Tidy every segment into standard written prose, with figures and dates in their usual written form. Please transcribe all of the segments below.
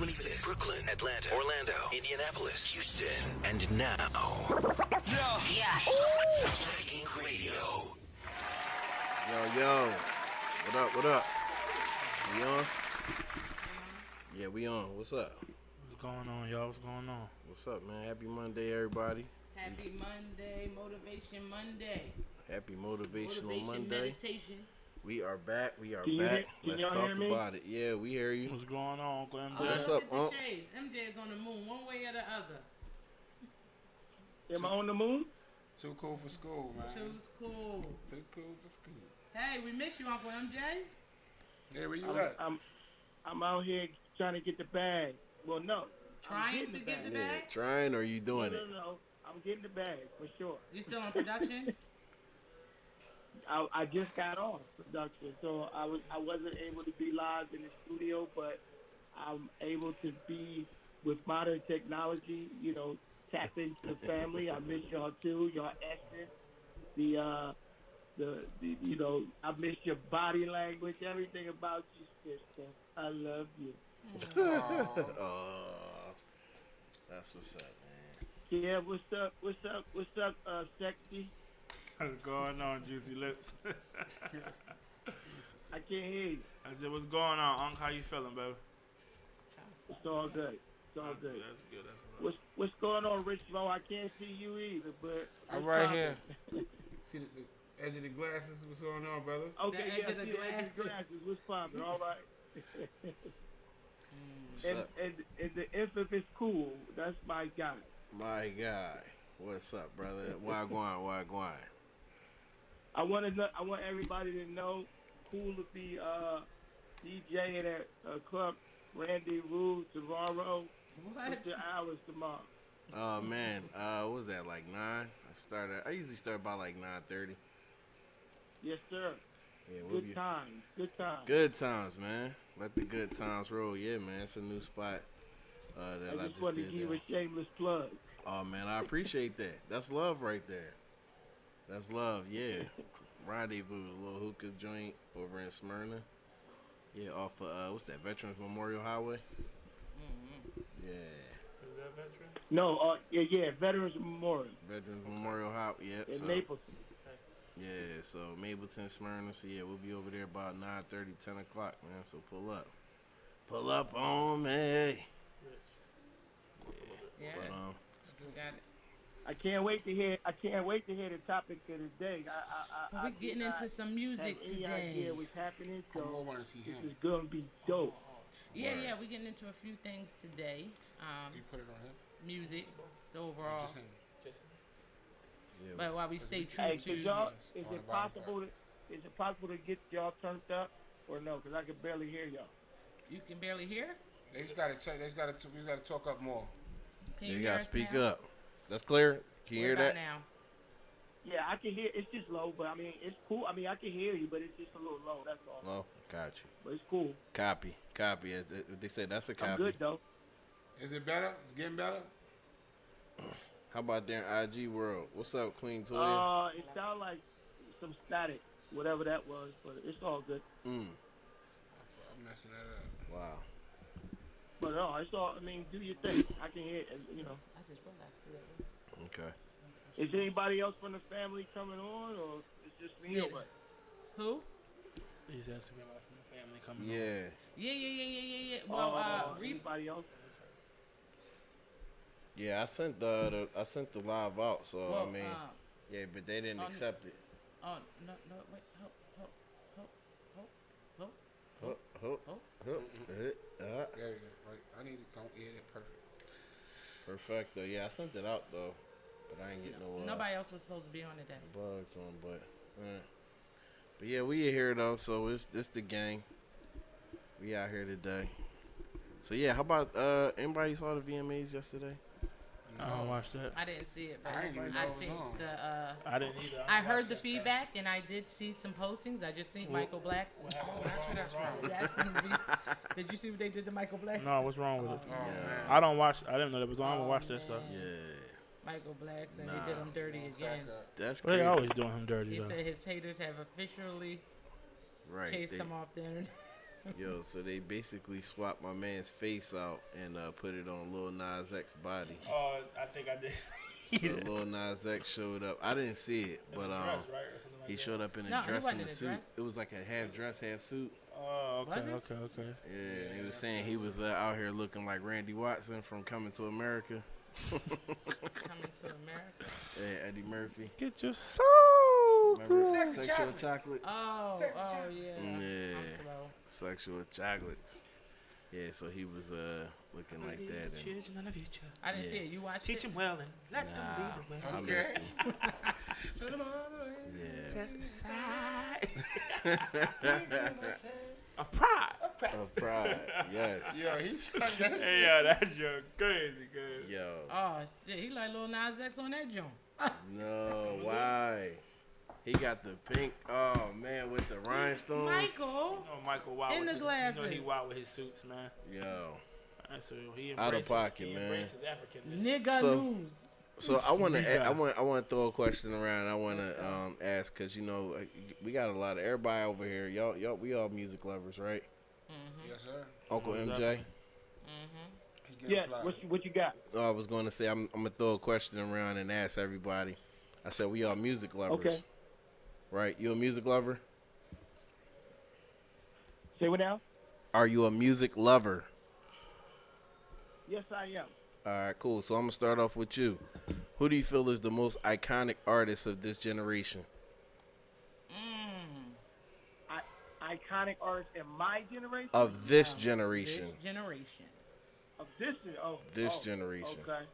25th, Brooklyn, Atlanta, Orlando, Indianapolis, Houston, and now, yeah. Black Ink Radio. Yo. What up? We on? Yeah, we on. What's up? What's going on, y'all? What's going on? What's up, man? Happy Monday, everybody. Happy Monday, Motivation Monday. Happy Motivational Monday. Meditation. We are back. Can Let's y'all talk hear me? about it. Yeah, we hear you. What's going on, Uncle MJ? What's up, Look Unc? at the shades. MJ is on the moon, one way or the other. Am I on the moon? Too cool for school, man. Too cool. Too cool for school. Hey, we miss you, Uncle MJ. Hey, where you at? I'm out here trying to get the bag. Well, no. Trying to get the Yeah, bag? trying or you doing it? No. I'm getting the bag for sure. You still on production? I just got off production, so I wasn't able to be live in the studio, but I'm able to be with modern technology. You know, tap into the family. I miss y'all too. Y'all essence. The you know, I miss your body language. Everything about you, sister. I love you. That's what's up, man. Yeah, what's up, sexy? What's going on, Juicy Lips? I can't hear you. I said, what's going on, Unc? How you feeling, baby? It's all good. It's all good. That's good. That's right. What's going on, Rich Mo? I can't see you either, but I'm right here. See the edge of the glasses? What's going on, brother? Okay, The edge of the see edge of the glasses. What's poppin'? All right. and the infamous cool. That's my guy. My guy. What's up, brother? Wagwan. I want everybody to know, cool to be DJing at Club Randy Rue tomorrow. What? What's the hours tomorrow? Oh man, what was that, like 9? I usually start by like 9:30. Yes, sir. Yeah, Good times. Good times, man. Let the good times roll. Yeah, man, it's a new spot. That I just wanted to give you a shameless plug. Oh man, I appreciate that. That's love right there. That's love, yeah. Rendezvous, a little hookah joint over in Smyrna. Yeah, off of what's that, Veterans Memorial Highway? Mm-hmm. Yeah. Is that veteran? No, yeah, Veterans Memorial. Veterans Memorial Highway, yep. In Mapleton. Yeah, so Mapleton, Smyrna. So yeah, we'll be over there about 9:30, 10 o'clock, man. So pull up. Pull up on me. Yeah. But, You got it. I can't wait to hear the topic of the day. We're getting into some music have any today. idea what's happening, so I want to see this him. is gonna be dope. Yeah, we're getting into a few things today. You put it on him? Music, the overall. Just him. yeah. But while we stay true Hey, to y'all, Yes, is on it the bottom possible to get y'all turned up or no? Because I can barely hear y'all. you can barely hear. They just gotta check. We gotta talk up more. Can You hear gotta us speak now? up. That's clear. Can you What hear about that? now? Yeah, I can hear. It's just low, but I mean, it's cool. I mean, I can hear you, but it's just a little low. That's all. Well, got you. But it's cool. Copy. As they say, that's a copy. I'm good though. Is it better? It's getting better? How about there in IG World? What's up, Queen Toya? It sounded like some static, whatever that was, but it's all good. I'm messing that up. Wow. But no, it's all. I mean, do your thing. I can hear. You know. I just realized who that was. Okay. Is anybody else from the family coming on, or it's just me or Sid. what? Who? He's asking me about from the family coming Yeah. Yeah. Well, anybody else? Yeah, I sent the live out, so well, I mean, yeah, but they didn't accept it. Oh no, wait, hold. There you go. Right. I need to come. Yeah, that's perfect. Perfecto. Yeah, I sent it out though, but I ain't get no Nobody else was supposed to be on today. bugs on, but yeah, we here though, so it's the gang. We out here today. So yeah, how about anybody saw the VMAs yesterday? I don't watch that. I didn't see it, but I didn't even know I it was seen on. the. I didn't either. I heard the feedback and I did see some postings. I just seen Michael Black's. Oh, that's where that's from. That's from the Did you see what they did to Michael Black? No, what's wrong with it? Oh, man. I don't watch. I didn't know that was on. I don't watch that stuff. Yeah, Michael Black's and they did him dirty again. that's Well, crazy. they always doing him dirty He though. said his haters have officially Right. chased They, him off the internet. Yo, so they basically swapped my man's face out and put it on Lil Nas X's body. Oh, I think I did. So Lil Nas X showed up. I didn't see it, but dress, right? Or something like he that. showed up in a No, he dress wasn't and a in a suit. dress. It was like a half dress, half suit. Oh, okay, Was it? okay. Yeah, and he was saying he was out here looking like Randy Watson from Coming to America. Coming to America. Yeah, Eddie Murphy. Get your soul. Remember Sexy Sexual Chocolate. Chocolate? Oh, Sexy oh chocolate. yeah. Yeah. I'm slow. Sexual Chocolates. Yeah, so he was looking like that. And, Children of the future. I didn't Yeah. see it. You watched Teach it? them well and let them lead the way. I Okay. missed him. Show them all the way. Yeah. Of pride. Of pride, yes. Yo, he sung that shit. Hey, yo, that's your crazy, cuz. Yo, Oh, shit. He like Lil Nas X on that joint. no, why? He got the pink, oh man, with the rhinestones. Michael. You know Michael Wild In with the his, glasses. You know he wild with his suits, man. Yo, And so he Out of embraces, pocket, he man. embraces Africanness. Nigga So- news. so I want Deep to, dive. I want to throw a question around. I want to ask because you know we got a lot of everybody over here. Y'all, we all music lovers, right? Yes, sir. Uncle Most MJ. definitely. He get Yeah, fly. what you got? I was going to say I'm gonna throw a question around and ask everybody. I said we all music lovers, Okay. right? You a music lover? Say what now? Are you a music lover? Yes, I am. All right, cool. So I'm gonna start off with you. Who do you feel is the most iconic artist of this generation? Iconic artist in my generation. Of this generation, This generation. Of this. Oh, This oh, generation. Okay.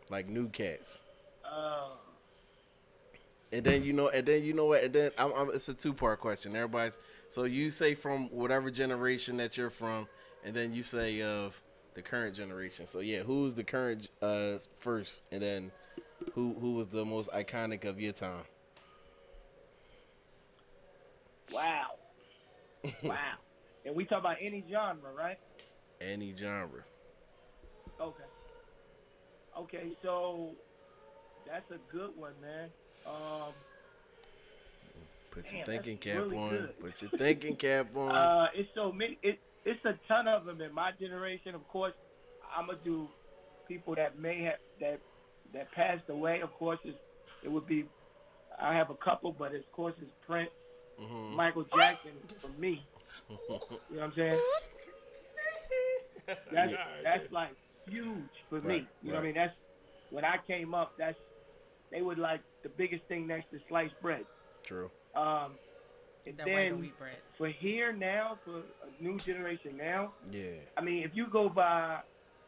like new cats. Uh, And then you know what? And then it's a two-part question. Everybody's so you say from whatever generation that you're from, and then you say of the current generation. So yeah, who's the current first, and then who was the most iconic of your time? wow. Wow. And we talk about any genre, right? Any genre. Okay. Okay, so that's a good one, man. Put your Damn, thinking that's cap really on. good. Put your thinking cap on. It's so many. It's a ton of them in my generation. Of course, I'm gonna do people that may have that passed away. Of course, it would be. I have a couple, but of course it's Prince, Michael Jackson for me. You know what I'm saying? That's like huge for me. Right, You know what I mean? That's when I came up. They were like the biggest thing next to sliced bread. True. And That white then wheat bread. for here now, for a new generation now, Yeah. I mean, if you go by,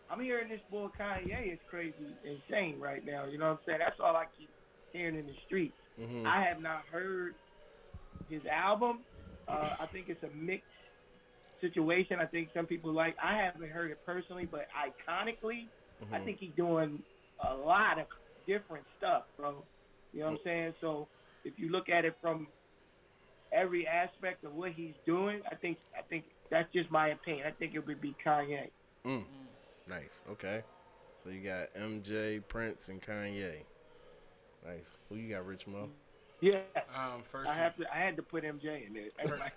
I'm hearing this boy Kanye is crazy, insane right now. You know what I'm saying? That's all I keep hearing in the streets. Mhm. I have not heard his album. I think it's a mixed situation. I think some people like. I haven't heard it personally, but iconically, I think he's doing a lot of different stuff, bro. You know what I'm saying? So if you look at it from every aspect of what he's doing, I think that's just my opinion. I think it would be Kanye. Nice. Okay. So you got MJ, Prince, and Kanye. Nice. Who you got, Rich Mo? Yeah, First, I had to put MJ in there. Everybody-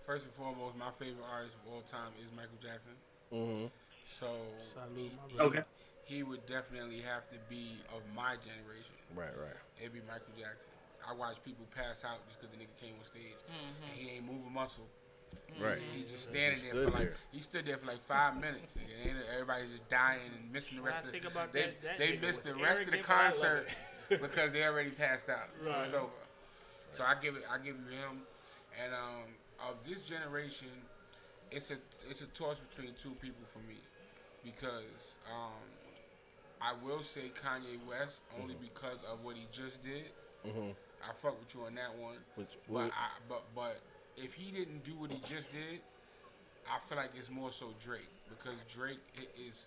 first and foremost, my favorite artist of all time is Michael Jackson. Mm-hmm. So Salute, my he, brother. he would definitely have to be of my generation. Right. It'd be Michael Jackson. I watch people pass out just because the nigga came on stage and he ain't moving muscle. Right. He just standing He there stood for like there. he stood there for like 5 minutes. Nigga. And everybody's just dying and missing the When rest I of think about they that they nigga missed was the rest of the arrogant, but I love concert it. because they already passed out. So Right. it's over. So I give you him. And of this generation, it's a toss between two people for me because I will say Kanye West only because of what he just did. I fuck with you on that one. But if he didn't do what he just did, I feel like it's more so Drake because Drake is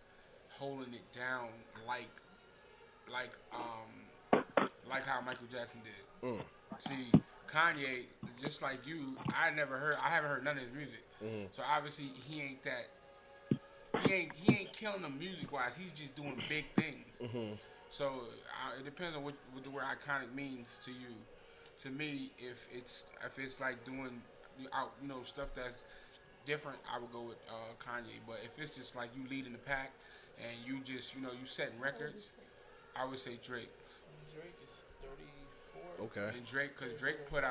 holding it down like how Michael Jackson did. See, Kanye, just like you, I haven't heard none of his music. So obviously he ain't killing them music wise. He's just doing big things. So it depends on what the word iconic means to you. To me, if it's like doing stuff different, I would go with Kanye. But if it's just like you leading the pack and you just, you setting records, I would say Drake. Drake is 34. Okay. And Drake, because Drake put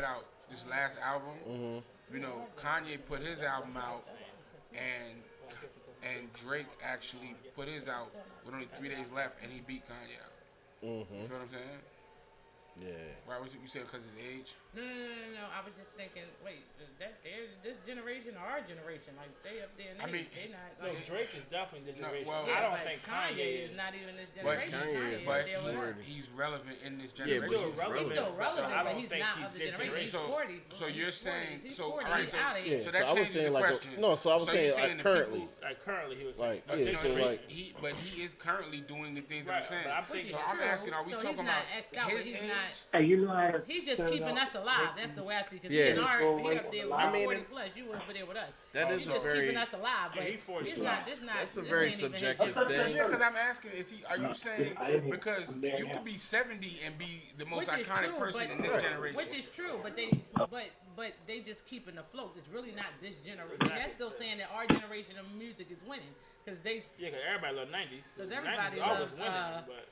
out this last album. Kanye put his album out, and Drake actually put his out with only 3 days left, and he beat Kanye out. You feel what I'm saying? Yeah. Why was you said because his age? No. I was just thinking, wait, that's this generation or our generation? Like they up there, and they not. No, Like, Drake is definitely this generation. well, I don't but think Kanye is not even this generation. But Kanye is he's relevant in this Yeah, generation. but still relevant. He's still relevant, So I but don't he's think not he's of the this generation. He's generation. 40. So you're saying He's so 40. all right, He's so, out of here. so So that I was changes saying the like question. so I was So saying you're saying like the currently. people- Like currently, he was Like, saying. yeah, so like but he is currently doing the things Right, that I'm saying. but I'm thinking- So I'm asking, are we So he's talking not about X'd out, but his he's age? not. Hey, you know how He just turns keeping out us alive. That's the way I see it. Because Yeah. he up there with I mean, 40 plus. You over there with us. that is He's a just very keeping us alive. But Yeah, he 40 he's plus. not. This not. that's a this very ain't even his subjective generation. thing. Yeah, because I'm asking, are you saying because you could be 70 and be the most Which is iconic true, person but- in this generation? Which is true, but they just keeping afloat. It's really not this generation. That's still saying that our generation of music is winning because they. Yeah, because everybody loves 90s. 'Cause 90s everybody is always loves, winning,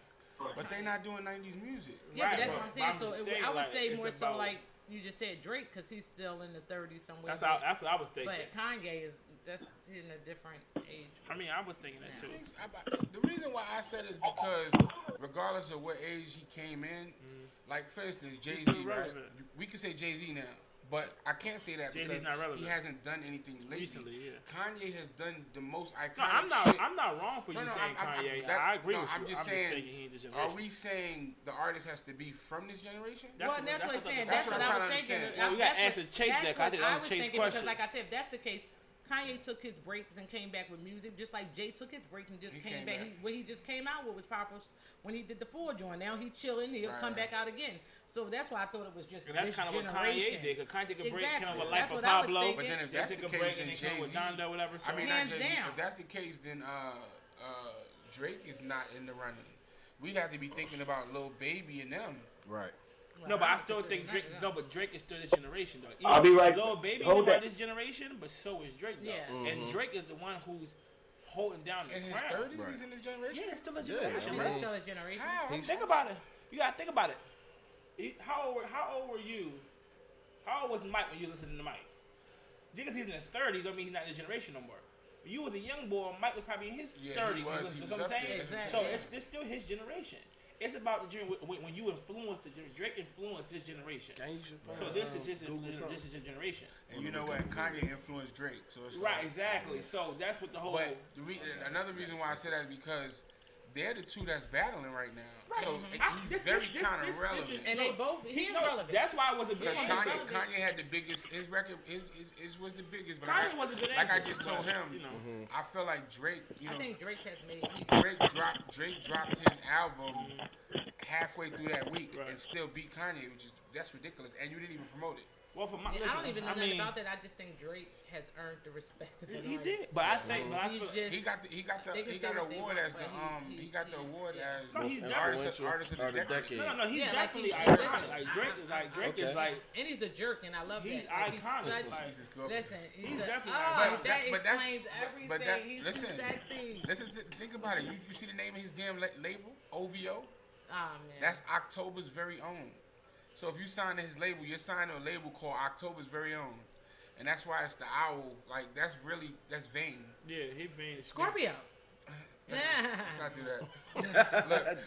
But they not doing 90s music. Yeah, Right, but that's but what I'm saying. I'm So just it, saying, I would like, say it's more so about- like you just said Drake because he's still in the 30s somewhere. that's what I was thinking. But Kanye is that's in a different age. I mean, I was thinking that too. The reason why I said it is because regardless of what age he came in, like for instance, Jay-Z, still right? relevant. We could say Jay-Z now, but I can't say that Jay-Z's because not relevant. he hasn't done anything lately. Recently, yeah. Kanye has done the most iconic No, shit. I'm not wrong for you saying Kanye. I agree with you. I'm just saying saying, he ain't the are generation. we saying the artist has to be from this generation? That's Well, that's what I'm saying. that's That's what what I'm I trying was to thinking. understand. Well, you gotta answer Chase that, 'cause I think that's a Chase Because, question. like I said, if that's the case, Kanye took his breaks and came back with music, just like Jay took his breaks and just He came came back. back. What he just came out with was powerful when he did the full joint. Now he chilling. He'll Right, come right. back out again. So that's why I thought it was just And that's this kind of what generation. Kanye did. Because Kanye took a break, Exactly. came up with That's Life of what I was Pablo. thinking. But then if Then that's took the a case, break then and then came with Jay-Z. Donda, whatever. So I mean, Hands not Jay-Z. down. If that's the case, then Drake is not in the running. We'd have to be thinking about Lil Baby and them. Right. no, but I would still consider think that, Drake. yeah. No, but Drake is still this generation though. I'll be right- Lil Baby hold is part that. of this generation, but so is Drake though. Yeah. And Drake is the one who's holding down the In his crown. 30s, Right. he's in this generation? Yeah, it's still a Yeah, generation, I bro. mean- Still a generation. How? Think about it. You gotta think about it. How old were you? How old was Mike when you listened to Mike? Just because he's in his 30s don't mean he's not in the generation no more. When you was a young boy, Mike was probably in his Yeah, 30s. he was. You He know was what I'm up saying? there. So Exactly. it's still his generation. It's about the when you influence Drake influenced this generation. So this is his this is your generation. And you know what? Kanye influenced Drake. So it's Right, like, exactly. So that's what the whole. But another reason why I said that is because they're the two that's battling right now. Right. So he's This- very this- kind this- of this relevant. is- And they both. He's No, relevant. that's why I was a good Because one. Kanye had the biggest, his record his was the biggest. But Kanye was a good like I answer, just told but, him, you know. I feel like Drake, I think Drake has made. Drake dropped his album halfway through that week Right. and still beat Kanye, that's ridiculous. And you didn't even promote it. Well, for my, I listen, don't even know I nothing mean, about that. I just think Drake has earned the respect of an he artist. did, but I think, but I He's feel, just. He got the They can say award what they want, as the but he got the award yeah. as No, he's artist influential of the decade. no, he's Yeah, like definitely he's- iconic. Like Drake is like Okay. And he's a jerk, and I love He's that. Like, iconic. such- Like, Jesus Christ. listen, He's a, definitely oh, iconic. that But that's- explains everything. but that- He's listen. too sexy. Listen, think about it. You see the name of his damn label, OVO. Oh man. That's October's very own. So if you sign to his label, you're signing a label called October's very own, and that's why it's the owl. Like that's vain. yeah, he been Scorpio. Let's not do that.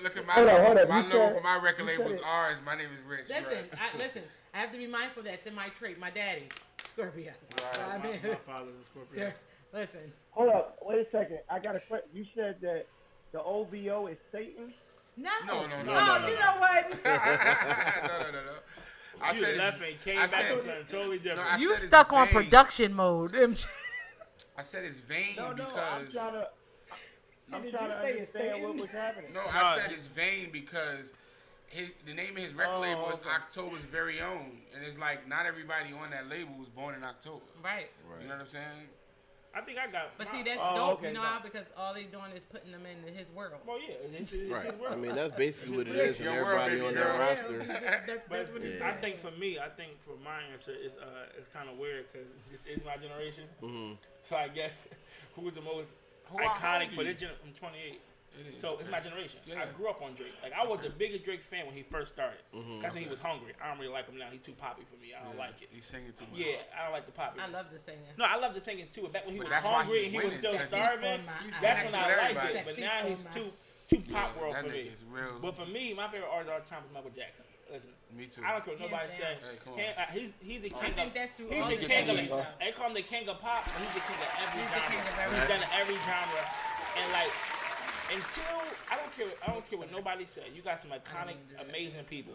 look at my Hold on, logo. hold on. My You logo said- for my record you label said is it. ours. My name is Rich. You're Listen, right. listen. I have to be mindful that's in my trait. My daddy, Scorpio. Right. I mean, my father's a Scorpio. listen. Hold up, wait a second. I got a question. You said that the OVO is Satan? No. No. You know what? no. I You said left and came I back said- to something totally different. I You said it's stuck on vain. production mode. I said it's vain No, I'm because trying to. I'm Did trying you to say it's understand what Satan? was happening. no, I said it's vain because the name of his record label is okay. October's very own, and it's like not everybody on that label was born in October. Right. You know what I'm saying? I think I got. But see, that's dope, you know how? Because all they doing is putting them into his world. Well, yeah, it's his Right. world. I mean, that's basically what it is, and everybody on their roster. That's what it is. I think for me, for my answer, it's kind of weird because this is my generation. Mm-hmm. So I guess who's the most iconic for this generation? I'm 28. So it's my generation. Yeah. I grew up on Drake. Like I was the biggest Drake fan when he first started. That's when he was hungry. I don't really like him now. He's too poppy for me. I don't like it. He's singing too much. Yeah, I don't like the poppy. I love the singing. No, I love the singing too. Back when he was hungry and he was still starving, that's when I liked it. But now he's too pop world for me. But for me, my favorite artist all the time is Michael Jackson. Listen, me too. I don't care what nobody say. Hey, he's the king of. He's the king of. They call him the king of pop, but he's the king of every genre. He's done every genre, and like. Until I don't care what nobody said. You got some iconic, amazing people,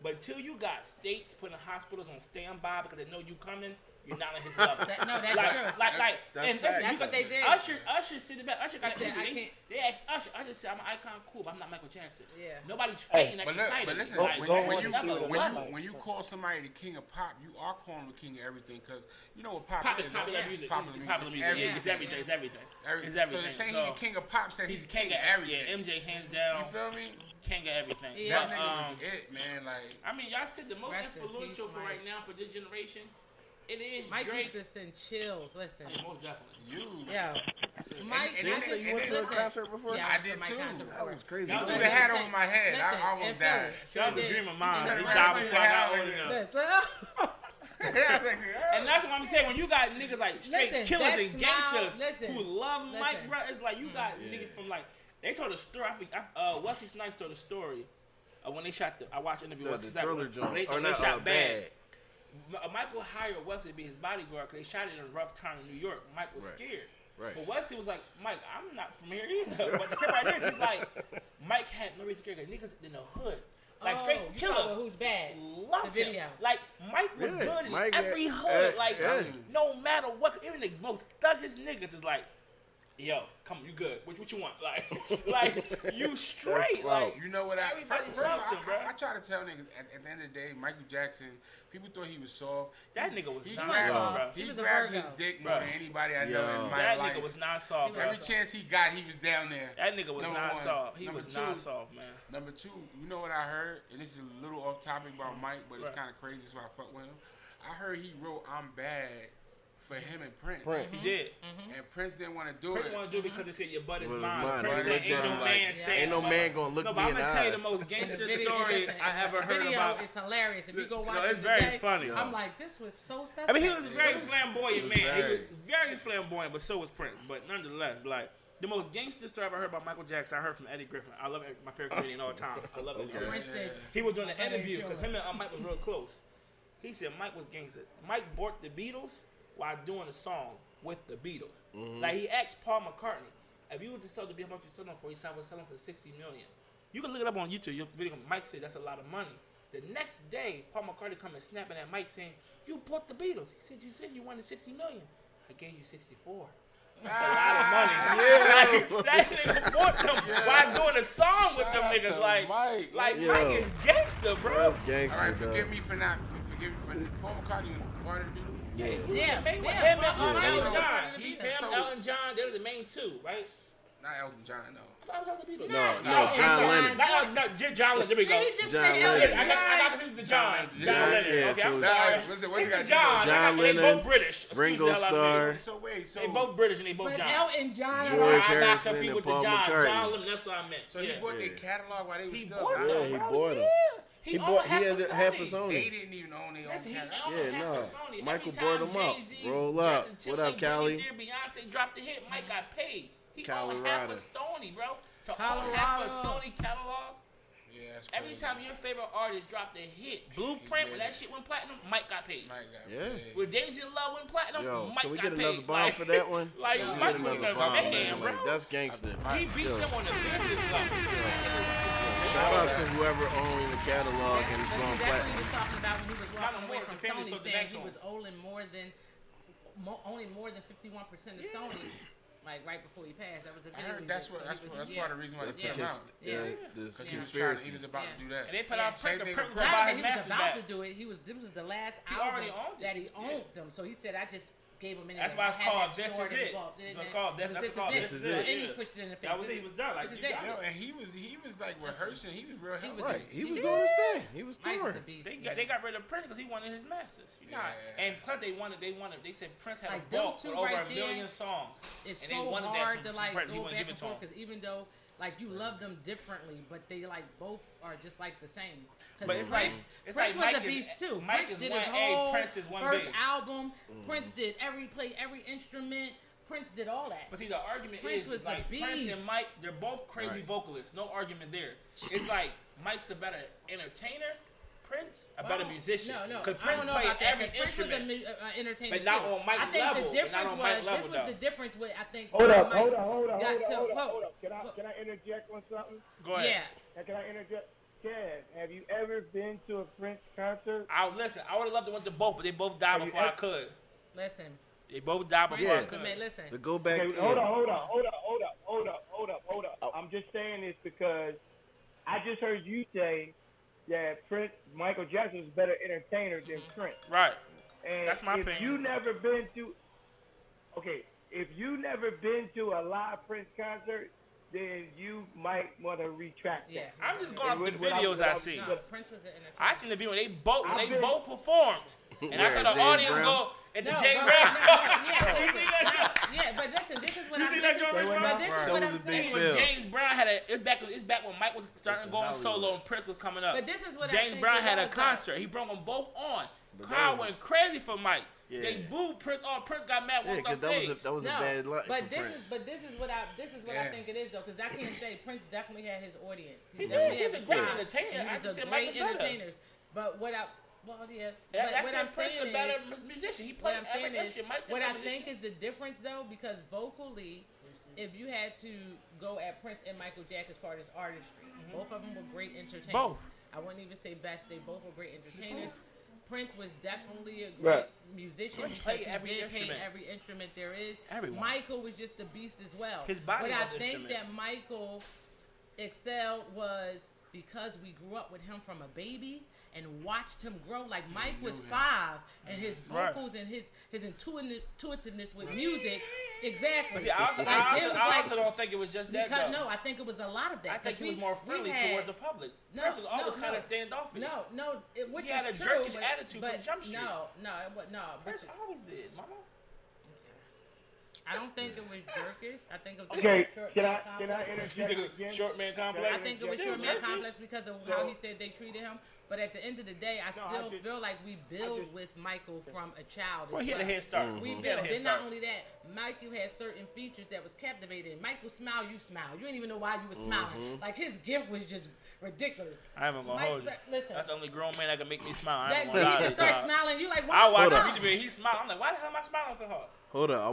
but until you got states putting hospitals on standby because they know you coming, you're not on his level. That's true. That's what they did. Usher sitting back. Usher got they asked Usher. Usher said, "I'm an icon, cool, but I'm not Michael Jackson." Yeah. Nobody's fighting that excited. But listen, when you call somebody the king of pop, you are calling the king of everything because you know what pop is. Popular music. It's everything. It's everything. So they're saying he's the king of pop. Saying he's the king of everything. Yeah, MJ hands down. You feel me? King of everything. That nigga was it, man. Like I mean, y'all said the most influential for right now for this generation. It is Mike Drake. used to send chills. Listen. Most definitely. Yeah. Mike, you went to a concert before? Yeah, I did too. That was crazy. He threw the hat over my head. I almost died. That was a dream of mine. He died before I got old enough. And that's what I'm saying. When you got niggas like straight killers and gangsters who love Mike, bro, it's like you got niggas from like they told a story. Wesley Snipes told a story when they shot I watched an interview with Wesley Snipes when they shot Bad. Michael hired Wesley to be his bodyguard because they shot it in a rough town in New York. Mike was scared. Right. But Wesley was like, Mike, I'm not from here either. But the thing about this is like, Mike had no reason to care because niggas in the hood. Like straight killers. Who's bad? Loved him. Like Mike was good in every hood. Like no matter what, even the most thuggish niggas is like, yo, come on, you good? What you want? Like you straight. Like you know what? Everybody loved him, bro. I try to tell niggas at the end of the day, Michael Jackson. People thought he was soft. That nigga was not soft, bro. He grabbed his dick more than anybody I know in my life. That nigga was not soft, bro. Every chance he got, he was down there. That nigga was not soft. He was not soft, man. Number two, you know what I heard? And this is a little off topic about Mike, but it's kind of crazy, so I fuck with him. I heard he wrote "I'm Bad" for him and Prince. He did. And Prince didn't want to do Prince it. want to do it because he said your butt is mine. Prince said ain't no man gonna look me in the eyes. No, but I'm gonna tell you the most gangster story I ever heard about. It's hilarious. If you go watch it's very funny. I'm like, this was so suspect. I mean, he was a very flamboyant man. He was very flamboyant, but so was Prince. But nonetheless, like the most gangster story I ever heard about Michael Jackson, I heard from Eddie Griffin. I love my favorite comedian all the time. I love Eddie Griffin. He was doing an interview because him and Mike was real close. He said Mike was gangster. Mike bought the Beatles while doing a song with the Beatles. Like he asked Paul McCartney, if you was to sell the Beatles, you selling for? He said I was selling for $60 million. You can look it up on YouTube. Your video, Mike said that's a lot of money. The next day, Paul McCartney come and snapping at Mike saying, "You bought the Beatles." He said, "You said you wanted $60 million. I gave you 64." That's a lot of money. That nigga bought them while doing a song with them niggas. Like Mike is gangster, bro. That's gangster. All right, forgive me for Paul McCartney part of the Beatles. Him and Elton John, they're the main two, right? Not Elton John, no. I thought it was the Beatles. No, John Lennon. John Lennon. There we go. John Lennon. I got confused with John. John Lennon. Okay, I'm sorry. It's John. They both British. Ringo Starr. So they both British and they both John. Elton John. George I got Harrison confused and with the Paul John. McCartney. John Lennon. That's what I meant. So he bought their catalog while they were still bought them. Yeah, he bought them. He bought half of Sony. They didn't even own their own catalog. Yeah, no. Michael bought them up. Roll up. What up, Cali? Beyonce dropped the hit. Mike got paid. He owned Colorado. half of Sony, bro. To own half of Sony catalog. Yeah, that's every time your favorite artist dropped a hit, Blueprint, when that shit went platinum, Mike got paid. When Danger Love went platinum, Mike got paid. Can we get another bomb for that one? Like, Mike was the man, bro. That's gangster. He beat them on the business level. Shout out to whoever owned the catalog and it's going platinum. He was talking about when he was walking away from Sony, saying he was owing only more than 51% of Sony. Like right before he passed, that was a video. That's part of the reason why they put him out. Because he was about to do that. And they put out He was about to do it. This was the last album that he owned them. So he said, I just gave him anything. That's why it's called This Is It. So it's called This Is It. And he pushed it in the face. That was it. He was done. Like, and he was like rehearsing. He was real healthy. Right. He was doing his thing. He was touring. They got rid of Prince because he wanted his masters. Yeah. And plus they said Prince had a vault with over a million songs. It's and so hard to like Prince. go back and forth because even though like you love them differently, but they like both are just like the same. But it's Prince like was Mike a beast too. Mike Prince is did one his A, whole Prince is one first B. album. Prince played every instrument. Prince did all that. But see, the argument Prince was like the Prince beast. and Mike, they're both crazy vocalists. No argument there. It's like Mike's a better entertainer. Prince a better musician. No. Because I Prince don't know played about that, every instrument. Prince was an entertainer But not too. on Mike I think level, the but difference not on Mike level, this was the difference with I think. Hold up. Mike Hold up. got Can I interject on something? Go ahead. Yeah. Can I interject? Chad, have you ever been to a Prince concert? I would have loved to went to both, but they both died before I could. Listen. They both died before I could. Listen. To go back. Okay, hold up. I'm just saying this because I just heard you say that Michael Jackson was a better entertainer than Prince. Right. And that's my opinion. If you never been to a live Prince concert, then you might want to retract that. I'm just going off the videos I see. No, Prince was an entertainer. I seen the video when they both performed, and I saw the James audience Brown? go at the No, James but- Brown. Yeah, but listen, this is what You I'm see that, saying. George? But this is That what was I'm a big saying. film. James Brown had it's back when Mike was starting to go on solo and Prince was coming up. But this is what I James think Brown it had a was, concert. He brought them both on. But Crowd that was- went crazy for Mike. Yeah. They booed Prince. Oh, Prince got mad. Yeah, Walked because off stage. that was a bad life but for this Prince. is what I think it is though, because I can't say Prince definitely had his audience. He definitely did. He's had a great crowd, entertainer. and I he just was a said Mike great was better. entertainer. But what I but That's what I'm Prince saying a better is, musician. He what played I'm every saying is, instrument. Mike what I did think is the difference though, because vocally, if you had to go at Prince and Michael Jackson as far as artistry, both of them were great entertainers. Both. I wouldn't even say best. They both were great entertainers. Prince was definitely a great musician He because played he every did instrument. play every instrument there is. Everyone. Michael was just a beast as well. His body But was I an think instrument. that Michael excelled was because we grew up with him from a baby and watched him grow. Like Mike was 5, and his vocals and his intuitiveness with music, exactly. But see, I also don't think it was just that. Because, though. no, I think it was a lot of that. I think he was we- more we friendly had- towards the public. No, Prince was always no, kind no. of standoffish. Which He had is a true, jerkish attitude from Jump Street. No. Prince always did, mama. I don't think it was jerkish. I think it was Okay, short can man I complex. interject again? Short man complex. I think it was Yeah, short man jerkish. complex because of how he said they treated him. But at the end of the day, I still feel like we build with Michael from a child. Well, as he had a well. head start. We He had a built. head Then not start. only that, Michael had certain features that was captivating. Michael smiled, you smile. You didn't even know why you were smiling. Like his gift was just ridiculous. I ain't gonna hold you. Listen, That's the only grown man that can make me smile. I that ain't you gonna lie. just start smiling. You like, why I you watch smiling? a video. He smiled. I'm like, why the hell am I smiling so hard? Hold up, I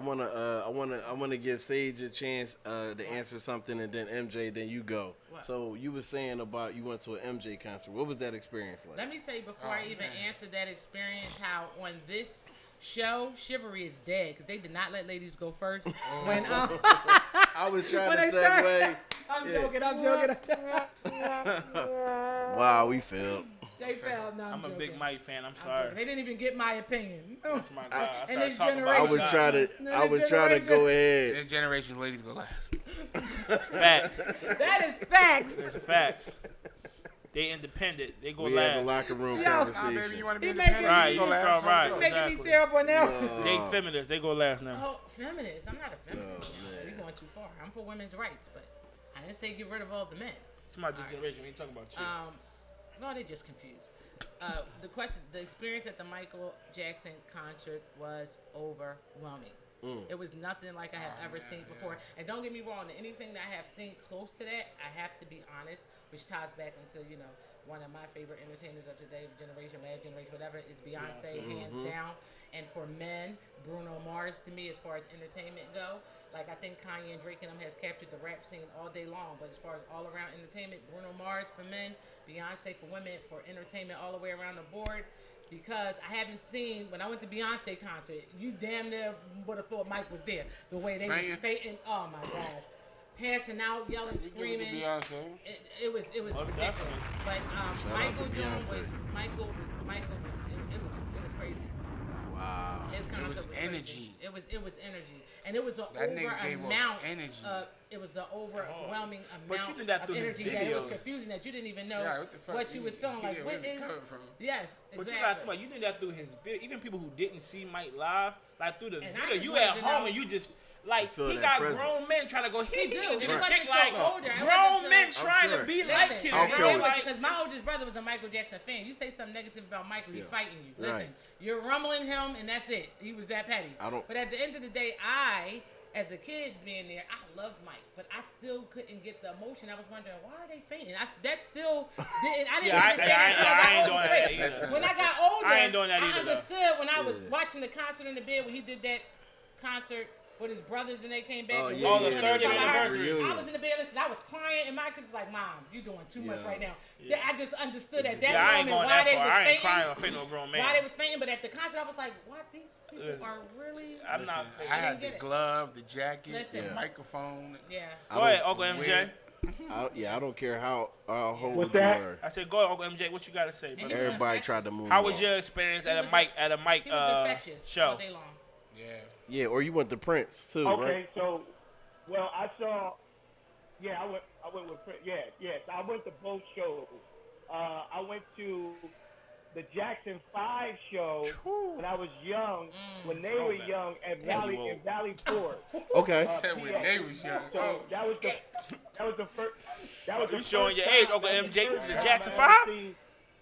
wanna give Sage a chance to answer something, and then MJ, then you go. What? So you were saying about you went to an MJ concert. What was that experience like? Let me tell you before I even answer that experience, how on this show, chivalry is dead because they did not let ladies go first. When I was trying when to they started- segue. I'm Yeah. joking. Wow, we failed. They fell. No, I'm a joking. big Mike fan. I'm I'm sorry. joking. They didn't even get my opinion. That's my God. I And started this talking about I generation- was God. trying to go ahead. This generation, ladies go last. Facts. That is facts. It's facts. They independent. They go We have a last. locker room Yo. Nah, conversation. baby, you want to be He independent? Right, You you go last. strong, so right. go. You're making me Exactly. terrible now. They feminists. They go last now. Oh, feminist. I'm not a feminist. Oh, man. You're going too far. I'm for women's rights, but I didn't say get rid of all the men. It's my generation. We ain't talking about you. No, they just confused. The experience at the Michael Jackson concert was overwhelming. It was nothing like I have ever seen before. And don't get me wrong, anything that I have seen close to that, I have to be honest, which ties back into, one of my favorite entertainers of today, generation, last generation, whatever, is Beyonce, hands down. And for men, Bruno Mars to me, as far as entertainment go, like I think Kanye and Drake and them has captured the rap scene all day long. But as far as all around entertainment, Bruno Mars for men, Beyonce for women, for entertainment all the way around the board. Because I haven't seen, when I went to Beyonce concert, you damn near would have thought Mike was there. The way they was fainting, oh my gosh. Passing out, yelling, screaming. Beyonce. It was ridiculous. But Michael Jordan was, it was crazy. Wow. His It was concert energy. It was energy, and it was an That nigga gave off amount. energy. It was an overwhelming But you amount did that of through his energy that it was videos. confusing that you didn't even know Yeah, what the fuck? what you was feeling like. Where's What it is? coming from? Yes, But exactly. you gotta think about, you did that through his video. Even people who didn't see Mike live, like through the And I video, just you wanted at to home know- and you just like feel he that got presence. grown men trying to go. He do. And It the wasn't chick so like older. It grown wasn't men so- trying sure. to be Listen, like him. I'll you know, kill it. like- because my oldest brother was a Michael Jackson fan. You say something negative about Michael, he's Yeah. fighting you. Listen, Right. you're rumbling him, and that's it. He was that petty. But at the end of the day, as a kid being there, I loved Mike, but I still couldn't get the emotion. I was wondering, why are they fainting? That still didn't. I didn't understand until I I ain't got doing older. that Wait, either. when I got older, I ain't doing that I either, though. understood when I was watching the concert in the bed when he did that concert with his brothers and they came back. Oh, and yeah, Oh, the yeah, 30th yeah. anniversary. Reunion. I was in the bed, listen, I was crying, and my kid was like, Mom, you doing too much Yeah. right now. I just understood at that Yeah, I ain't moment going why that they far. was I ain't fainting. crying or fainting no grown man. Why they was fainting, but at the concert, I was like, what? These people are really... I'm not. Listen, I had the get it. glove, the jacket, Listen. the microphone. Yeah. Go ahead, Uncle MJ. I don't care how old What's you that? were. I said, go ahead, Uncle MJ. What you got to say, brother? Everybody tried to move. How was on. your experience at a was- Mike He was infectious show? all day long. Yeah. Yeah, or you went to Prince too, Okay, right? so, well, I saw. Yeah, I went with. Yes, I went to both shows. I went to the Jackson 5 show when I was young, when they were young at Valley Forge. Okay. Said when they was young. So that was the first. That was the You showing first your age, time- Uncle that was the MJ, first to the time Jackson I 5? ever seen-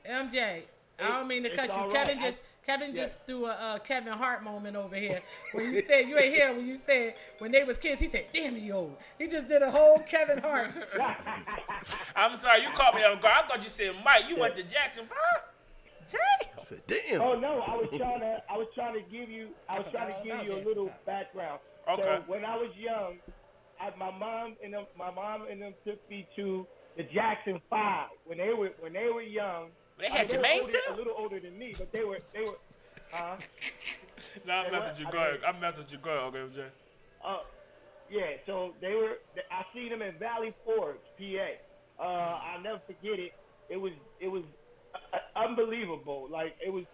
MJ, I don't mean to It's cut you. all right. Kevin Yeah. just threw a Kevin Hart moment over here. When you said, you ain't here, when you said, when they was kids, he said, damn, he old. He just did a whole Kevin Hart. I'm sorry, you caught me off guard. I thought you said Mike. You went to Jackson 5? Damn. I said, damn. Oh no, I was trying to give you a little background. Okay. So when I was young, my mom and them took me to the Jackson 5 when they were young. They had were Jermaine older- still? a little older than me, but they were. No, I'm Hey, messing what? with you. I Go mean- ahead. I'm messing with you. Go ahead, Uncle MJ. Yeah, so they were. I seen them in Valley Forge, PA. I'll never forget it. It was unbelievable. Like it was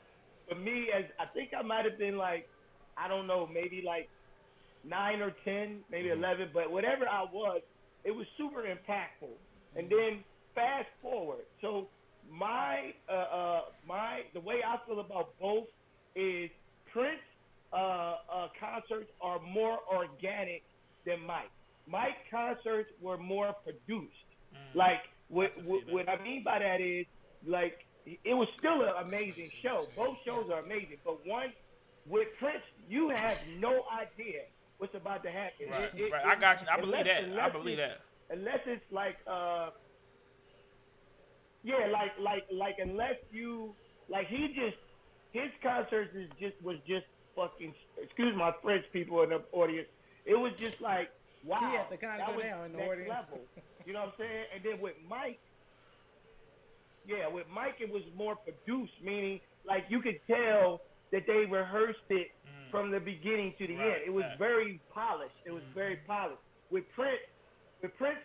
for me. As I think I might have been like, I don't know, maybe like 9 or 10, maybe 11, but whatever I was, it was super impactful. And then fast forward, so the way I feel about both is Prince concerts are more organic than Mike. Mike concerts were more produced. Like what I mean by that is like it was still an amazing show. Both shows are amazing, but one with Prince, you have no idea what's about to happen. Right. Right. I got you. I believe that. I believe that. Unless it's like unless you like his concerts was just fucking, excuse my French people in the audience, it was just like wow, He had the concert that was now in the next audience. level. You know what I'm saying? And then with Mike it was more produced, meaning like you could tell that they rehearsed it from the beginning to the end. It was very polished. It was very polished. With Prince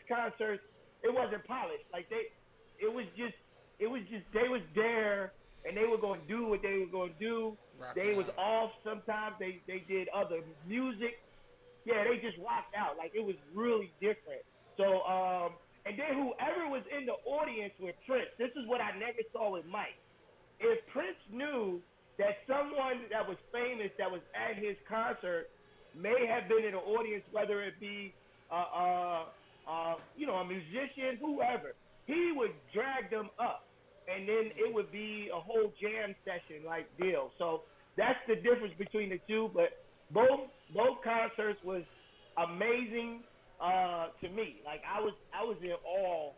concerts, it wasn't polished. Like it was just they was there and they were going to do what they were going to do. They was off sometimes. They did other music. Yeah, they just rocked out. Like it was really different. So and then whoever was in the audience with Prince, this is what I never saw with Mike. If Prince knew that someone that was famous that was at his concert may have been in the audience, whether it be a musician, whoever, he would drag them up, and then it would be a whole jam session like deal. So that's the difference between the two. But both concerts was amazing to me. Like I was in awe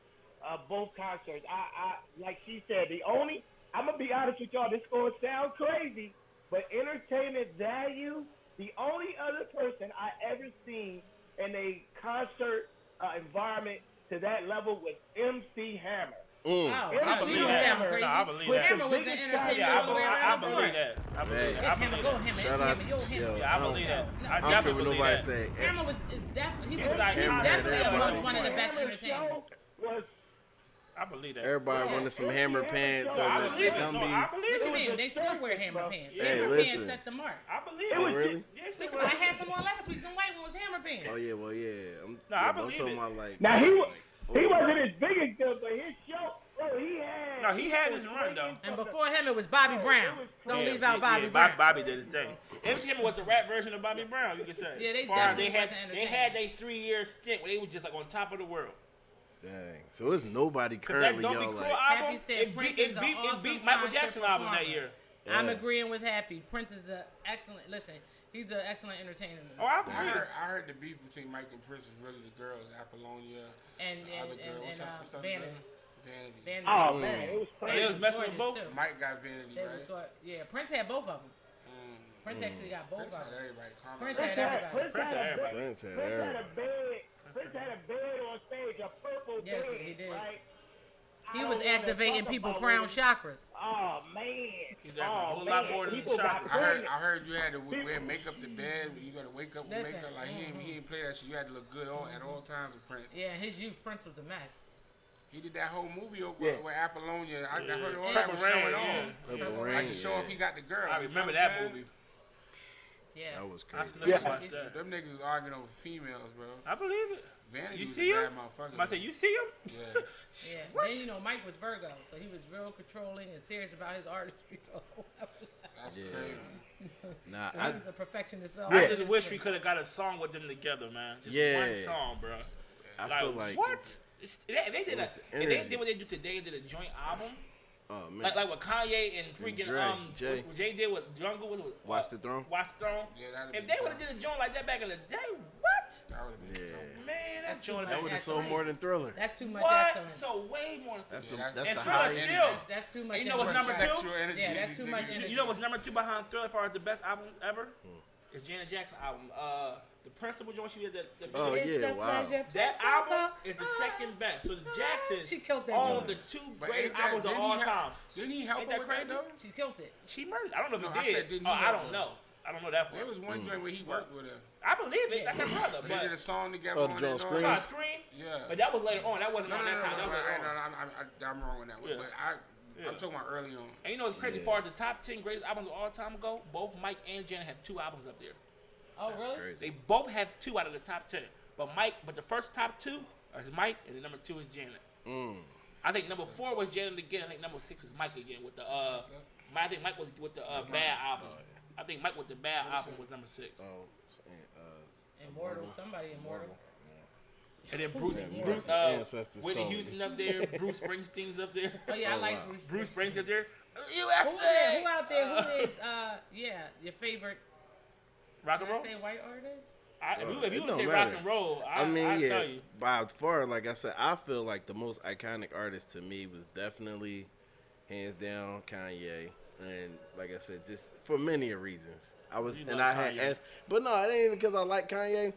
of both concerts. I like she said, I'm gonna be honest with y'all, this is gonna sound crazy, but entertainment value, the only other person I ever seen in a concert environment to that level was MC Hammer. Wow, I believe that. Hammer, No, I believe With that. Hammer was biggest the entertainment Yeah, all the way I around the believe board. that. I believe Hey. that. It's I Hammer, believe go that. Hammer, it's Shout out Hammer, yo Hammer. yo, Yeah, I believe that. I I don't care definitely what believe nobody that. say. Hammer is definitely, He was like he's Hammer, definitely yeah, amongst yeah. one of the best Hammer's entertainers. show was I believe that. Everybody wanted some hammer pants or I the believe it. No, Gumby. I believe Look at it. me. They still wear hammer pants. Hey, Hammer listen. pants set the mark. I believe Oh, it. really? Yeah, Think about it. I had some on last week. Them white ones was hammer pants. Oh, yeah, well, yeah. I I'm believe talking it. about, like... Now he oh, wasn't as big as them, but his show, bro, he had his run though. And before him, it was Bobby Brown. Don't leave out Bobby yeah, Brown. Bobby did his thing. MCM was the rap version of Bobby Brown, you could say. Yeah, they They definitely had wasn't they had their 3-year stint where they were just like on top of the world. dang. So it's nobody Cause that currently, Don't Be y'all, Cruel like... album, Happy said it Prince beat is an awesome Michael concert Jackson album that performer. year. I'm Yeah. agreeing with Happy. Prince is an excellent. Listen, he's an excellent entertainer. Oh, I believe it. I heard the beef between Mike and Prince is really the girls, Apollonia, and the other girl. What's up, Vanity. Vanity. Vanity. Oh man, it was And they was crazy. messing with both. Too. Mike got Vanity, They right? was yeah, Prince had both of them. Prince actually got both Prince of had them. everybody. Carmen Prince got had everybody. Prince had everybody. Prince had Prince had everybody. a bed. Prince had a bed on stage, a purple Yes, bed. he did. Right? He I was don't wanna activating talk people about crown when- chakras. Oh man. He's having a whole lot more than People got chakras. pregnant. I heard you had to wear makeup to bed. You got to wake up with Listen, makeup. Like he didn't play that shit. You had to look good at all times with Prince. Yeah, his youth, Prince was a mess. He did that whole movie with Apollonia. I heard all Yeah. that was Purple showing Rain, off. Purple Like Rain, to show if yeah. he got the girl. I you remember know what that I'm saying? movie. Yeah. That was I crazy. still never watched that. Them niggas was arguing over females, bro. I believe it. Vanity You was see a him? bad motherfucker. I said, you see him? Yeah. Yeah. Then you know Mike was Virgo, so he was real controlling and serious about his artistry. That's Yeah. crazy. Nah, So I... he was a perfectionist. I just wish we could have got a song with them together, man. Just Yeah. one song, bro. I feel like... what? If they did It's the if they energy. did what they do today, did a joint album, Oh, man. like with Kanye and freaking Dre, Jay. what Jay did with Jungle, with Watch the Throne? Watch the Throne. Yeah, that'd If be they would have dope. did a joint like that back in the day, what? That would have been Yeah. dope. Man, that That's too joint. much. That would have sold Excellence. more than Thriller. That's too much What? excellence. So way more. That's Yeah, the that's that's and the Thriller high still. That's too much. And you know what's energy. number two? Sexual energy. Yeah, in that's these too much niggas. energy. You know what's number 2 behind Thriller as far as the best album ever? It's Janet Jackson album. The Principal joint she did the Oh, It's yeah, the wow. pleasure That principle. album is the second best. So the Jacksons She killed that own joint. the 2 But greatest ain't that- albums of didn't all he help- time. Didn't he help Ain't her that with that crazy? though? She killed it. She murdered. I don't know if No, he I did. said, didn't he I help don't her? know. I don't know that for. There was one joint where he worked with her. I believe it. That's her brother. They did a But song together Oh, on the that joint joint. Scream? Try to Scream. Yeah. But that was later on. That wasn't No, on no, that no, time. That was later on. I'm wrong on that one. Yeah. But Yeah. I'm talking about early on. And you know what's crazy? Yeah. Far as the top 10 greatest albums of all time ago, both Mike and Janet have 2 albums up there. Oh, That's really? crazy. They both have 2 out of the top 10. But the first top 2 is Mike, and the number 2 is Janet. I think number 4 was Janet again. I think number 6 is Mike again with the. I think Mike was with the Bad album. I think Mike with the Bad album was number 6. Oh, Immortal. Somebody immortal. And then Bruce, Ancestors Whitney called me. Houston up there, Bruce Springsteen's up there, Oh yeah, I Oh, like wow. Bruce. Bruce Springsteen's up there. Who USA. out there? Who is your favorite? Rock and Can I roll. say white artist? If you It would don't say matter. rock and roll, I mean, I'd yeah. tell you. By far, like I said, I feel like the most iconic artist to me was definitely, hands down, Kanye. And like I said, just for many reasons. I was, You and like I had Kanye. asked, but no, it ain't even because I like Kanye.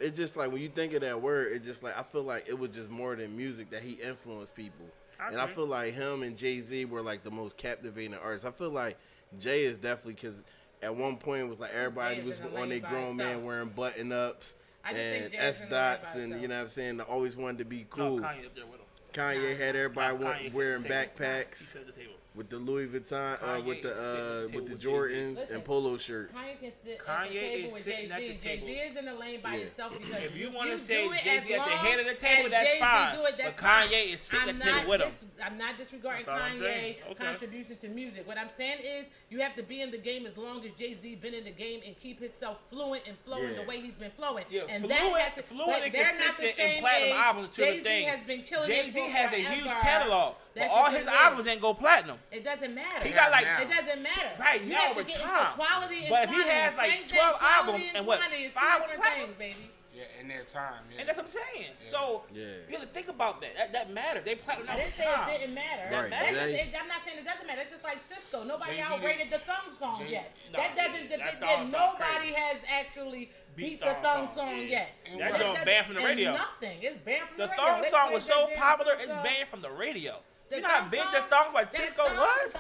It's just like when you think of that word, it's just like I feel like it was just more than music that he influenced people. And I agree. feel like him and Jay-Z were like the most captivating artists. I feel like Jay is definitely because at one point it was like everybody Jay is was in a on their lane by grown man himself. wearing button-ups I just think and Jay is S in a lane dots by and you himself. know what I'm saying. They always wanted to be No, cool. Kanye up there with him. Kanye had everybody Kanye sit wearing at the table. He backpacks said at the table. with the Louis Vuitton, Kanye with is sitting at the the table with Jordans Jay-Z. and polo shirts. Kanye can sit Kanye at the table is with sitting at the Jay-Z. table. Jay-Z is in the lane by Yeah. himself because If you want to do say it Jay-Z as at the long head of the table, as that's Jay-Z fine. do it, that's But Kanye fine. is sitting at the I'm table with him. I'm not disregarding That's all I'm saying. Kanye's Okay. contribution to music. What I'm saying is you have to be in the game as long as Jay-Z been in the game and keep himself fluent and flowing Yeah. the way he's been flowing. Yeah, and fluent but and they're not the consistent same in platinum age. albums to the Jay-Z things. has been killing Jay-Z it for has a huge forever. catalog, but That's all the his thing. albums ain't go platinum. It doesn't matter. He got like now. It doesn't matter. Right You now have over to get into time. quality and But if he quantity. has like Same thing, 12 quality albums and what, quantity is 5 two with different platinum? things, baby. Yeah, in their time. Yeah. And that's what I'm saying. So Yeah. you have to think about that. That matters. They platinum I all didn't the say it time. didn't matter. Right, That's Jay- just- I'm not saying it doesn't matter. It's just like Cisco. Nobody Jay-Z outrated did- the thong song Jay- yet. Nah, That doesn't. that thong song Nobody crazy. has actually beat the thong thong song, song yeah. yet. And That what- joint banned from the and radio. Nothing. It's banned from the The radio. thong They song played was that so damn popular, thong it's song. banned from the radio. You know how big the songs like Cisco was?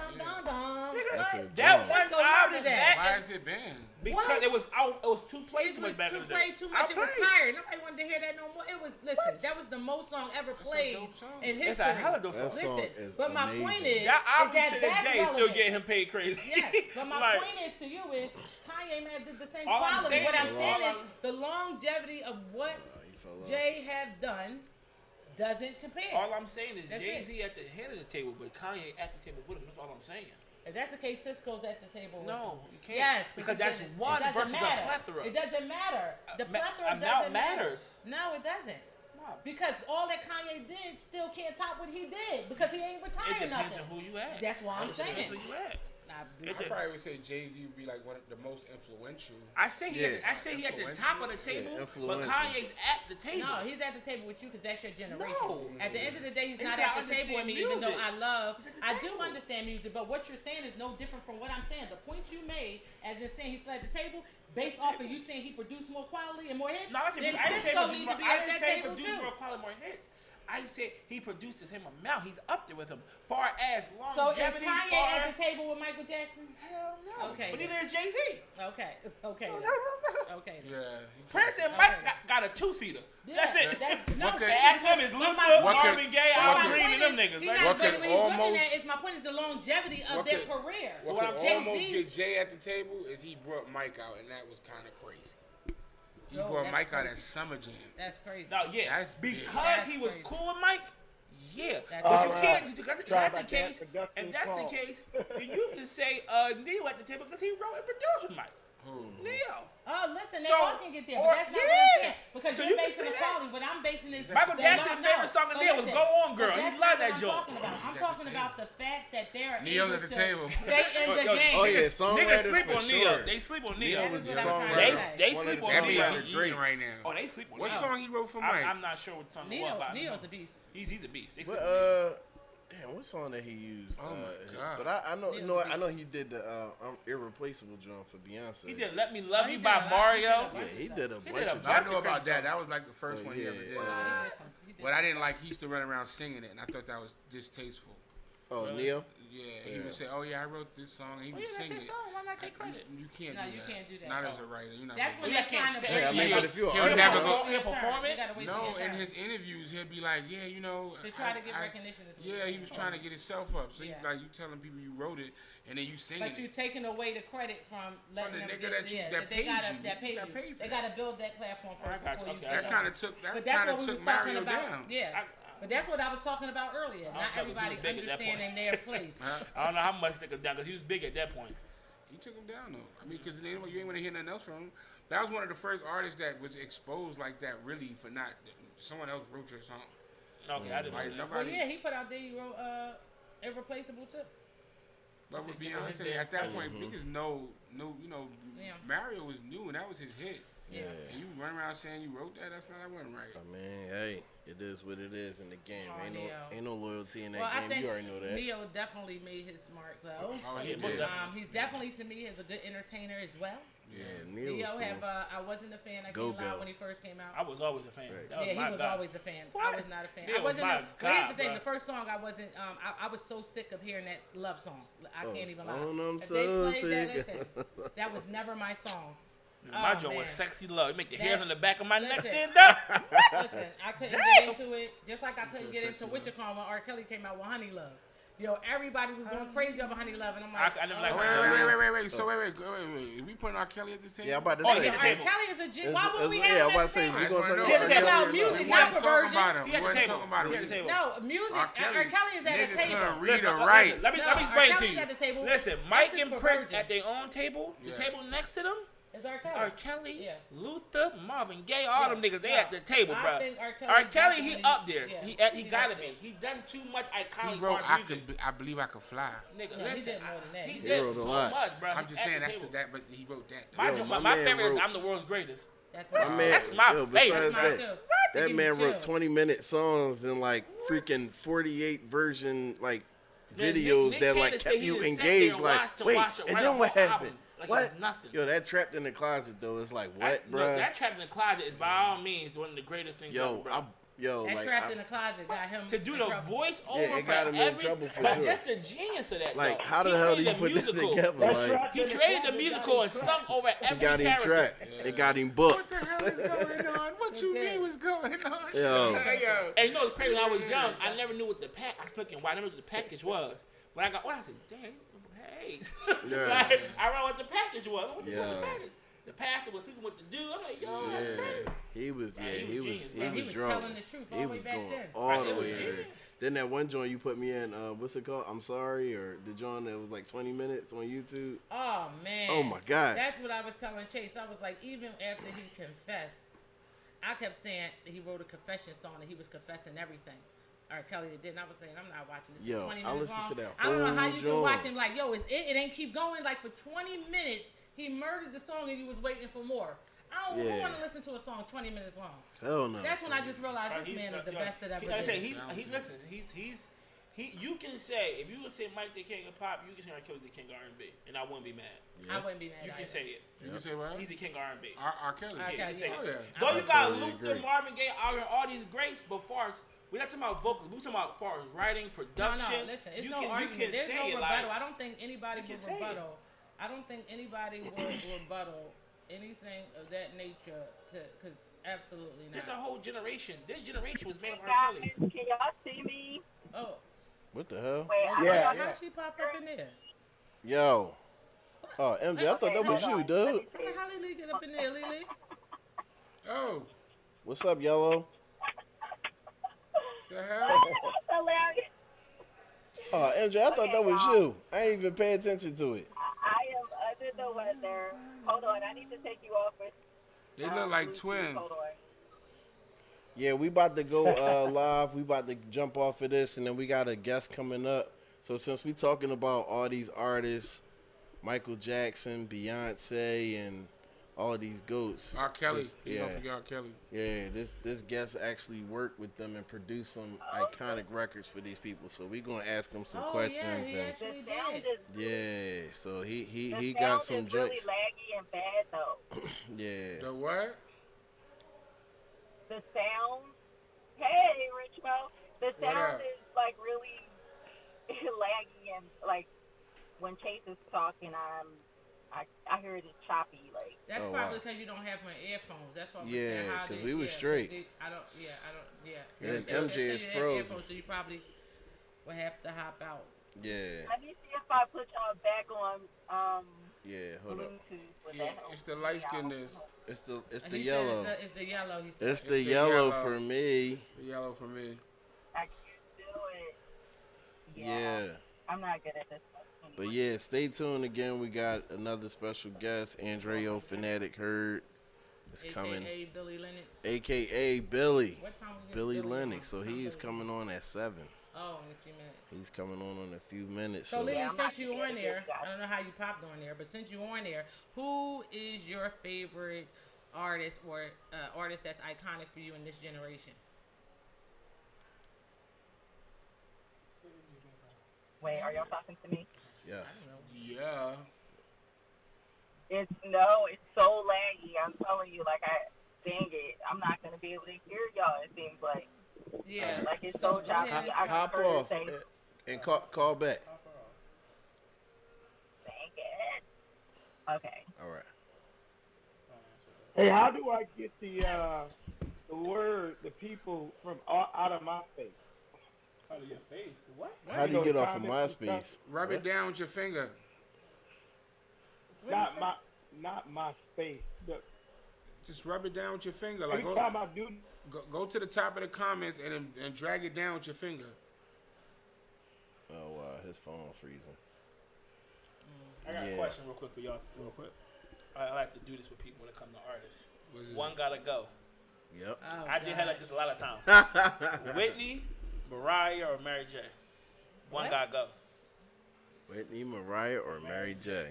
That was out of that. Why is it banned? Because it was too played too much back in the day. Too much. It was tired. Nobody wanted to hear that no more. It was that was the most song ever played in history. It's a hell of a song. Listen, but my point is that album that to this day still getting him paid crazy. Yes, but my point is to you is Kanye man did the same quality. What I'm saying is the longevity of what Jay have done doesn't compare. All I'm saying is Jay-Z at the head of the table, but Kanye at the table with him. That's all I'm saying. If that's the case, Cisco's at the table. No, you can't. Yes, because that's one versus a plethora. It doesn't matter. The plethora doesn't matter. No, it doesn't. No. Because all that Kanye did still can't top what he did because he ain't retired nothing. It depends on who you ask. That's why I'm saying. That's who you ask. I probably would say Jay-Z would be like one of the most influential. I say he at the top of the table, but Kanye's at the table. No, he's at the table with you because that's your generation. No. At the end of the day, he's not at the table with me, even though I do understand music, but what you're saying is no different from what I'm saying. The point you made, as in saying he's still at the table, based off of you saying he produced more quality and more hits, no, I didn't say produce more quality, more hits. I said he produces him amount. He's up there with him. Far as longevity. So is Kanye at the table with Michael Jackson? Hell no. Okay. But neither is Jay-Z. Okay. Yeah. Prince and Mike got a two-seater. That's it. After them is Luther, Marvin Gaye, Al Green, and them niggas. My point is the longevity of their career. What could almost get Jay at the table is he brought Mike out, and that was kind of crazy. He brought Mike out at Summer Jam. That's crazy. No, yeah. That's because he was cool with Mike. Yeah, but you can't. If that's the case, then you can say Neil at the table because he wrote and produced with Mike. Neil. Oh, listen, they all can get there, but that's not what I'm saying. Because you're basing the quality, but I'm basing this. Michael Jackson's favorite song of Neil was "Go On, Girl." He loved that joke. I'm talking about the fact that they're Neil's at the table. Stay in the game. Oh yeah, niggas sleep on Neil. They sleep on Neil. Neil was the songwriter. They sleep on That Neil. means he's eating right now. Oh, they sleep on Neil. What song he wrote for Mike? I'm not sure what song it was. Neil's a beast. He's a beast. They Damn, what song that he used? Oh my God! But I know he did the Irreplaceable joint for Beyonce. He did "Let Me Love You" by Mario. Yeah, he did a bunch of. I know about that. That was like the first one he ever did. But I didn't like. He used to run around singing it, and I thought that was distasteful. Oh, Neil? Yeah, he would say, "Oh yeah, I wrote this song." And he would sing it. Why not take credit? You can't do that. You can't do that. Not as a writer. You're not. That's when they're trying to. But if you're he'll never go. He'll perform it. No, in his interviews, he'll be like, "Yeah, you know." To try to get recognition. Yeah, he was trying to get himself up. So you telling people you wrote it, and then you sing it. But you taking away the credit from letting the them nigga that they paid you. That paid you. They got to build that platform first. That kind of took Mario down. Yeah. But that's what I was talking about earlier. Not everybody understanding their place. I don't know how much they took him down because he was big at that point. He took him down though. I mean, because you ain't want to hear nothing else from him. That was one of the first artists that was exposed like that, really, for not someone else wrote your song. Okay, I didn't know that. Well, yeah, he put out there. He wrote "Irreplaceable" too. But with Beyonce, at that point, niggas know, Mario was new and that was his hit. Yeah. And you run around saying you wrote that? That's not that wasn't right. I mean, hey, it is what it is in the game. Ain't no loyalty in that game. I think You already know that. Neo definitely made his mark though. Oh, he did. He's definitely to me is a good entertainer as well. Yeah, Neo was cool. I wasn't a fan. I came out when he first came out. I was always a fan. Right. Yeah, he was always a fan. What? I was not a fan. Neo I wasn't. God, Here's the thing: bro. the first song I wasn't. I was so sick of hearing that love song. I can't even lie. Oh, I'm If so they played sick. that was never my song. My joint was "Sexy Love." It make the hairs on the back of my neck Listen. stand up. Listen, I couldn't get into it. Just like I couldn't get into Wichita when R. Kelly came out with "Honey Love." Yo, everybody was going crazy over "Honey Love," and I'm like, I never liked wait. So wait. We putting R. Kelly at this table? Yeah, I'm about to Oh, say. yeah. R. Kelly is a G. Why would we have I'm him about at to the say, table? we gonna talk This is about about R. music, We not wasn't talking perversion. about him. He at the table. He at the table. No, music. R. Kelly is at the table. Couldn't read or Listen, write. Let me R. explain to Kelly's you. at the table. Listen, Mike This is and Prince perversion. at their own table. The table next to them It's R. is Kelly. R. Kelly, Yeah. Luther, Marvin Gaye, all them niggas. They at the table, I bro. think R. Kelly, he definitely- up there. yeah, He he's gotta up be. there. He done too much He iconic wrote, hard music. I believe I could fly. Nigga, No, he listen, did more than that. he He did wrote a so lot. much, bro. I'm He's just at saying the that's table. that, but he wrote that. My favorite is "I'm the World's Greatest." That's My what man, That's my favorite. besides Mine that, too. that Give man me wrote chills. 20-minute songs and like freaking 48 version like Then videos Nick that Cannon like said kept he you just sat engaged. there and Like, watched to wait, watch it and write then a what whole happened? album like it What? was nothing. Yo, that Trapped in the Closet though, it's like what, Look, bro? that "Trapped in the Closet" is by all means one of the greatest things ever, bro. Yo, that like, Trapped in the Closet got him to do in the trouble. voice over Yeah, it got him in trouble for but sure. just the genius of that. Like, though. how the He hell do you created a put that musical. together? Like, He created the musical and sung over he every got him character. tracked. It got him booked. What the hell is going on? What you mean was going on? Yo. And you know what's crazy? When I was young, I never knew what the pack. I snuck in. I never knew what the package was. When I got I said, "Damn, hey!" Yeah. Like, I remember what the package was. What the Yeah. fuck the package? The pastor was sleeping with the dude. I'm like, "Yo, that's crazy." He was genius, drunk. telling the truth all He the way was back going then. all Right, the it was way in there. genius. Then that one joint you put me in, what's it called? I'm Sorry, or the joint that was like 20 minutes on YouTube. Oh man. Oh my God. That's what I was telling Chase. I was like, even after he confessed, I kept saying that he wrote a confession song and he was confessing everything. Or Kelly did, and I was saying, I'm not watching this. Yo, 20 I minutes listened long. to that I don't know how whole you can joint. watch him like, yo, it ain't keep going. Like for 20 minutes, he murdered the song and you was waiting for more. I don't want to listen to a song 20 minutes long. Hell no. That's when I just realized this man is the best that ever Like I said, did. you can say, if you would say Mike the King of Pop, you can say R. Kelly's the King of R&B, and I wouldn't be mad. I wouldn't be mad. You can say it. You say what? He's the King of R&B. R. Kelly. R. Yeah, you can say Kelly, it. yeah. Though you got totally Luther, agree. Marvin Gaye, all these greats, but far as we're not talking about vocals, we're talking about far as writing, production. No, listen, it's you no can, argument. You can There's say no it rebuttal. like, I don't think anybody You can will say it. rebuttal. I don't think anybody will rebuttal anything of that nature because absolutely not. there's a whole generation. This generation was made of R. Guys, Kelly. can y'all see me? Oh, What the hell? Wait, oh I Yeah, don't know. how she pop up in there? Yo. Oh, MJ, I thought that was you, dude. How did Lily get up in there, Lily? Oh, What's up, Yellow? the hell? Hilarious. Oh, MJ, I thought that was you. I ain't even pay attention to it. I am under the weather. Hold on, I need to take you off with. They look like Bluetooth. twins. Hold on. Yeah, we about to go live. We about to jump off of this, and then we got a guest coming up. So since we talking about all these artists, Michael Jackson, Beyonce, and all of these goats. R. Kelly. this- Please don't forget R. Kelly. Yeah, this guest actually worked with them and produced some iconic records for these people. So we gonna ask him some questions. Yeah, he And actually The sound did. is yeah, so he the got sound some is really joints. laggy and bad though. Yeah. The what? The sound. Hey, Richmo. The What sound up? is like really laggy and like when Chase is talking, I hear it is choppy. Like That's Oh, probably wow. because you don't have my earphones. That's what I'm Yeah, saying. How 'cause they- we was yeah, straight. I don't. And They- MJ they is have frozen. earphones, so you probably will have to hop out. Yeah. let me see if I put y'all back on Yeah. Hold up. Bluetooth. With Yeah, that. it's the light skinness. It's the He said yellow. It's the yellow. He said. It's the the yellow yellow. for me. The yellow for me. I can't do it. Yeah. I'm not good at this. But yeah, stay tuned again. We got another special guest, Andreo Fanatic Hurd is coming, AKA Billy Lennox. aka Billy. What time we get Billy on? Lennox. So What he time is Billy coming on at 7. Oh, in a few minutes. He's coming on in a few minutes. So, So Lily, I'm not since you gonna on get there, this guy. I don't know how you popped on there, but since you on there, who is your favorite artist or artist that's iconic for you in this generation? Wait, are y'all talking to me? yes. Yeah. It's so laggy. I'm telling you, dang it, I'm not gonna be able to hear y'all. It seems like Yeah. it's so go choppy. ahead. I Hop prefer to off say, and call back. dang it. Okay. All right. Hey, how do I get the people from out of my face? Out of your face. What? How do you get off of MySpace? Rub it down with your finger. Not my face. Just rub it down with your finger. Like Every time I do, go to the top of the comments and drag it down with your finger. Oh wow, his phone freezing. I got Yeah. a question real quick for y'all. Real quick. I like to do this with people when it comes to artists. What's it? One gotta go. Yep. Oh, I did God. have like this a lot of times. Whitney, Mariah, or Mary J. One What? gotta go. Whitney, Mariah, or Mary J.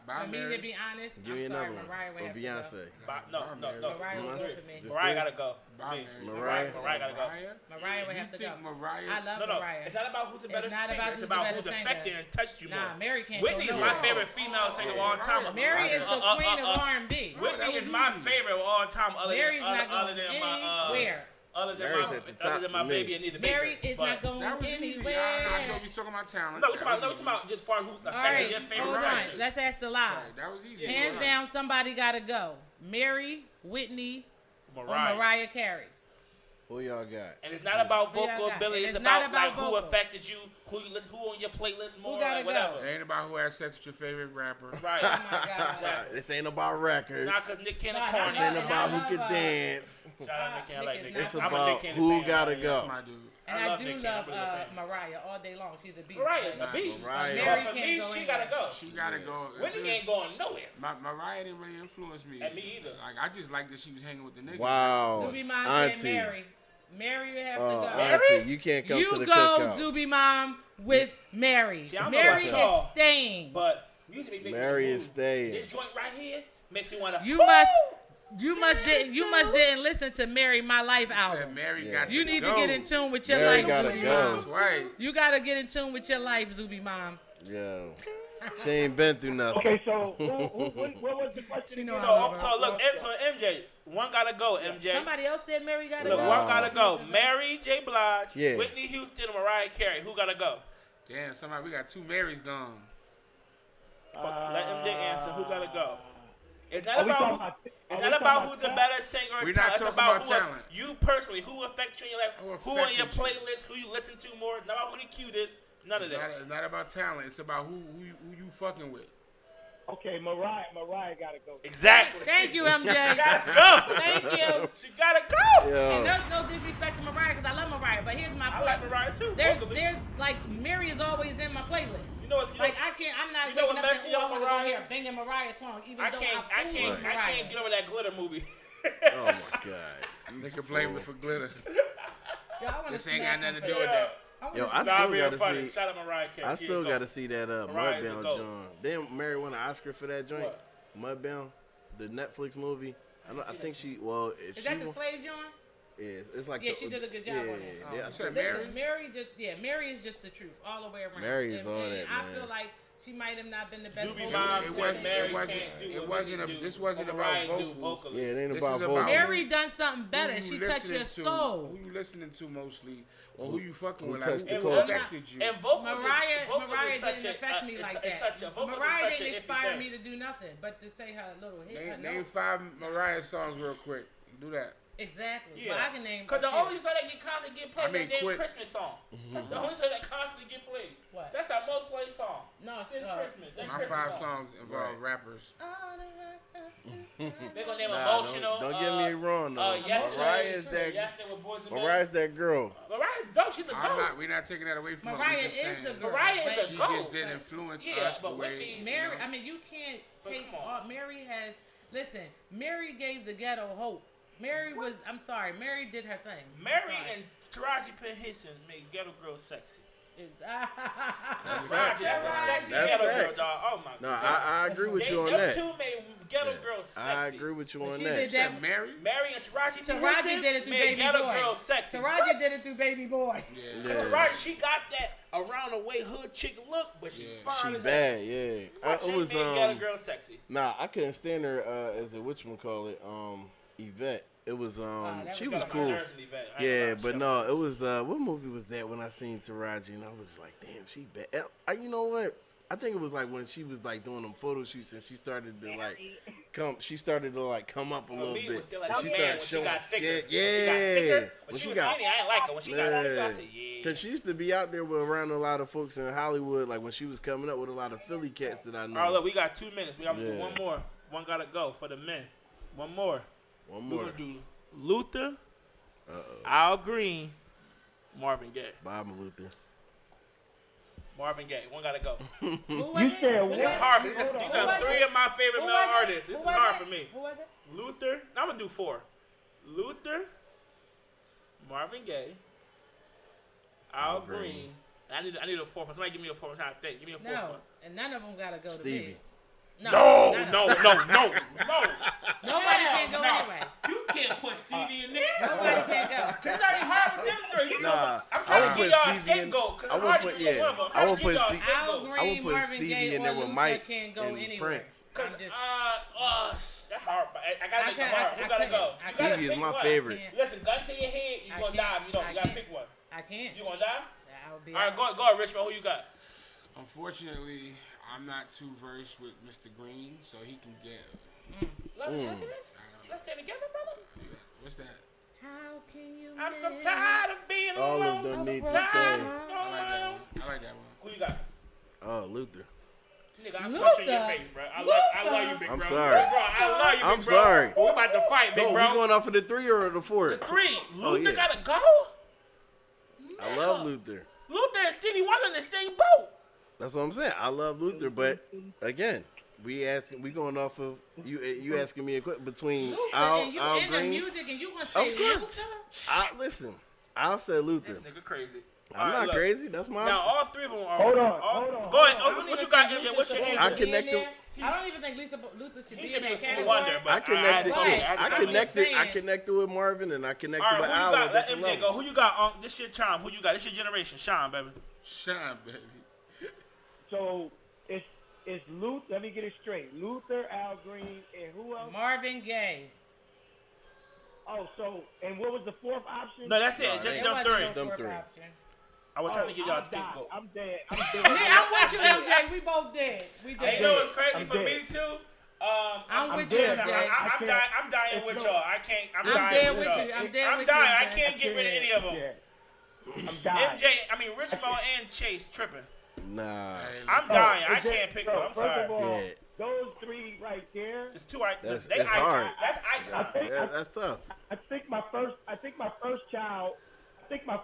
Bye, For me, Mary. to be honest, Give me I'm sorry, another one. Mariah would Or have to Beyonce. No. Mariah was good for me. Just Mariah three? gotta go. For Bye, me. Mary. Mariah gotta go. Mariah would You have to think go. Mariah? I love No, Mariah. it's not about who's a better It's not singer. about It's who's about a who's better affected singer. and touched you more. Nah, Mary can't Whitney go is nowhere. my favorite female singer of all time. Mary is the queen of R&B. Whitney that is was my easy. favorite of all time. Mary's not going Other than my anywhere. Other than Mary's at the top other than my for me. baby, I need the Mary baby. is not going That was easy. anywhere. I thought we was talking about talent. No, we talking about just far who All right, your favorite hold on. person. Let's ask the live. Sorry, that was easy. Hands Right. down, somebody gotta go. Mary, Whitney, or Mariah. Mariah Carey. Who y'all got? And it's not about Who y'all vocal got? ability. And It's it's not about about like who vocal. affected you, who you listen, who on your playlist more, gotta like, whatever. go? It ain't about who had sex with your favorite rapper. Right. Oh my God. This ain't about records. Not because Nick Cannon Nah, corny. This ain't And about I who love, can dance. Shout out Nick Cannon. I like Nick Nick is It's Cannon. I'm a about Nick Cannon who fan. gotta That's go. my dude. And I I, love do Nick Cannon. love I'm a real fan. Mariah all day long. She's a beast. Mariah, but a beast. Mariah. Mary For can't me, go she anywhere. gotta go. She gotta go. Whitney ain't going nowhere. Mariah didn't really influence me. And me either. Like I just like that she was hanging with the niggas. Wow. Zuby Mom Auntie. said Mary. Mary, you have to Oh, go. Auntie, you can't come to You the go, cookout. Zuby Mom, with Mary. See, I don't know Mary about y'all, is staying. But music make me Mary move. is staying. This joint right here makes me wanna. You Woo! must didn't listen to Mary My Life Said album. Mary Yeah. got You to need go. to get in tune with your Mary life, gotta Zuby go. That's Mom. right. You gotta get in tune with your life, Zuby Mom. Yo. She ain't been through nothing. Okay, so what was the question? know again? I So look, so MJ, one gotta go. MJ. Somebody else said Mary gotta Look, go. one gotta go. Mary J. Blige, Yeah. Whitney Houston, and Mariah Carey. Who gotta go? Damn, somebody we got two Marys gone. Let MJ answer. Who gotta go? It's not Are we talking about. about- It's are we not talking about about who's a talent? better singer or We're talent. not It's talking about about who talent. you personally, who affects you in your life, Who who on your affected you. playlist, who you listen to more. Not about who the cute is. None of that. It's not about talent. It's about who you fucking with. Okay, Mariah gotta go. Exactly. Thank you, MJ. She gotta go. Thank you. She gotta go. And Yo. there's no disrespect to Mariah because I love Mariah, but here's my I point. like Mariah too. There's vocally. like Mary is always in my playlist. You know what's Like I'm not you know what waking up messed saying, me oh, I up, want to go Mariah? here banging Mariah song, even I though can't Mariah. get over that glitter movie. Oh my God. They can blame her for glitter. Yo, I wanna This ain't smack got nothing to him do with for that. Yo, I Nah, still real gotta funny. see. Shout out Mariah Carey. I still go. gotta see that Mariah's a Mudbound goat. joint. Didn't Mary win an Oscar for that joint? What? Mudbound, the Netflix movie. I think she. Well, if Is she that the won- slave joint? it's like Yeah, the- she did a good job yeah, on it. Yeah, I You said think- Mary? Mary is just the truth all the way around. Mary is And- all and that, I man. feel like she might have not been the best. Zuby vocal Mom It said wasn't- Mary it wasn't- can't do it what wasn't Whitney a- do, this wasn't what about Mariah do vocals. vocally. Yeah, it ain't This about is about- vocals. Mary done something better. Who you She touched your listening to? soul. Who you listening to mostly, or who you fucking Who with? touched Like, the who culture? affected you? And vocals Mariah is such didn't affect me like it's that. such a vocals Mariah is such didn't a inspire iffy me thing. to do nothing but to say her little hit. her Name note. 5 Mariah songs real quick. Do that. Exactly. Yeah. But I can name. Because the a few. only song that get constantly get played I mean, is that damn quick. Christmas song. That's the only song that constantly get played. What? That's our most played song. No, This Christmas. That My Christmas 5 song. songs involve rappers. They're gonna name Nah, emotional. don't get me wrong though. Yesterday, Mariah is that. Yesterday with Boys and Men. Mariah's that girl. Mariah's dope. She's a goat. We're not taking that away from her. Mariah We're just is saying the girl. Mariah but is a she goat. just didn't influence Yeah, us the but way. Whitney- Mary, you know? I mean, you can't But take come on. all. Mary has. Listen, Mary gave the ghetto hope. Mary was. I'm sorry. Mary did her thing. I'm Mary sorry. and Taraji P. Henson made Ghetto Girl sexy. That's Taraji facts. is a sexy That's Ghetto Girl, facts. dog. Oh my No, god. I agree with you on Them that. two made Ghetto Girl sexy. I agree with you But on she that. did You said Mary? Mary and Taraji P. Taraji Henson did it through made Baby Ghetto Boy. Girl sexy. Taraji What? did it through Baby Boy. Yeah. Yeah. Taraji, she got that around the way hood chick look, but she Yeah. fine She as bad, yeah. hell. It was made Ghetto Girl sexy. Nah, I couldn't stand her as a whatchamacallit, Yvette. It was that she was was Got on my cool. nerves in the event. I ain't Yeah, gonna lie, but she no, got it was what movie was that when I seen Taraji and I was like, damn, she bad. You know what? I think it was like when she was like doing them photo shoots and she started to like come up a little me, it was bit. still like And she she man started when she showing got thicker. skin. When she got thicker. When When she was skinny, I ain't like her. When she got thicker, I said, yeah. Cause she used to be out there with around a lot of folks in Hollywood, like when she was coming up with a lot of Philly cats that I know. All right, look, we got 2 minutes. We got to do Yeah. one more. One got to go for the men. One more. One We're more. going to do Luther, Al Green, Marvin Gaye. Bob Luther. Marvin Gaye. One got to go. Who was You it? said Who what? These was are hard. it? These Who are was 3 it? of my favorite Who male was it? artists. This Who is was hard it? for me. Who was it? Luther. I'm going to do 4. Luther, Marvin Gaye, Al Green. Green. I need a 4th one. Somebody give me a 4th one. I'm trying to think. Give me a 4th No, one. and none of them gotta go to Stevie. me. No, none no, of them. no, no, no. Nobody Hell can go no. anyway. You can't put Stevie in there. Nobody can go. It's already hard with them 3. You know, Nah, I'm I trying would to put give y'all a Stevie in- scapegoat. Cause I it's would hard put- to give yeah, one of them. I I'm would trying to put give y'all a Al scapegoat. I would Green, put Marvin Stevie Gaye, in there or with Luther Mike can go and anywhere. Prince. Cause, I'm just- that's hard. I gotta make it hard. Who gotta go? Stevie is my favorite. Listen, gun to your head, you gonna die. You gotta pick one. I can't. You gonna die? I'll be all right, go ahead, Richmond. Who you got? Unfortunately, I'm not too versed with Mr. Green, so he can get. Love and happiness. Let's stay together, brother. Yeah. What's that? How can you? I'm so tired of being All alone. of them need to I stay. like that one. Who you got? Oh, Luther. Nigga, I'm punching your face, bro. I love you, big bro. I'm sorry. Big bro, I love you, big I'm bro. sorry. But we about to fight, big No, bro. we going off of the 3 or the 4? The 3. Luther yeah. gotta go? I love Luther. Luther and Stevie Wonder in the same boat. That's what I'm saying. I love Luther, but again, we going off of you asking me a question between Al in Green. the music, and you gonna say Luther? Listen, I'll say Luther. This nigga crazy. I'm not crazy. That's my. Now all 3 of them are. Hold on. Go ahead. What you got, MJ? What's your answer? I connected. I don't even think Luther should be He should in be that a Stevie category. Wonder, but I connected. I I connected with Marvin, and I connected all right, with who you Al. got? Let different MJ go. levels. Who you got? This shit, Chime. Who you got? This your generation, Sean, baby. Shine, baby. So it's Luther. Let me get it straight. Luther, Al Green, and who else? Marvin Gaye. Oh, so and what was the 4th option? No, that's it. It's just There them wasn't 3. no Them fourth 3. option. I was trying to get y'all scapegoat. I'm dead. I'm dead. Yeah, I'm with you, MJ. We both dead. We dead. You know what's crazy I'm for dead. me too? I'm with you, dead. MJ. I'm dying with y'all. I can't. I'm I'm dying dead with with y'all. you. I'm dead I'm with dying. you. I can't get rid of any of them. Yeah. I'm dying. Richmo and Chase tripping. Nah. I'm dying. I can't pick one. I'm First sorry. of all, Yeah. those 3 right there. It's 2 icons. That's hard. That's icons. That's tough. I think my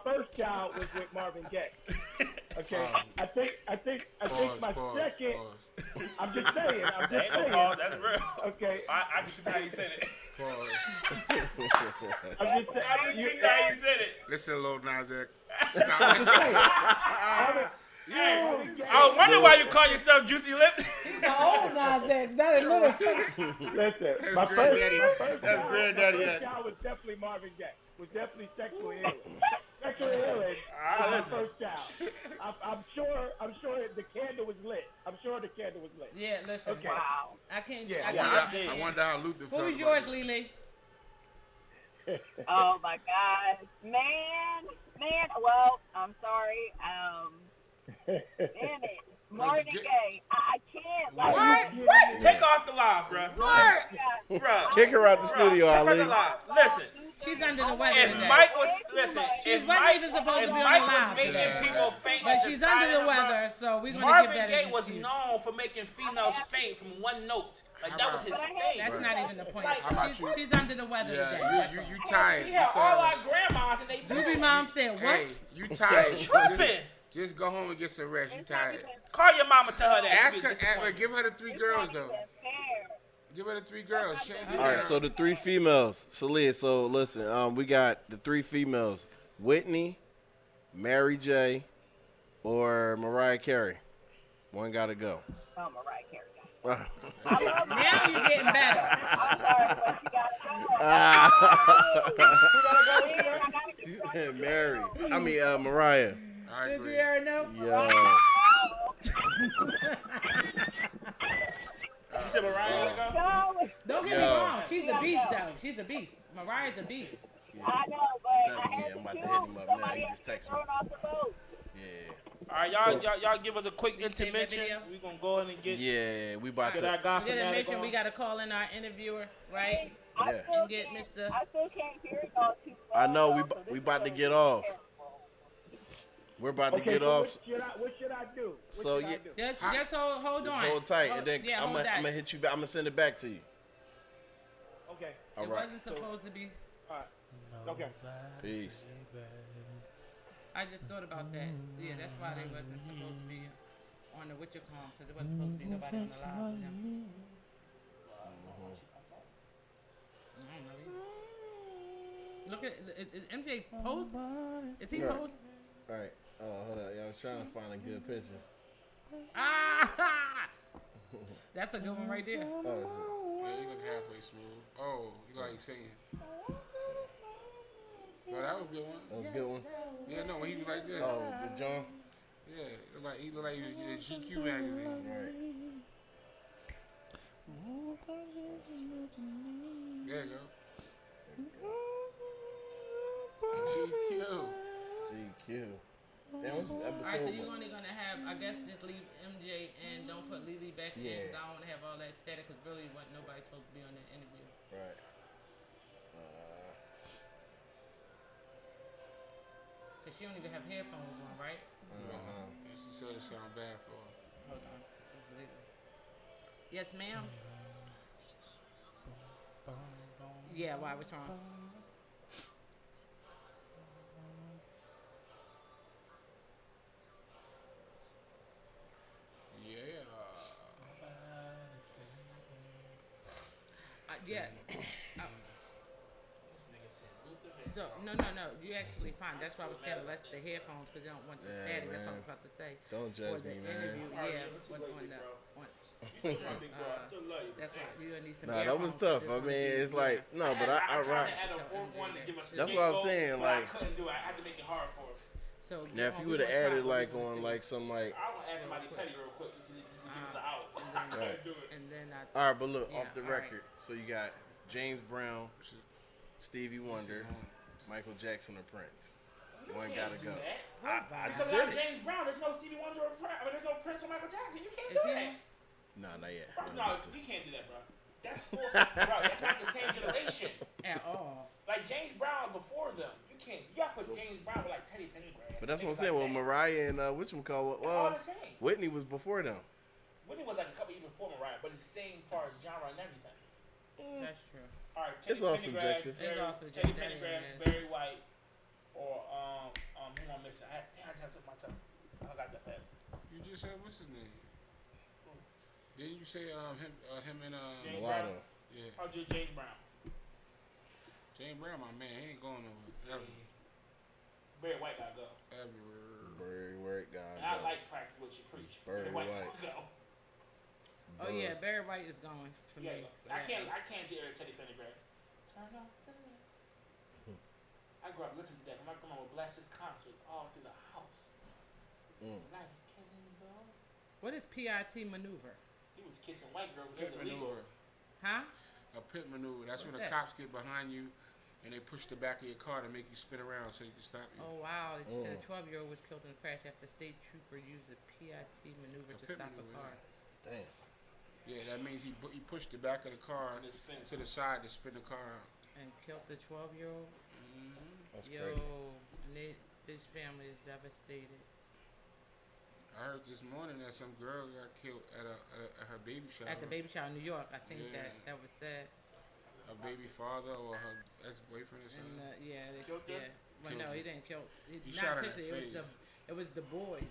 first child was with Marvin Gaye. Okay. I think my second. Pause. I'm just saying. Ain't no pause. That's real. Okay. I just picked how you said it. Pause. I'm just saying. I just picked how you said it. Listen, Lil Nas X. I was wondering why you call yourself Juicy Lip. He's the old Nas X, not a little. Listen, That's my granddaddy. first That's child, granddaddy. My first child was definitely Marvin Gaye. Was definitely sexual healing. Sexual healing was my first child. I'm sure the candle was lit. I'm sure the candle was lit. Yeah, listen. Okay. Wow. I can't. Yeah. I wonder how Luther felt. Who's about yours, it. Lily? Oh my God, man. Well, I'm sorry. Damn it, Marvin Gaye. I can't. Like, What? Take off the live, bro. What? Bro. Kick her out the studio, Check out Ali. the live. Listen. She's under the weather If today. Mike was She if wasn't Mike, even supposed if to be on Mike the was live making today. people faint, But at she's the under side the of weather, so we're gonna Marvin give that Gaye an was excuse. known for making females faint from one note. Like that was his thing. That's not even the point. How about you? She's under the weather today. Yeah, you tired. We had You all said- our grandmas and they Doobie Mom said what? Hey, you tired. tripping. Just go home and get some rest. You tired. Call your mama, tell her that. Ask She her. was disappointed. Give her the 3 girls though. Give her the 3 girls. She ain't do All right, that. so the 3 females. Salia, so listen, we got the 3 females. Whitney, Mary J, or Mariah Carey. One gotta go. Oh, Mariah Carey. Now you're getting better. I'm sorry, but you gotta go. She said Mary. I mean, Mariah. I Did you agree. ever know? Yo. You said Mariah gotta go? Don't get me wrong. She's a beast, though. She's a beast. Mariah's a beast. I know, but I had I'm about to to hit him up now. He just texted me. thrown off the boat. Yeah. All right, y'all give us a quick You seen that intervention. video? We gonna go in and get Yeah, we about our to. guy We gotta fanatic mention on. we gotta call in our interviewer, right? I Yeah. still And get can't- Mr. I still can't hear y'all too I know, well, we so this we is about to gonna get be off. terrible. We're about to Okay, get so off. what should I do? What So, should I yeah. do? Just hold on. Hold tight, and then yeah, I'm hold that. gonna hit you back. I'm gonna send it back to you. Okay. All It right. wasn't supposed to be. All right. Okay. Peace. I just thought about that. Yeah, that's why they wasn't supposed to be on the what you call because it wasn't supposed to be nobody on the live with them. I don't know. Either. Look at is MJ pose? Is he Right. pose? All right. Oh, hold up. I was trying to find a good picture. Ah! That's a good one right there. Oh, Yeah, you look halfway smooth. Oh, you like singing. No, that was a good one. that was a good one. Yeah, no, when he was like this. Oh, the John. Yeah, he looked like he was in GQ magazine. Right. There you go. GQ. Damn, what's this episode? Alright, so you're only gonna have, I guess, just leave MJ and don't put Lily back in. Cause I don't want to have all that static. Cause really, nobody's supposed to be on that interview. Right. Cause she don't even have headphones on, right? And she said it sound bad for her. Hold on. It's Lily. Yes, ma'am. Yeah, why? What's wrong? Yeah. So no. You actually fine. That's why I was saying less the headphones because they don't want the static. That's what I was about to say. Don't judge me, man. That's why you need some. Nah, that was tough. I mean, it's like no, but I rock. That's what I was saying. Like, I couldn't do it. I had to make it hard for us. So now, if you would have added like on like some like. I want to add somebody petty real quick just to give us an out. I couldn't do it. And then all right, but look off the record. So you got James Brown, Stevie Wonder, Michael Jackson, or Prince. One gotta go. I just did it. James Brown, there's no Stevie Wonder or Prince. I mean, there's no Prince or Michael Jackson. You can't do that. Nah, not yet. Bro, no, you can't do that, bro. That's bro. That's not the same generation at all. Like James Brown before them, you can't. You gotta put James Brown with like Teddy Pendergrass. But that's what I'm saying. Well, Mariah and whatchamacallit. Well, all the same. Whitney was before them. Whitney was like a couple years before Mariah, but it's the same as far as genre and everything. That's true. All right, Teddy Pendergrass, Teddy Pendergrass, Barry White, or who am I missing? I had something on my tongue. I got that fast. You just said what's his name? Didn't you say him and James Mulatto? Brown? Yeah. Oh, just James Brown. James Brown, my man, he ain't going nowhere. Ever. Barry White gotta go. Barry White gotta go. I like practice what you preach. Barry White gotta go. Oh yeah, Barry White is going for me. I can't do Teddy Pendergrass. Turn off the list. I grew up listening to that. My grandma would blast his concerts all through the house. Like Cannonball. What is PIT maneuver? He was kissing white girls. Pit maneuver. Huh? A pit maneuver. That's when the cops get behind you and they push the back of your car to make you spin around so you can stop you. Oh wow! It said a 12-year-old was killed in a crash after a state trooper used a PIT maneuver to stop a car. Damn. Yeah, that means he pushed the back of the car to the side to spin the car out. And killed the 12-year-old? That's Yo, crazy. this family is devastated. I heard this morning that some girl got killed at her baby shower. At the baby shower in New York. I seen that. That was sad. Her baby father or her ex-boyfriend or something? And, killed her? Well, no, he didn't kill. He shot her in the face. It was the boys.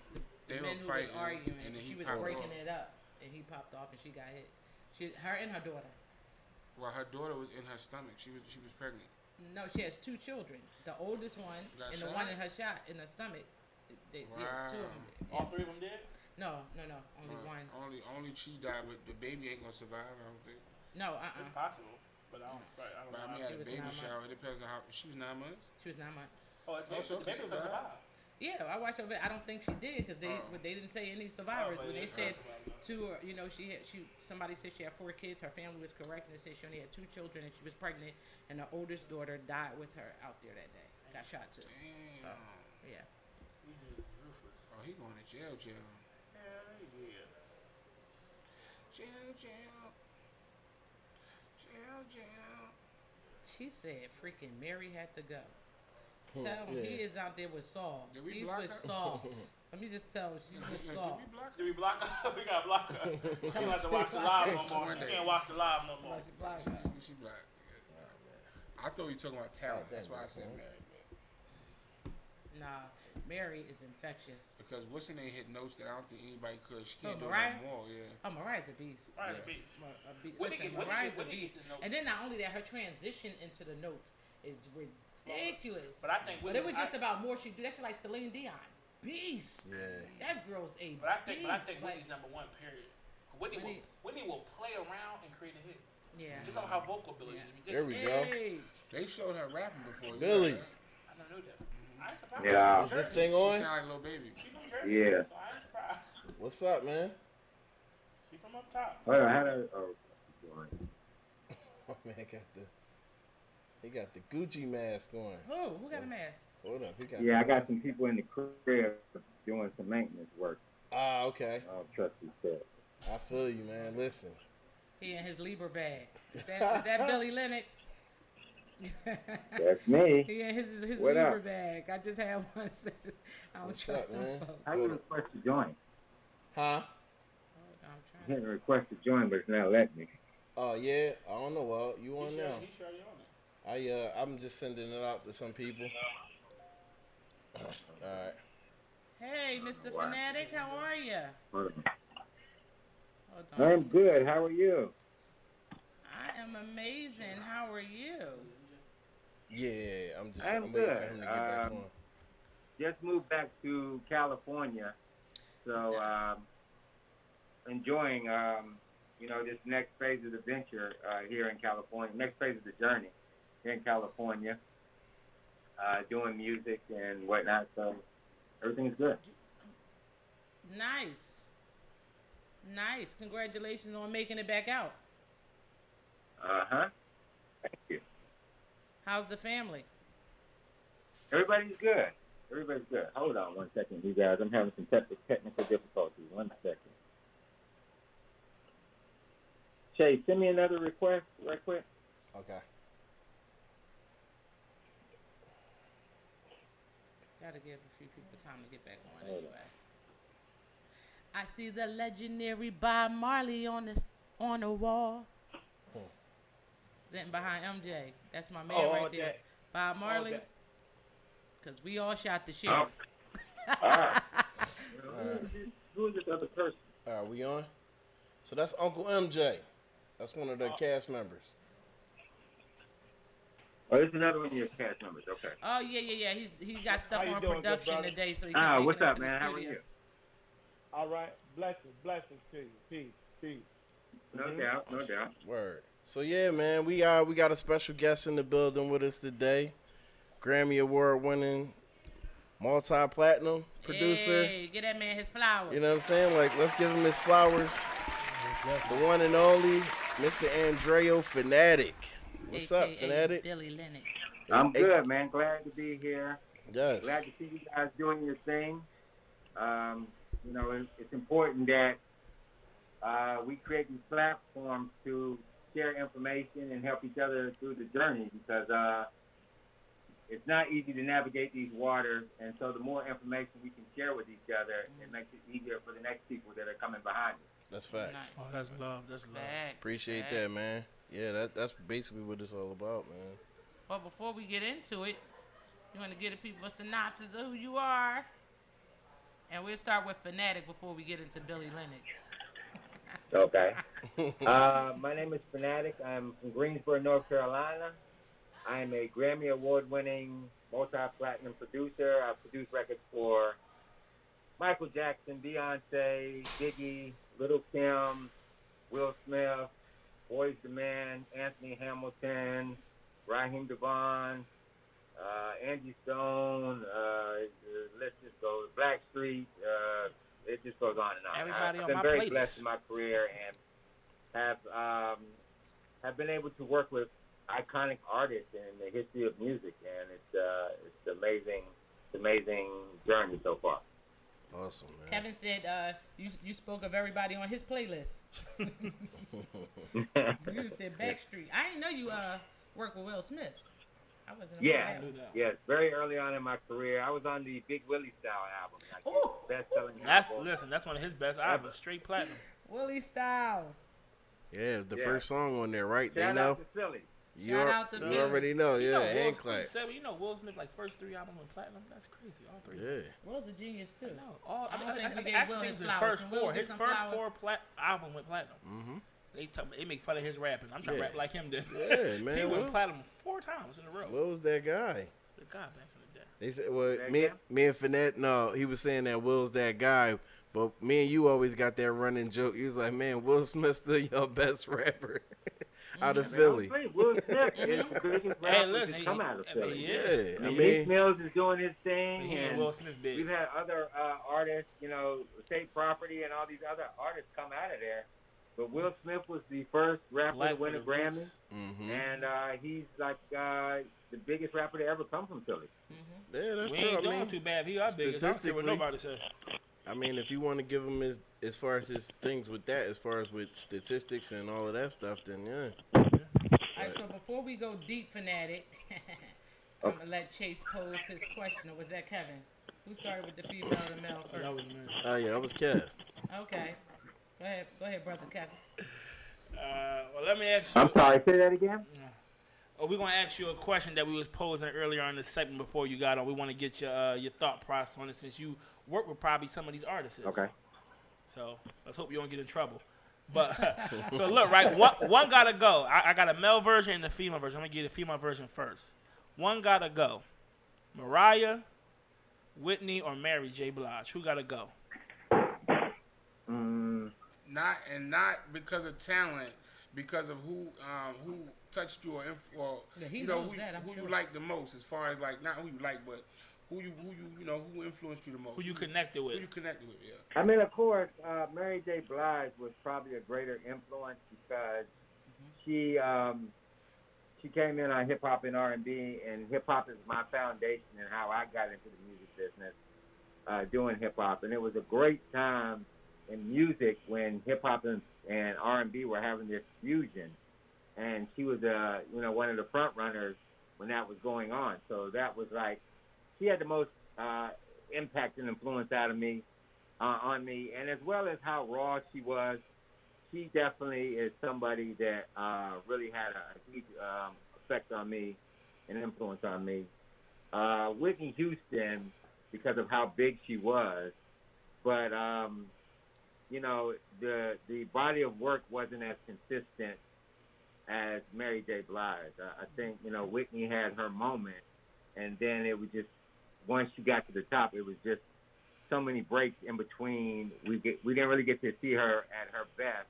The men who fighting, was arguing. and then she was breaking it up. And he popped off and she got hit. Her and her daughter. Well, her daughter was in her stomach. She was pregnant. No, she has two children. The oldest one and the one in her shot in her stomach. Yeah, two of them. All three of them did? No. Only one. Only she died, but the baby ain't gonna survive. I don't think. No, It's possible, but I don't know. I mean, at a baby shower, it depends on how. She was 9 months. She was 9 months. Oh, it's the baby could survive. Yeah, I watched over. I don't think she did because they didn't say any survivors. When they said two, somebody said she had 4 kids. Her family was correct and they said she only had 2 children and she was pregnant. And the oldest daughter died with her out there that day. Got shot too. Damn. So, yeah. Oh, he going to jail. Hell yeah. Jail. She said, "Freaking Mary had to go." Tell him he is out there with Saul. He's with Saul. Let me just tell you, she's with Saul. Did we block her? We gotta block her. She don't have to watch the live no more. She can't watch the live no more. She black. I thought you were talking about talent. That's why I said Mary. Nah, Mary is infectious. Because what's her name hit notes that I don't think anybody could. She can't do Mariah? it no more. Yeah. Oh, Mariah's a beast. Mariah's a beast. Mariah's a beast. And then not only that, her transition into the notes is ridiculous. But I think it was just about more she do. That's like Celine Dion. Beast. Yeah. That girl's a But I think beast. Whitney's number one, period. Whitney will play around and create a hit. Yeah. Just on her vocal ability is There ridiculous. we go. They showed her rapping before. Billy. I don't know that. I ain't surprised. Yeah. Is this thing She on? sound like Lil Baby. She from Jersey, Yeah. so I ain't surprised. What's up, man? She from up top. Well, I had a doing? Oh man, he got the Gucci mask on. Who got a mask? Hold up, he got. Yeah, I got some people in the crib doing some maintenance work. Ah, okay. Trusty said. I feel you, man. Listen. He in his Libra bag. Is that Billy Lennox? That's me. He in his What Libra up? bag. I just have one. I don't What's trust up, them man? folks. How you request to join? Huh? I hit request to join, but it's not letting me. Oh yeah, I don't know. Well, you on He's now? already on it. I'm just sending it out to some people. All right. Hey, Mr. Fanatic, how are you? Hold Hold on. I'm good. How are you? I am amazing. How are you? Yeah, I'm I'm waiting good. for him to get back on. Just moved back to California, so enjoying this next phase of the venture here in California. Next phase of the journey here in California, doing music and whatnot. So everything's good. Nice. Congratulations on making it back out. Thank you. How's the family? Everybody's good. Hold on one second, you guys. I'm having some technical difficulties. 1 second. Shay, send me another request right quick. Okay. Gotta give a few people time to get back on anyway. I see the legendary Bob Marley on the wall. Sitting behind MJ. That's my man right there. Day. Bob Marley. Because we all shot the sheriff. Who is this other person? All right, we on? So that's Uncle MJ. That's one of the cast members. Oh, this is another one of your cast members. Okay. Oh, yeah. He got stuff How you on doing, good production brother? today, so he can make What's it up, into the man? How are studio. you? All right. Blessings to you. Peace. No doubt. Word. So yeah, man, we got a special guest in the building with us today. Grammy Award winning, multi-platinum producer. Hey, get that man his flowers. You know what I'm saying? Like, let's give him his flowers. The one and only Mr. Andreo Fanatic. What's up, AKA Fanatic? Billy Lennox. I'm good, man. Glad to be here. Yes. Glad to see you guys doing your thing. It's important that we create these platforms to share information and help each other through the journey because it's not easy to navigate these waters. And so the more information we can share with each other, it makes it easier for the next people that are coming behind us. That's facts. Nice. Oh, that's love. That's love. Facts, Appreciate facts. that, man. Yeah, that's basically what it's all about, man. But before we get into it, you want to give the people a synopsis of who you are? And we'll start with Fanatic before we get into Billy Lennox. Okay. My name is Fanatic. I'm from Greensboro, North Carolina. I am a Grammy Award-winning multi-platinum producer. I produce records for Michael Jackson, Beyonce, Biggie, Little Kim, Will Smith, Boyz II Men, Anthony Hamilton, Raheem DeVaughn, Angie Stone, the list just goes, Blackstreet, it just goes on and on. Everybody I've on been my very playlist. blessed in my career and have been able to work with iconic artists in the history of music, and it's amazing journey so far. Awesome, man. Kevin said you spoke of everybody on his playlist. You said Backstreet. I didn't know you worked with Will Smith. I wasn't aware Yeah, of that. yes. Very early on in my career, I was on the Big Willie Style album. Like Ooh. best-selling album. That's one of his best albums, straight platinum. Willie Style. Yeah, the Yeah. first song on there, right? Shout they know. out to Philly. Shout out to you Billy. already know, yeah, and clap. Will Smith like first 3 albums with platinum. That's crazy. All 3. Yeah. Will's a genius too. No, all I don't I think we gave actually Will think his his flowers. first Can Will 4. get His some first flowers? 4 album went platinum. Mm-hmm. They make fun of his rapping. I'm trying to Yeah. rap like him. Then Yeah, man. he Will. went platinum 4 times in a row. What was that guy? It's the guy back in the day. They said, well, That me, guy? me and Finette, no, he was saying that Will's that guy, but me and you always got that running joke. He was like, man, Will Smith's still your best rapper out of Philly. Will Smith is the biggest rapper listen, to come out of Philly. he is. Yeah, I Meek mean, Mills is doing his But thing, he and and Will Smith big. we've had other artists, State Property and all these other artists come out of there. But Will Smith was the first rapper Black to win a for the Grammy, roots. and he's like the biggest rapper to ever come from Philly. Yeah, that's We true. ain't I doing mean, too bad. He our biggest. I don't care what statistically- nobody says. I mean, if you want to give him as far as his things with that, as far as with statistics and all of that stuff, then yeah. All right, so before we go deep, Fanatic, I'm going to let Chase pose his question. Or was that Kevin? Who started with the female or the male first? That was me. Oh yeah, that was Kev. Okay. Go ahead, brother Kevin. Well, let me ask you. I'm sorry, say that again? We're gonna ask you a question that we was posing earlier on this segment before you got on. We want to get your thought process on it since you work with probably some of these artists. Okay. So let's hope you don't get in trouble. But so look, right, one gotta go. I got a male version and a female version. I'm gonna give you the female version first. One gotta go. Mariah, Whitney, or Mary J. Blige. Who gotta go? Not because of talent, because of who touched you or Yeah, he you know knows who, that, I'm who sure. you like the most, as far as like not who you like, but who influenced you the most. Who you connected with? Who you connected with, yeah. I mean, of course, Mary J. Blige was probably a greater influence because she came in on hip hop and R&B, and hip hop is my foundation and how I got into the music business, doing hip hop, and it was a great time in music when hip hop and R&B were having this fusion, and she was one of the front runners when that was going on. So that was like, she had the most impact and influence on me, and as well as how raw she was, she definitely is somebody that really had a huge effect on me and influence on me. Whitney Houston, because of how big she was, but the body of work wasn't as consistent as Mary J. Blige. I think Whitney had her moment, and then it was just, once she got to the top, it was just so many breaks in between. We didn't really get to see her at her best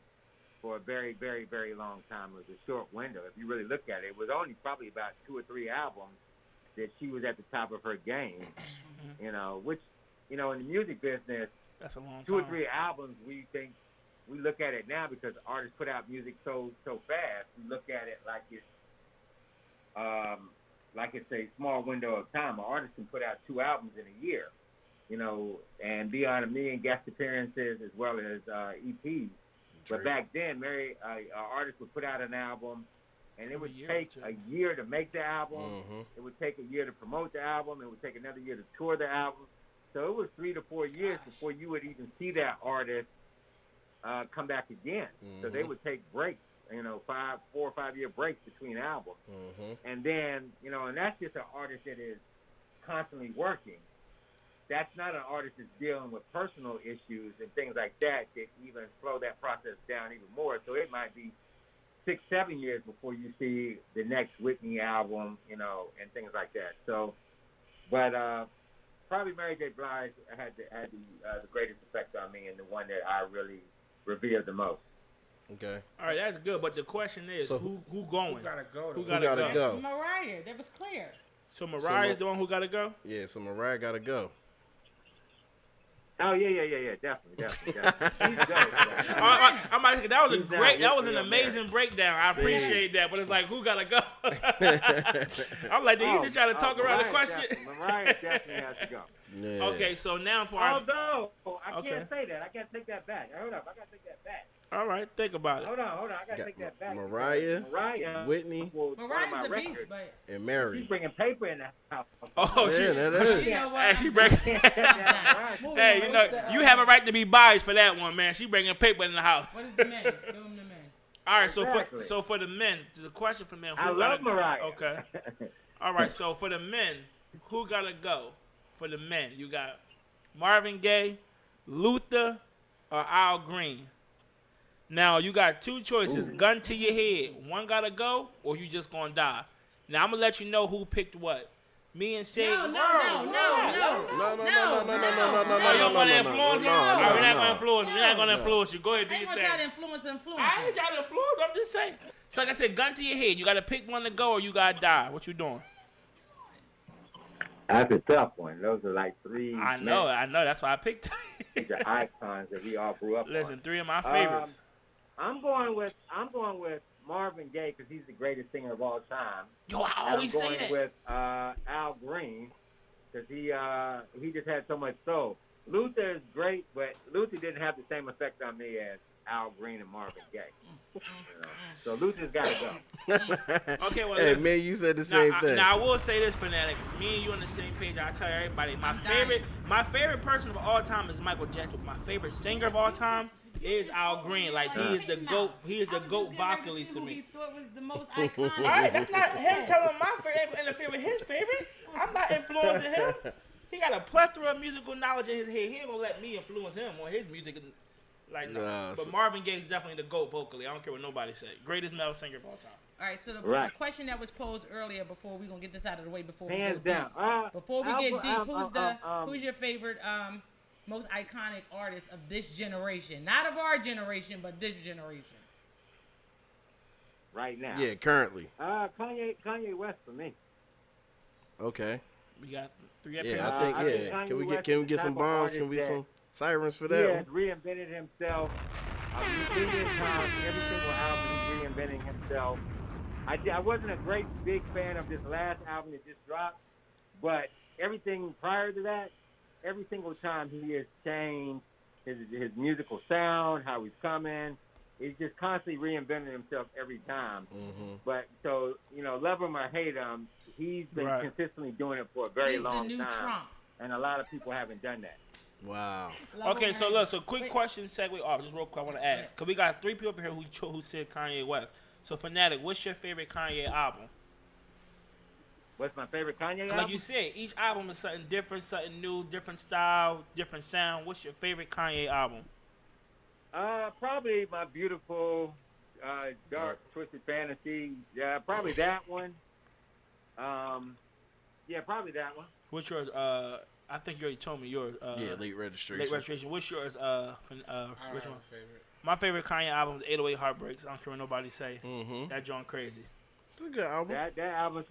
for a very, very, very long time. It was a short window. If you really look at it, it was only probably about 2 or 3 albums that she was at the top of her game. Which in the music business, That's a long time. 2 or 3 albums, we look at it now because artists put out music so fast. We look at it like it's a small window of time. An artist can put out 2 albums in a year, and be on 1 million guest appearances as well as EPs. But back then, artists would put out an album, and it would take a year to make the album. It would take a year to promote the album. It would take another year to tour the album. So it was 3 to 4 years before you would even see that artist come back again. So they would take breaks, 4 or 5 year breaks between albums. And then, and that's just an artist that is constantly working. That's not an artist that's dealing with personal issues and things like that even slow that process down even more. So it might be 6, 7 years before you see the next Whitney album, and things like that. So, but probably Mary J. Blige had the greatest effect on me, and the one that I really revered the most. Okay. All right, that's good. But the question is, So who going? Who gotta go? Who Who gotta go? Mariah, that was clear. So Mariah's the one who gotta go. Yeah, so Mariah gotta go. Oh yeah, definitely. He's dope. I might think that was He's great. not That was an Whitney amazing breakdown. I appreciate that, but it's like, who gotta go? I'm like, did you just try to talk around the question? Mariah definitely has to go. Yeah. Okay, so now for our. Although I Okay. can't say that. I gotta take that back. Hold up, I gotta take that back. All right, think about it. Hold on. I gotta Got take that back. Mariah, was Whitney, one of Mariah's my a beast, records. but and Mary. She's bringing paper in the house. Oh, Yeah, that I is. you know what? Hey, she bring. Moving Hey, on. you know, What's the, you have a right to be biased for that one, man. She bringing paper in the house. What is the man? Give him the man. All right, Exactly. so for the men, the question for men, who I gotta love Mariah. Okay. All right, so for the men, who gotta go? For the men, you got Marvin Gaye, Luther, or Al Green. Now you got 2 choices: gun to your head. One gotta go, or you just gonna die. Now I'm gonna let you know who picked what. Me and Sid. No. No, Oh, you don't want to influence him? All right, we're not gonna influence you. We're not gonna influence you. Go ahead, do I ain't your gonna try to thing. influence. I ain't trying to influence. I'm just saying. So like I said, gun to your head. You gotta pick one to go, or you gotta die. What you doing? That's a tough one. Those are like 3. I know. That's why I picked. These are icons that we all grew up Listen, on. 3 of my favorites. I'm going with Marvin Gaye because he's the greatest singer of all time. Yo, I always say that. I'm going with Al Green because he just had so much soul. Luther is great, but Luther didn't have the same effect on me as Al Green and Marvin Gaye. So Luther's got to go. Okay, well, hey, man, you said the same thing. Now, I will say this, Fanatic. Me and you on the same page. I tell everybody, my favorite person of all time is Michael Jackson. My favorite singer of all time is Al Green. Like, he is the GOAT. He is the GOAT vocally to me. He thought was the most iconic. All right, that's not him telling my favorite and the favorite his favorite. I'm not influencing him. He got a plethora of musical knowledge in his head. He ain't gonna let me influence him on his music. Like, no. But Marvin Gaye is definitely the GOAT vocally. I don't care what nobody say. Greatest male singer of all time. All right, so the question that was posed earlier, before we're gonna get this out of the way, before we Hands go down. deep, before we get deep, who's your favorite most iconic artist of this generation? Not of our generation, but this generation. Right now. Yeah, currently. Kanye West for me. Okay. We got 3 Yeah, I think Can we get some bombs? Can we get some sirens for that? He has reinvented himself. Numerous times, every single album he's reinventing himself. I wasn't a great big fan of this last album that just dropped, but everything prior to that, every single time he has changed his musical sound, how he's coming. He's just constantly reinventing himself every time. Mm-hmm. But so, love him or hate him, he's been consistently doing it for a very long time. Trump. And a lot of people haven't done that. Wow. Okay, so look, quick question, segue off, just real quick, I want to ask. Because we got 3 people up here who said Kanye West. So, Fanatic, what's your favorite Kanye album? What's my favorite Kanye album? Like you said, each album is something different, something new, different style, different sound. What's your favorite Kanye album? Probably My Beautiful Dark Twisted Fantasy. Yeah, probably that one. Yeah, probably that one. What's yours? I think you already told me yours. Late Registration. Late Registration. What's yours? I don't which have one? a favorite. My favorite Kanye album is 808 Heartbreaks. I don't care what nobody say. Mm-hmm. That joint crazy. It's a good album. That album's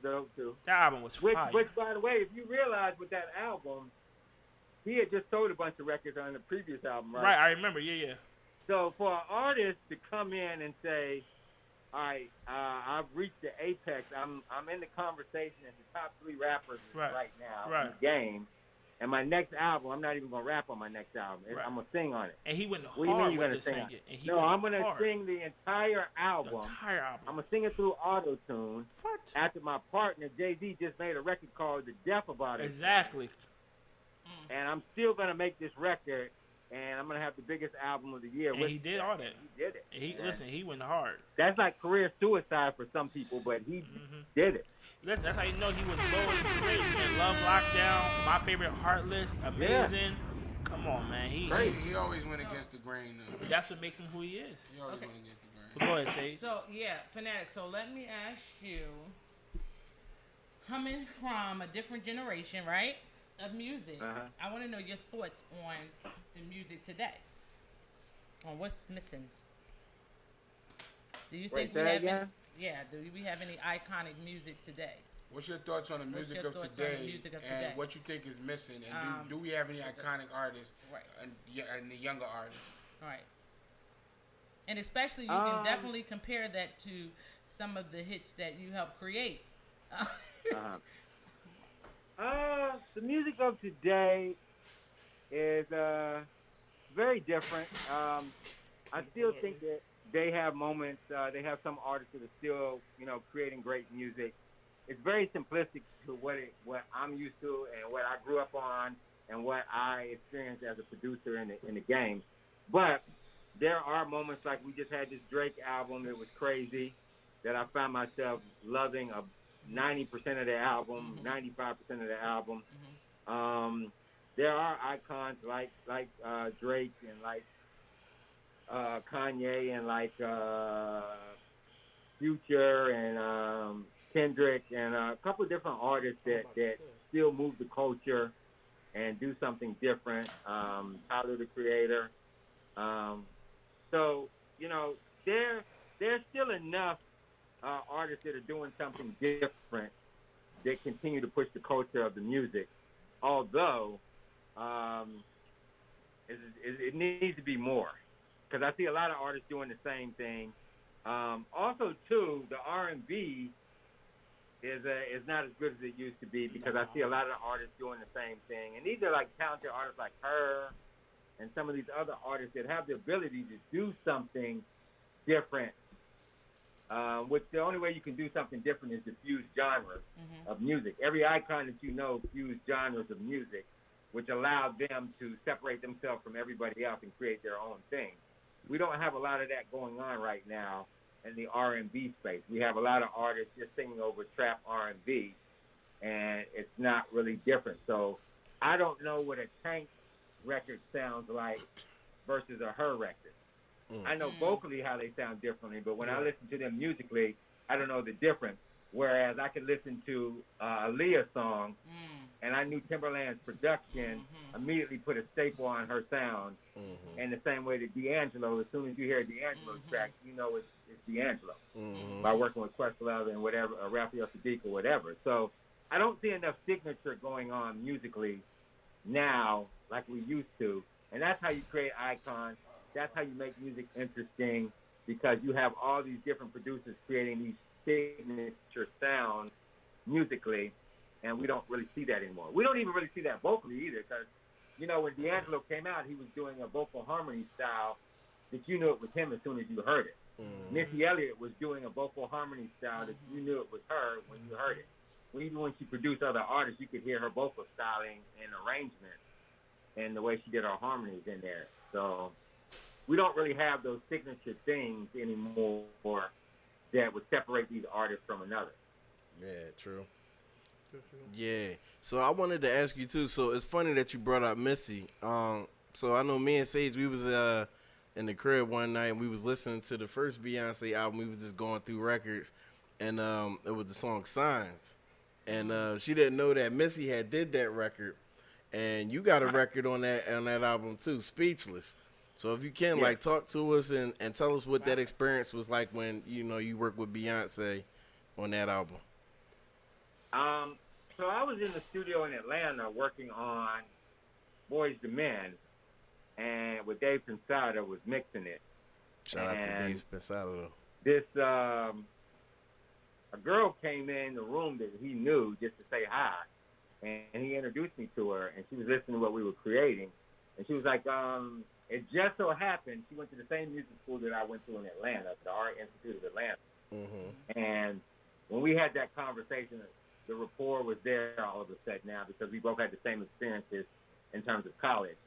dope too. That album was fire. Which, by the way, if you realize with that album, he had just sold a bunch of records on the previous album, right? Right, I remember. Yeah. So for an artist to come in and say, all right, I've reached the apex. I'm in the conversation as the top 3 rappers right now in the game. And my next album, I'm not even going to rap on my next album. I'm going to sing on it. And he went hard with the singing. No, I'm going to sing the entire album. The entire album. I'm going to sing it through auto-tune. What? After my partner, Jay-Z, just made a record called The Death About It. Exactly. And I'm still going to make this record, and I'm going to have the biggest album of the year. And he did all that. He did it. Listen, he went hard. That's like career suicide for some people, but he did it. Listen, that's how you know he was low and crazy, man. Love Lockdown, my favorite, Heartless, amazing. Yeah. Come on, man. He always went against the grain, though. That's what makes him who he is. He always went against the grain. But go ahead, Sage. So, Fanatic, so let me ask you, coming from a different generation, right, of music, I want to know your thoughts on the music today, on what's missing. Do you think we have any iconic music today? What's your thoughts on the music of today and what you think is missing? And do we have any iconic artists and the younger artists? Right. And especially you can definitely compare that to some of the hits that you helped create. The music of today is very different. I still think that they have moments. They have some artists that are still, creating great music. It's very simplistic to what I'm used to and what I grew up on and what I experienced as a producer in the game. But there are moments like we just had this Drake album. It was crazy that I found myself loving 90% of the album, 95% of the album. There are icons like Drake and like Kanye and like Future and Kendrick and a couple of different artists that still move the culture and do something different. Tyler, the Creator. So, there's still enough artists that are doing something different that continue to push the culture of the music. Although, it needs to be more. because I see a lot of artists doing the same thing. Also, too, the R&B is not as good as it used to be, because I see a lot of artists doing the same thing. And these are like talented artists like her and some of these other artists that have the ability to do something different. Which the only way you can do something different is to fuse genres of music. Every icon that you know fused genres of music, which allowed them to separate themselves from everybody else and create their own thing. We don't have a lot of that going on right now in the R&B space. We have a lot of artists just singing over trap R&B, and it's not really different. So I don't know what a Tank record sounds like versus a Her record. I know vocally how they sound differently, but when I listen to them musically, I don't know the difference. Whereas I could listen to a Aaliyah song, and I knew Timberland's production immediately put a staple on her sound. And the same way that D'Angelo, as soon as you hear D'Angelo's track, you know it's D'Angelo by working with Questlove and whatever, Raphael Sadiq or whatever. So I don't see enough signature going on musically now like we used to. And that's how you create icons. That's how you make music interesting, because you have all these different producers creating these signature sounds musically, and we don't really see that anymore. We don't even really see that vocally either, because, you know, when D'Angelo came out, he was doing a vocal harmony style that you knew it was him as soon as you heard it. Missy Elliott was doing a vocal harmony style that you knew it was her when you heard it. Even when she produced other artists, you could hear her vocal styling and arrangement and the way she did her harmonies in there. So we don't really have those signature things anymore that would separate these artists from another. Yeah, true. Yeah. So I wanted to ask you too. So it's funny that you brought up Missy. So I know me and Sage, we was in the crib one night and we was listening to the first Beyonce album. We was just going through records, and it was the song Signs. And she didn't know that Missy had did that record, and you got a record on that album too, Speechless. So if you can, like, talk to us and tell us what that experience was like when, you know, you worked with Beyonce on that album. So I was in the studio in Atlanta working on Boys to Men, and with Dave Pensado was mixing it. Shout out to Dave Pensado. This, a girl came in the room that he knew just to say hi, and he introduced me to her, and she was listening to what we were creating, and she was like, it just so happened she went to the same music school that I went to in Atlanta, the Art Institute of Atlanta. And when we had that conversation, the rapport was there all of a sudden now, because we both had the same experiences in terms of college.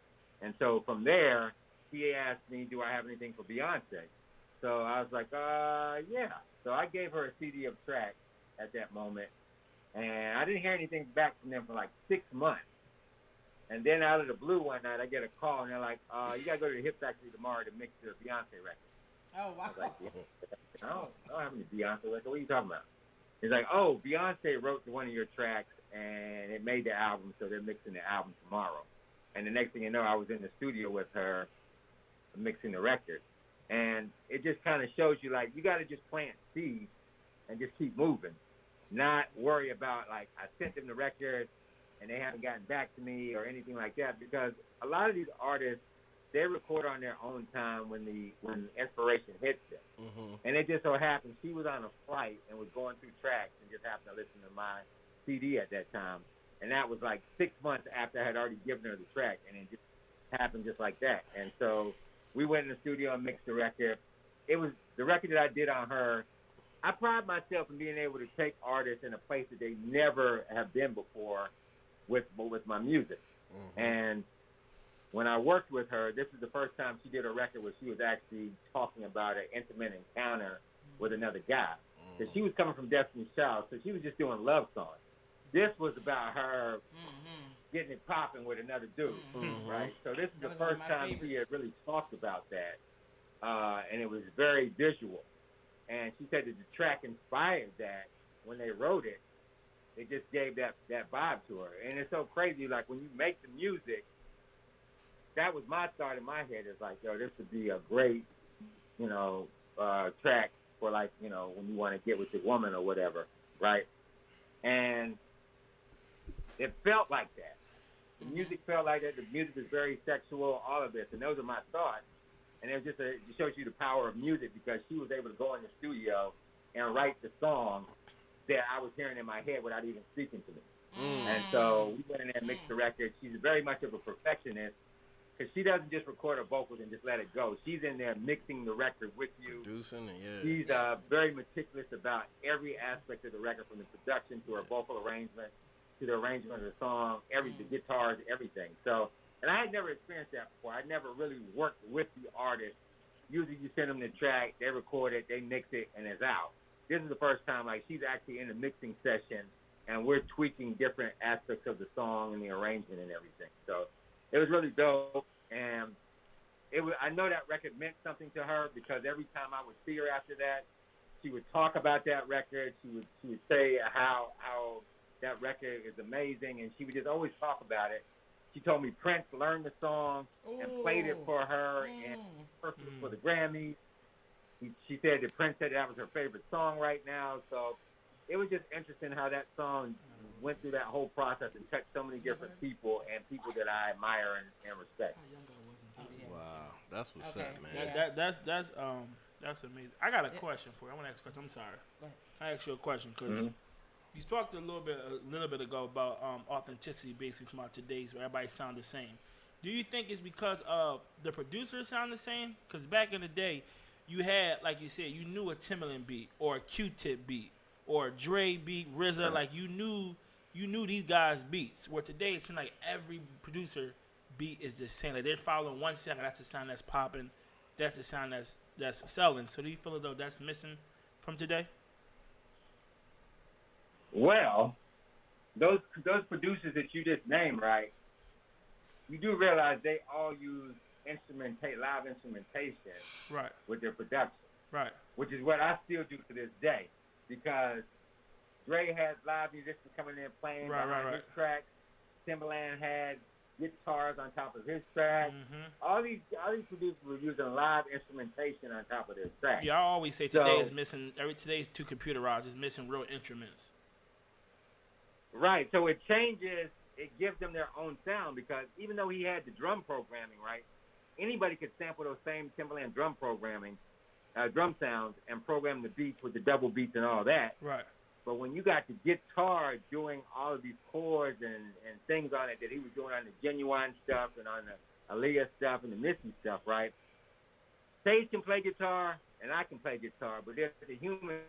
And so from there, he asked me, do I have anything for Beyonce? So I was like, yeah. So I gave her a CD of tracks at that moment, and I didn't hear anything back from them for like 6 months. And then out of the blue one night, I get a call, and they're like, you got to go to the Hip Factory tomorrow to mix the Beyonce record. Oh, wow. I was like, I don't have any Beyonce record. What are you talking about? He's like, oh, Beyonce wrote one of your tracks, and it made the album, so they're mixing the album tomorrow. And the next thing you know, I was in the studio with her mixing the record. And it just kind of shows you, like, you got to just plant seeds and just keep moving, not worry about, like, I sent them the record and they haven't gotten back to me or anything like that, because a lot of these artists, they record on their own time when inspiration hits them. And it just so happened she was on a flight and was going through tracks and just happened to listen to my CD at that time. And that was like 6 months after I had already given her the track, and it just happened just like that. And so we went in the studio and mixed the record. It was the record that I did on her. I pride myself in being able to take artists in a place that they never have been before with my music. And when I worked with her, this is the first time she did a record where she was actually talking about an intimate encounter with another guy. Because she was coming from Destiny's Child, so she was just doing love songs. This was about her getting it popping with another dude, right? So this is the first time she had really talked about that, and it was very visual. And she said that the track inspired that when they wrote it. It just gave that vibe to her. And it's so crazy, like, when you make the music, that was my thought in my head. It's like, yo, this would be a great, you know, track for, like, you know, when you want to get with your woman or whatever, right? And it felt like that. The music felt like that. The music is very sexual, all of this. And those are my thoughts. And it shows you the power of music because she was able to go in the studio and write the song that I was hearing in my head without even speaking to me. And so we went in there and mixed the record. She's very much of a perfectionist because she doesn't just record her vocals and just let it go. She's in there mixing the record with you. Producing it, yeah. She's very meticulous about every aspect of the record, from the production to her vocal arrangement to the arrangement of the song, the guitars, everything. So, and I had never experienced that before. I never really worked with the artist. Usually you send them the track, they record it, they mix it, and it's out. This is the first time, like, she's actually in the mixing session, and we're tweaking different aspects of the song and the arrangement and everything. So it was really dope, and I know that record meant something to her because every time I would see her after that, she would talk about that record. She would say how that record is amazing, and she would just always talk about it. She told me Prince learned the song and played it for her and perfect for the Grammys. She said that Prince said that was her favorite song right now. So it was just interesting how that song went through that whole process and touched so many different people and people that I admire and respect. Wow, that's what's up, man. That's amazing. I got a question for you. I want to ask a question. I'm sorry. I asked you a question because you talked a little bit ago about authenticity, basically about today's where everybody sound the same. Do you think it's because the producers sound the same? Because back in the day, you had, like you said, you knew a Timbaland beat or a Q-Tip beat or a Dre beat, RZA. Like you knew these guys' beats. Where today it seems like every producer beat is the same. Like they're following one sound. That's the sound that's popping. That's the sound that's selling. So do you feel as though that's missing from today? Well, those producers that you just named, right? You do realize they all use live instrumentation, right, with their production, right? Which is what I still do to this day, because Dre has live musicians coming in playing behind his tracks. Timbaland had guitars on top of his tracks. All these producers were using live instrumentation on top of their tracks. Yeah, I always say today is missing. Today's too computerized. It's missing real instruments. Right. So it changes. It gives them their own sound because even though he had the drum programming, right, anybody could sample those same Timbaland drum sounds and program the beats with the double beats and all that. Right. But when you got the guitar doing all of these chords and things on it that he was doing on the Genuine stuff and on the Aaliyah stuff and the Missy stuff, right? Sage can play guitar and I can play guitar, but there's a human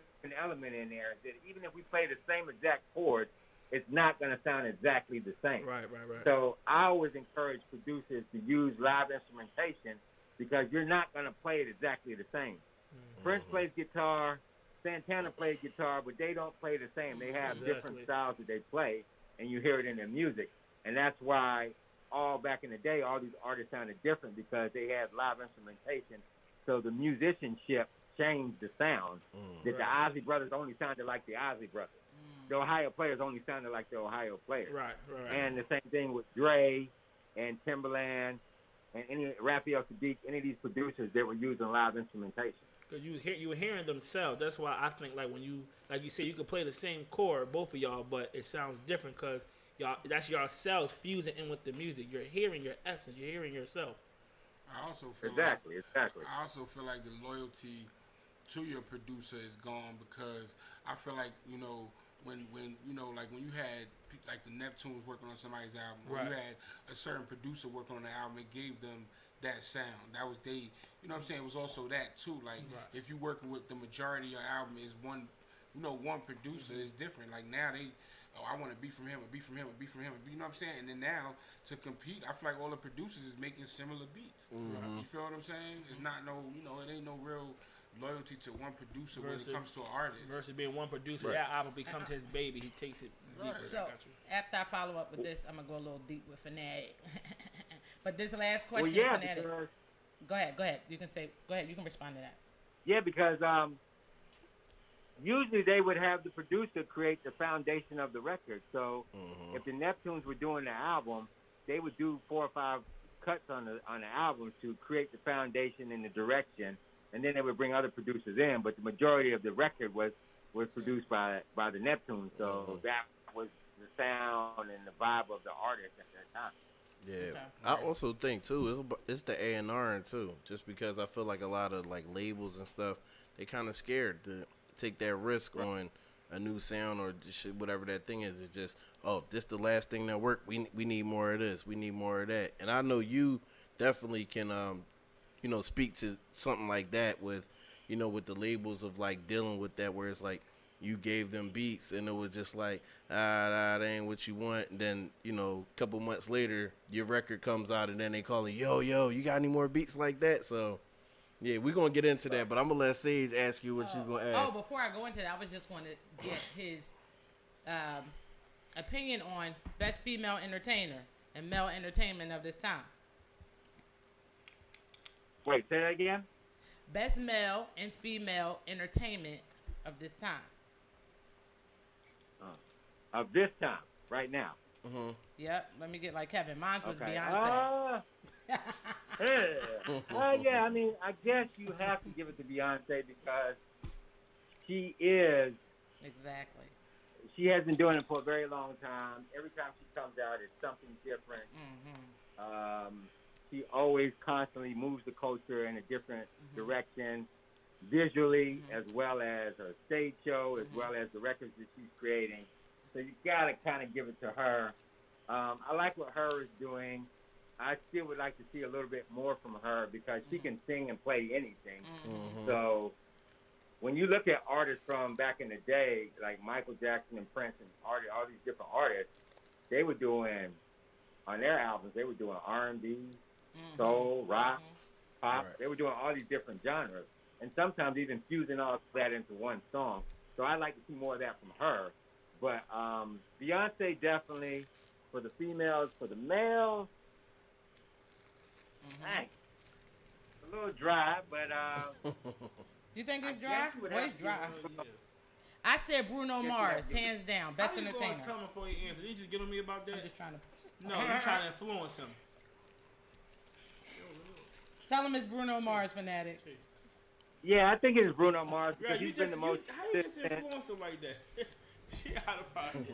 element in there that even if we play the same exact chords, it's not going to sound exactly the same. Right. So I always encourage producers to use live instrumentation because you're not going to play it exactly the same. Prince plays guitar, Santana plays guitar, but they don't play the same. They have different styles that they play, and you hear it in their music. And that's why all back in the day, all these artists sounded different because they had live instrumentation. So the musicianship changed the sound. That the Ozzy Brothers only sounded like the Ozzy Brothers. The Ohio players only sounded like the Ohio players. Right. And the same thing with Dre and Timbaland and any Raphael Sadiq, any of these producers that were using live instrumentation. Because you were hearing themselves. That's why I think like when you say you could play the same chord, both of y'all, but it sounds different because that's yourselves fusing in with the music. You're hearing your essence. You're hearing yourself. I also feel exactly. I also feel like the loyalty to your producer is gone because I feel like when you had like the Neptunes working on somebody's album, or you had a certain producer working on the album, it gave them that sound. That was you know what I'm saying? It was also that too. Like if you working with the majority of your album is one producer is different. Like now I want to be from him, or be from him, or be from him. You know what I'm saying? And then now to compete, I feel like all the producers is making similar beats. You feel what I'm saying? It's not it ain't no real loyalty to one producer when it comes to an artist. Versus being one producer, that album becomes his baby. He takes it deeper. So after I follow up with this, I'm gonna go a little deep with Fanatic. But this last question, Fanatic. Go ahead. You can respond to that. Yeah, because usually they would have the producer create the foundation of the record. So if the Neptunes were doing the album, they would do 4 or 5 cuts on the album to create the foundation and the direction. And then they would bring other producers in, but the majority of the record was produced by the Neptunes. So that was the sound and the vibe of the artist at that time. Yeah, Okay. I also think too it's the A&R too. Just because I feel like a lot of like labels and stuff, they kind of scared to take that risk on a new sound or whatever that thing is. It's just if this the last thing that worked, we need more of this, we need more of that. And I know you definitely can speak to something like that with with the labels of like dealing with that where it's like you gave them beats and it was just like that ain't what you want, and then a couple months later your record comes out and then they call it yo you got any more beats like that. So yeah, we're gonna get into that, but I'm gonna let Sage ask you what you're gonna ask. Before I go into that, I was just going to get his opinion on best female entertainer and male entertainment of this time. Wait, say that again? Best male and female entertainment of this time. Of this time, right now. Mm-hmm. Yep, let me get like Kevin. Mine was Okay. Beyonce. Yeah, I mean, I guess you have to give it to Beyonce because she is. Exactly. She has been doing it for a very long time. Every time she comes out, it's something different. Mm-hmm. She always constantly moves the culture in a different direction, visually, as well as her stage show, as well as the records that she's creating. So you got to kind of give it to her. I like what her is doing. I still would like to see a little bit more from her because she can sing and play anything. Mm-hmm. So when you look at artists from back in the day, like Michael Jackson and Prince and all these different artists, they were doing, on their albums, they were doing R&B, soul, rock, pop. Right. They were doing all these different genres, and sometimes even fusing all that into one song. So I'd like to see more of that from her. But Beyonce definitely for the females. For the males, hey, it's a little dry, but You think it's dry? Well, it's dry. I said Bruno Mars, hands down, best How you entertainer. gonna tell him before you answer? You just get on me about that? I'm just trying to. No, you're trying to influence him. Tell him it's Bruno Mars, fanatic. yeah, I think it's Bruno Mars because Right, he's been the most how you just consistent. influence him like that? She out of pocket.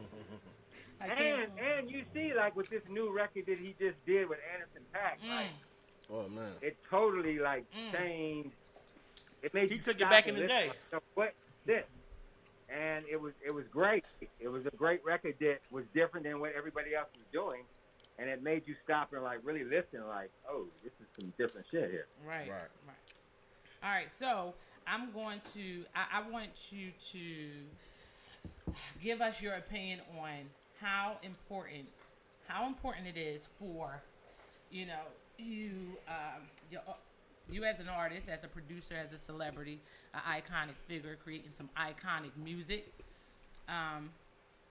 And you see, like with this new record that he just did with Anderson .Paak, like Oh man, it totally like changed. It made He you took it stop back and in the listen, day. like, so what this? And it was great. It was a great record that was different than what everybody else was doing, and it made you stop and like really listen. Like, oh, this is some different shit here. Right. All right, so I'm going to. I want you to give us your opinion on how important it is for you as an artist, as a producer, as a celebrity, an iconic figure, creating some iconic music.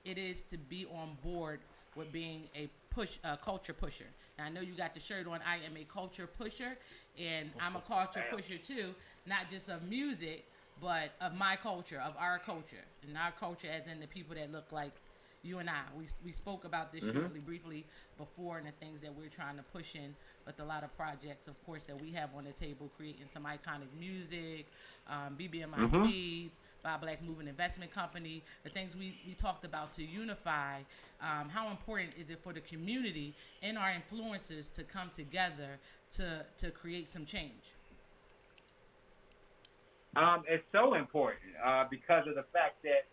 It is to be on board with being a culture pusher. Now, I know you got the shirt on. I am a culture pusher, and I'm a culture pusher too, not just of music, but of my culture, of our culture, and our culture as in the people that look like you and I. We spoke about this briefly before, and the things that we're trying to push in with a lot of projects, of course, that we have on the table, creating some iconic music, BBMIC, Buy Black Movement Investment Company, the things we talked about to unify. How important is it for the community and our influencers to come together to create some change? It's so important because of the fact that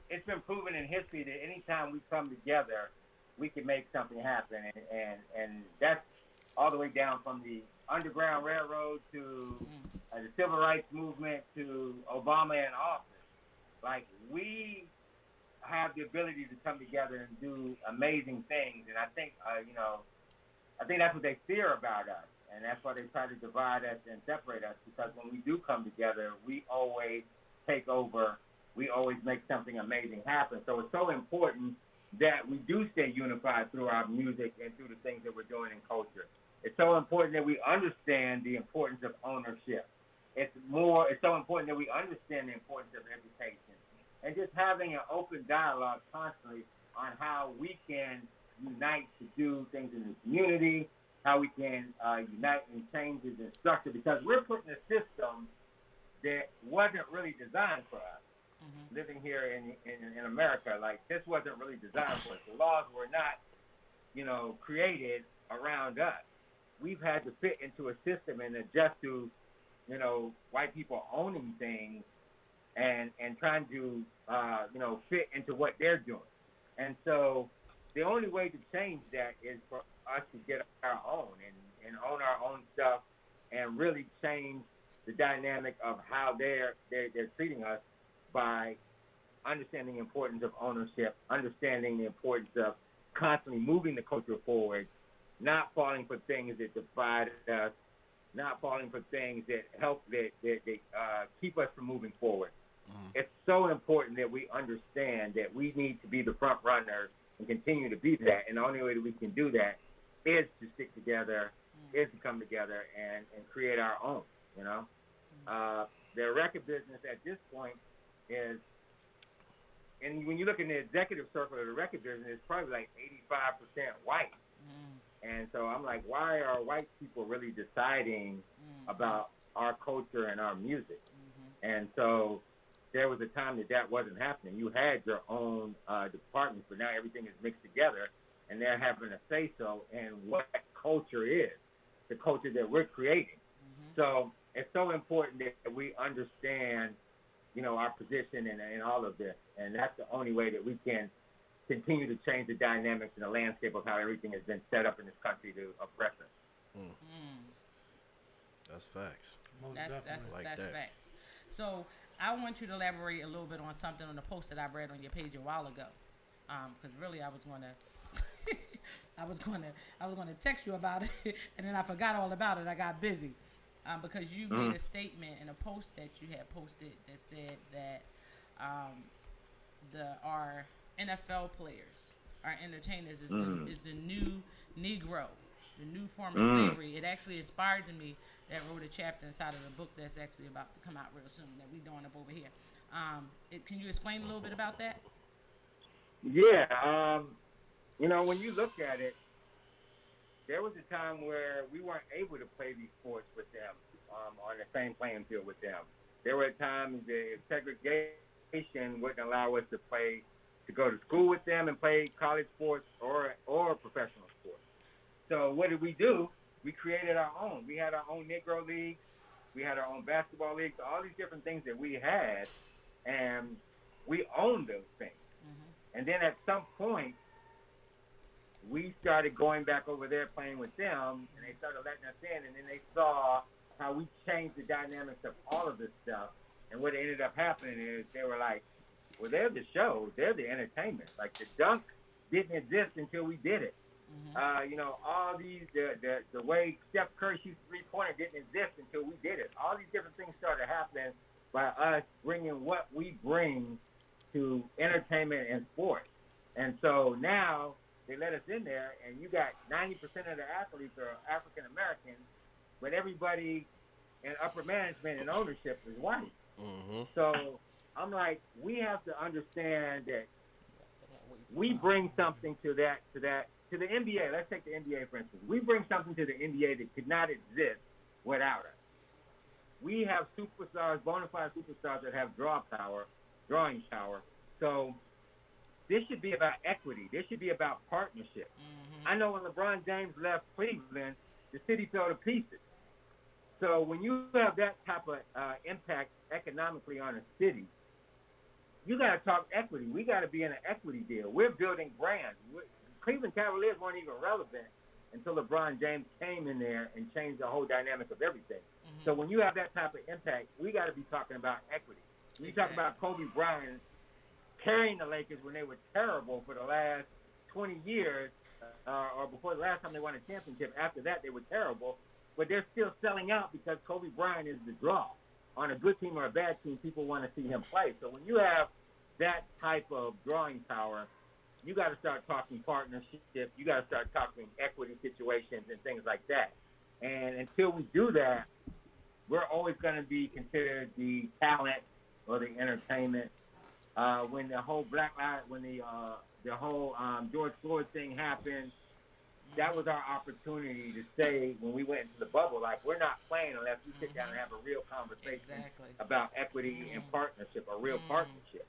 it's been proven in history that anytime we come together, we can make something happen, and that's all the way down from the Underground Railroad to the Civil Rights Movement to Obama in office. Like, we have the ability to come together and do amazing things, and I think I think that's what they fear about us, and that's why they try to divide us and separate us, because when we do come together, we always take over. We always make something amazing happen. So it's so important that we do stay unified through our music and through the things that we're doing in culture. It's so important that we understand the importance of ownership. It's so important that we understand the importance of education and just having an open dialogue constantly on how we can unite to do things in the community, how we can unite in changes in structure, because we're putting a system that wasn't really designed for us. Living here in America, like, this wasn't really designed for us. The laws were not, created around us. We've had to fit into a system and adjust to, white people owning things and trying to, fit into what they're doing. And so the only way to change that is for us to get our own and own our own stuff and really change the dynamic of how they're treating us by understanding the importance of ownership, understanding the importance of constantly moving the culture forward, not falling for things that divide us, not falling for things that help that keep us from moving forward. It's so important that we understand that we need to be the front runners and continue to be that. And the only way that we can do that is to stick together, is to come together and create our own, The record business at this point is, and when you look in the executive circle of the record business, it's probably like 85% white. And so I'm like, why are white people really deciding about our culture and our music? And so there was a time that wasn't happening. You had your own departments, but now everything is mixed together, and they're having a say-so in what culture is, the culture that we're creating. So it's so important that we understand, our position in all of this, and that's the only way that we can continue to change the dynamics and the landscape of how everything has been set up in this country to oppress us. That's facts. That's like that. facts. So I want you to elaborate a little bit on something on the post that I read on your page a while ago, because really I was gonna text you about it, and then I forgot all about it. I got busy, because you made a statement in a post that you had posted that said that our NFL players, our entertainers, is the new Negro, the new form of slavery. It actually inspired me that wrote a chapter inside of the book that's actually about to come out real soon that we're doing up over here. Can you explain a little bit about that? Yeah. When you look at it, there was a time where we weren't able to play these sports with them on the same playing field with them. There were times that segregation wouldn't allow us to go to school with them and play college sports or professional sports. So what did we do? We created our own. We had our own Negro leagues. We had our own basketball leagues, all these different things that we had, and we owned those things. And then at some point, we started going back over there playing with them, and they started letting us in, and then they saw how we changed the dynamics of all of this stuff. And what ended up happening is they were like, well, they're the show. They're the entertainment. Like, the dunk didn't exist until we did it. All these, the way Steph Curry shoots three-pointer didn't exist until we did it. All these different things started happening by us bringing what we bring to entertainment and sports. And so now they let us in there, and you got 90% of the athletes are African-Americans, but everybody in upper management and ownership is white. So I'm like, we have to understand that we bring something to the NBA. Let's take the NBA, for instance. We bring something to the NBA that could not exist without us. We have superstars, bona fide superstars that have drawing power. So this should be about equity. This should be about partnership. I know when LeBron James left Cleveland, the city fell to pieces. So when you have that type of impact economically on a city, you got to talk equity. We got to be in an equity deal. We're building brands. Cleveland Cavaliers weren't even relevant until LeBron James came in there and changed the whole dynamic of everything. So when you have that type of impact, we got to be talking about equity. When you talk about Kobe Bryant carrying the Lakers when they were terrible for the last 20 years, or before the last time they won a championship. After that, they were terrible. But they're still selling out because Kobe Bryant is the draw. On a good team or a bad team, people want to see him play. So when you have that type of drawing power, you got to start talking partnership. You got to start talking equity situations and things like that. And until we do that, we're always going to be considered the talent or the entertainment. When the whole the whole George Floyd thing happened, that was our opportunity to say when we went into the bubble, like, we're not playing unless we sit down and have a real conversation about equity and partnership, a real partnership.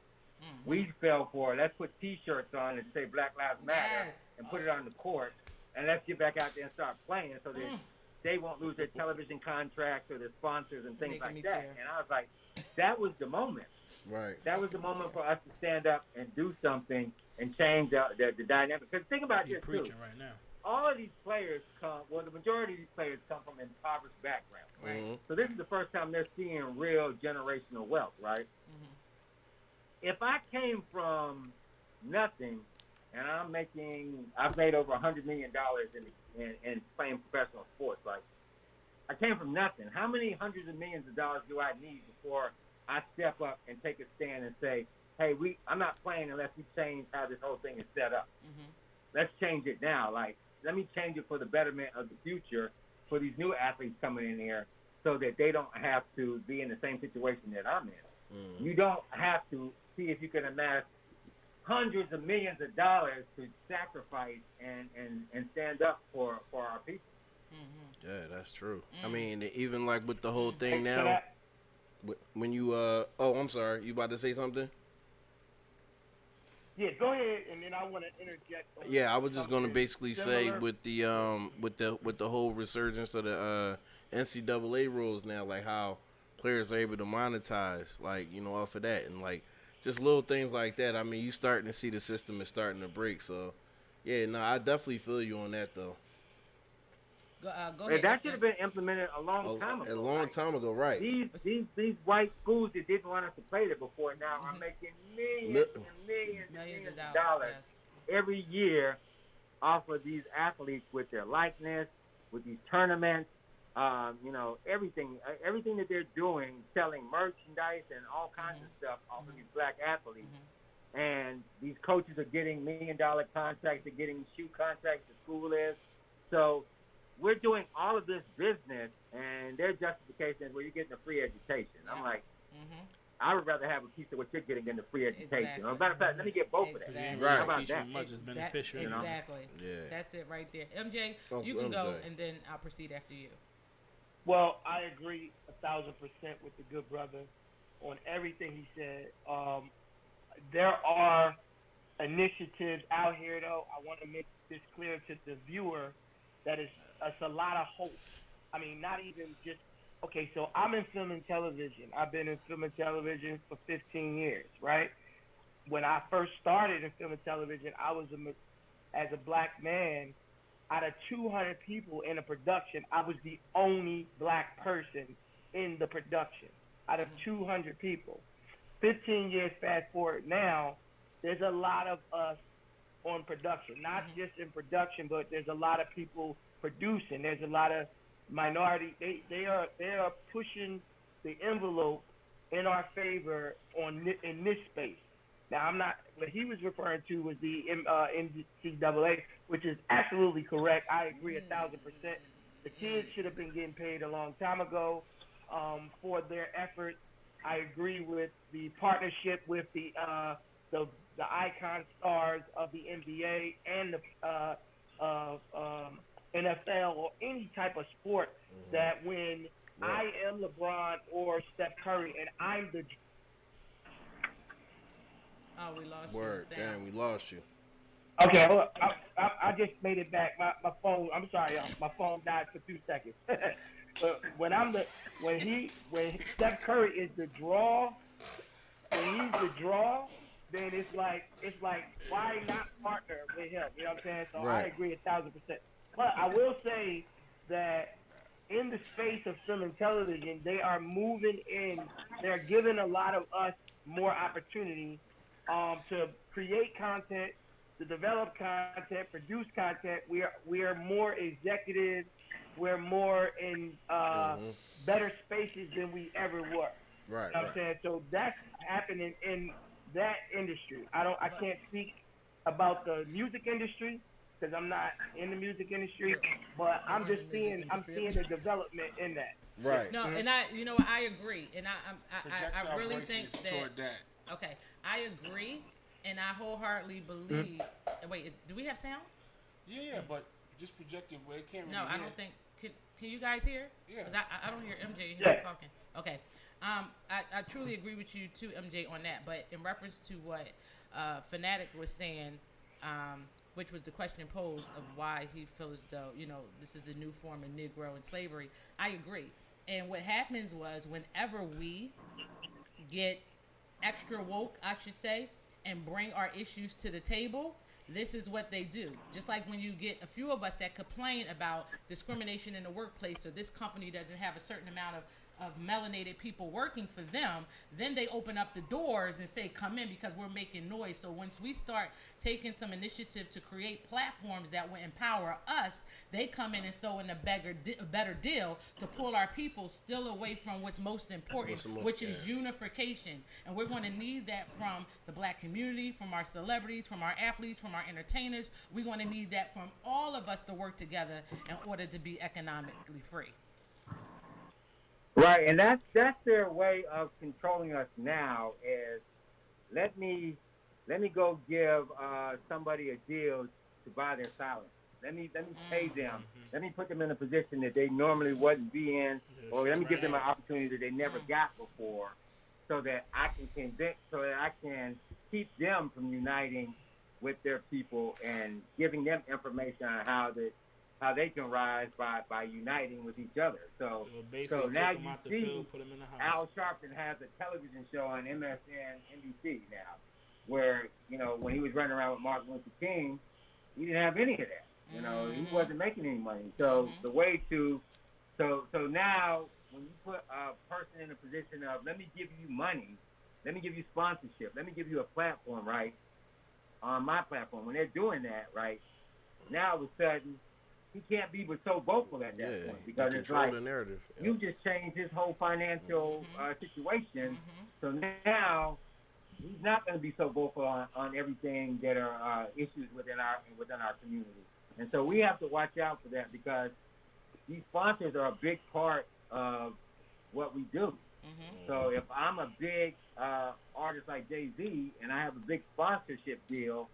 We fell for, let's put T-shirts on and say Black Lives Matter and put it on the court and let's get back out there and start playing so that they won't lose their television contracts or their sponsors and things like that. And I was like, that was the moment. Right. That was the moment for us to stand up and do something and change the dynamic. Because think about this, too. Right now. All of these players the majority of these players come from impoverished backgrounds. Right. So this is the first time they're seeing real generational wealth, right? Mm-hmm. If I came from nothing and I've made over $100 million in playing professional sports, like, I came from nothing. How many hundreds of millions of dollars do I need before I step up and take a stand and say, hey, I'm not playing unless we change how this whole thing is set up. Mm-hmm. Let's change it now. Like, let me change it for the betterment of the future for these new athletes coming in here so that they don't have to be in the same situation that I'm in. Mm. You don't have to see if you can amass hundreds of millions of dollars to sacrifice and stand up for our people. Mm-hmm. Yeah, that's true. I mean, even like with the whole thing now, when you I'm sorry, you about to say something? Yeah, go ahead, and then I want to interject. Yeah, I was just going to basically say with the whole resurgence of the NCAA rules now, like how players are able to monetize, like, you know, off of that, and like just little things like that. I mean, you starting to see the system is starting to break. So, yeah, no, I definitely feel you on that though. Go ahead. That should have been implemented a long time ago. A long time ago, right? These white schools that didn't want us to play there before now are making millions of dollars every year off of these athletes with their likeness, with these tournaments. You know, everything that they're doing, selling merchandise and all kinds of stuff off of these black athletes. And these coaches are getting $1 million contracts, they're getting shoe contracts, the school is. So we're doing all of this business, and their justification is, well, you're getting a free education. I'm like, I would rather have a piece of what you're getting than the free education. As a matter of fact, let me get both of that. Right. How about that? Much is beneficial. Exactly. Yeah. That's it right there. MJ, you can go, and then I'll proceed after you. Well, I agree 1,000% with the good brother on everything he said. There are initiatives out here, though. I want to make this clear to the viewer that it's a lot of hope. I mean, not even just, okay, so I'm in film and television. I've been in film and television for 15 years, right? When I first started in film and television, I was, as a black man, out of 200 people in a production, I was the only black person in the production out of 200 people. 15 years fast forward now, there's a lot of us on production, not just in production, but there's a lot of people producing. There's a lot of minority. They are pushing the envelope in our favor in this space. Now, I'm not. What he was referring to was the NCAA, which is absolutely correct. I agree 1,000%. The kids should have been getting paid a long time ago for their effort. I agree with the partnership with the icon stars of the NBA and the NFL or any type of sport that when I am LeBron or Steph Curry and I'm the we lost Word. you. Damn, we lost you. Okay, well, I just made it back. My phone. I'm sorry, y'all. My phone died for 2 seconds. But when Steph Curry is the draw, when he's the draw, then it's like why not partner with him? You know what I'm saying? So right. I agree 1,000%. But I will say that in the space of film and television, they are moving in. They're giving a lot of us more opportunity to create content, to develop content, produce content. We are more executive. We're more in better spaces than we ever were. Right. You know what I'm saying? So that's happening in that industry. I can't speak about the music industry because I'm not in the music industry, but I'm just seeing the development in that. Right. No, and I agree, and I really think that. Okay, I agree, and I wholeheartedly believe. Wait, do we have sound? Yeah, but just projecting where it can't really No, I don't think. Can you guys hear? Yeah. 'Cause I don't hear MJ here talking. Okay. I truly agree with you too, MJ, on that. But in reference to what Fanatic was saying, which was the question posed of why he feels as though, this is a new form of Negro and slavery. I agree. And what happens was whenever we get extra woke, I should say, and bring our issues to the table, this is what they do. Just like when you get a few of us that complain about discrimination in the workplace, or this company doesn't have a certain amount of melanated people working for them, then they open up the doors and say, come in, because we're making noise. So once we start taking some initiative to create platforms that will empower us, they come in and throw in a better deal to pull our people still away from what's most important, which is unification. And we're going to need that from the black community, from our celebrities, from our athletes, from our entertainers. We're going to need that from all of us to work together in order to be economically free. Right, and that's their way of controlling us now. Is let me go give somebody a deal to buy their silence. Let me pay them. Let me put them in a position that they normally wouldn't be in, or let me give them an opportunity that they never got before, so that I can keep them from uniting with their people and giving them information on how they can rise by uniting with each other. So now you see Al Sharpton has a television show on MSNBC now, where, when he was running around with Martin Luther King, he didn't have any of that. He wasn't making any money. So the way so now when you put a person in a position of, let me give you money, let me give you sponsorship, let me give you a platform, right, on my platform, when they're doing that, right, now all of a sudden, he can't be but so vocal at that point, because it's like, the narrative. You just changed his whole financial situation. So now he's not going to be so vocal on everything that are issues within our community. And so we have to watch out for that, because these sponsors are a big part of what we do. So if I'm a big artist like Jay-Z and I have a big sponsorship deal,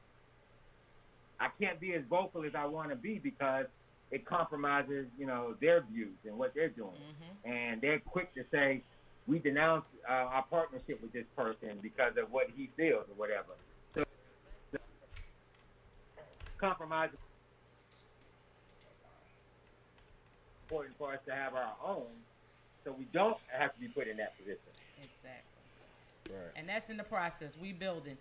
I can't be as vocal as I want to be, because it compromises, their views and what they're doing. And they're quick to say, we denounce our partnership with this person because of what he feels or whatever. So compromise is important for us to have our own, so we don't have to be put in that position. Exactly. Right. And that's in the process. We building.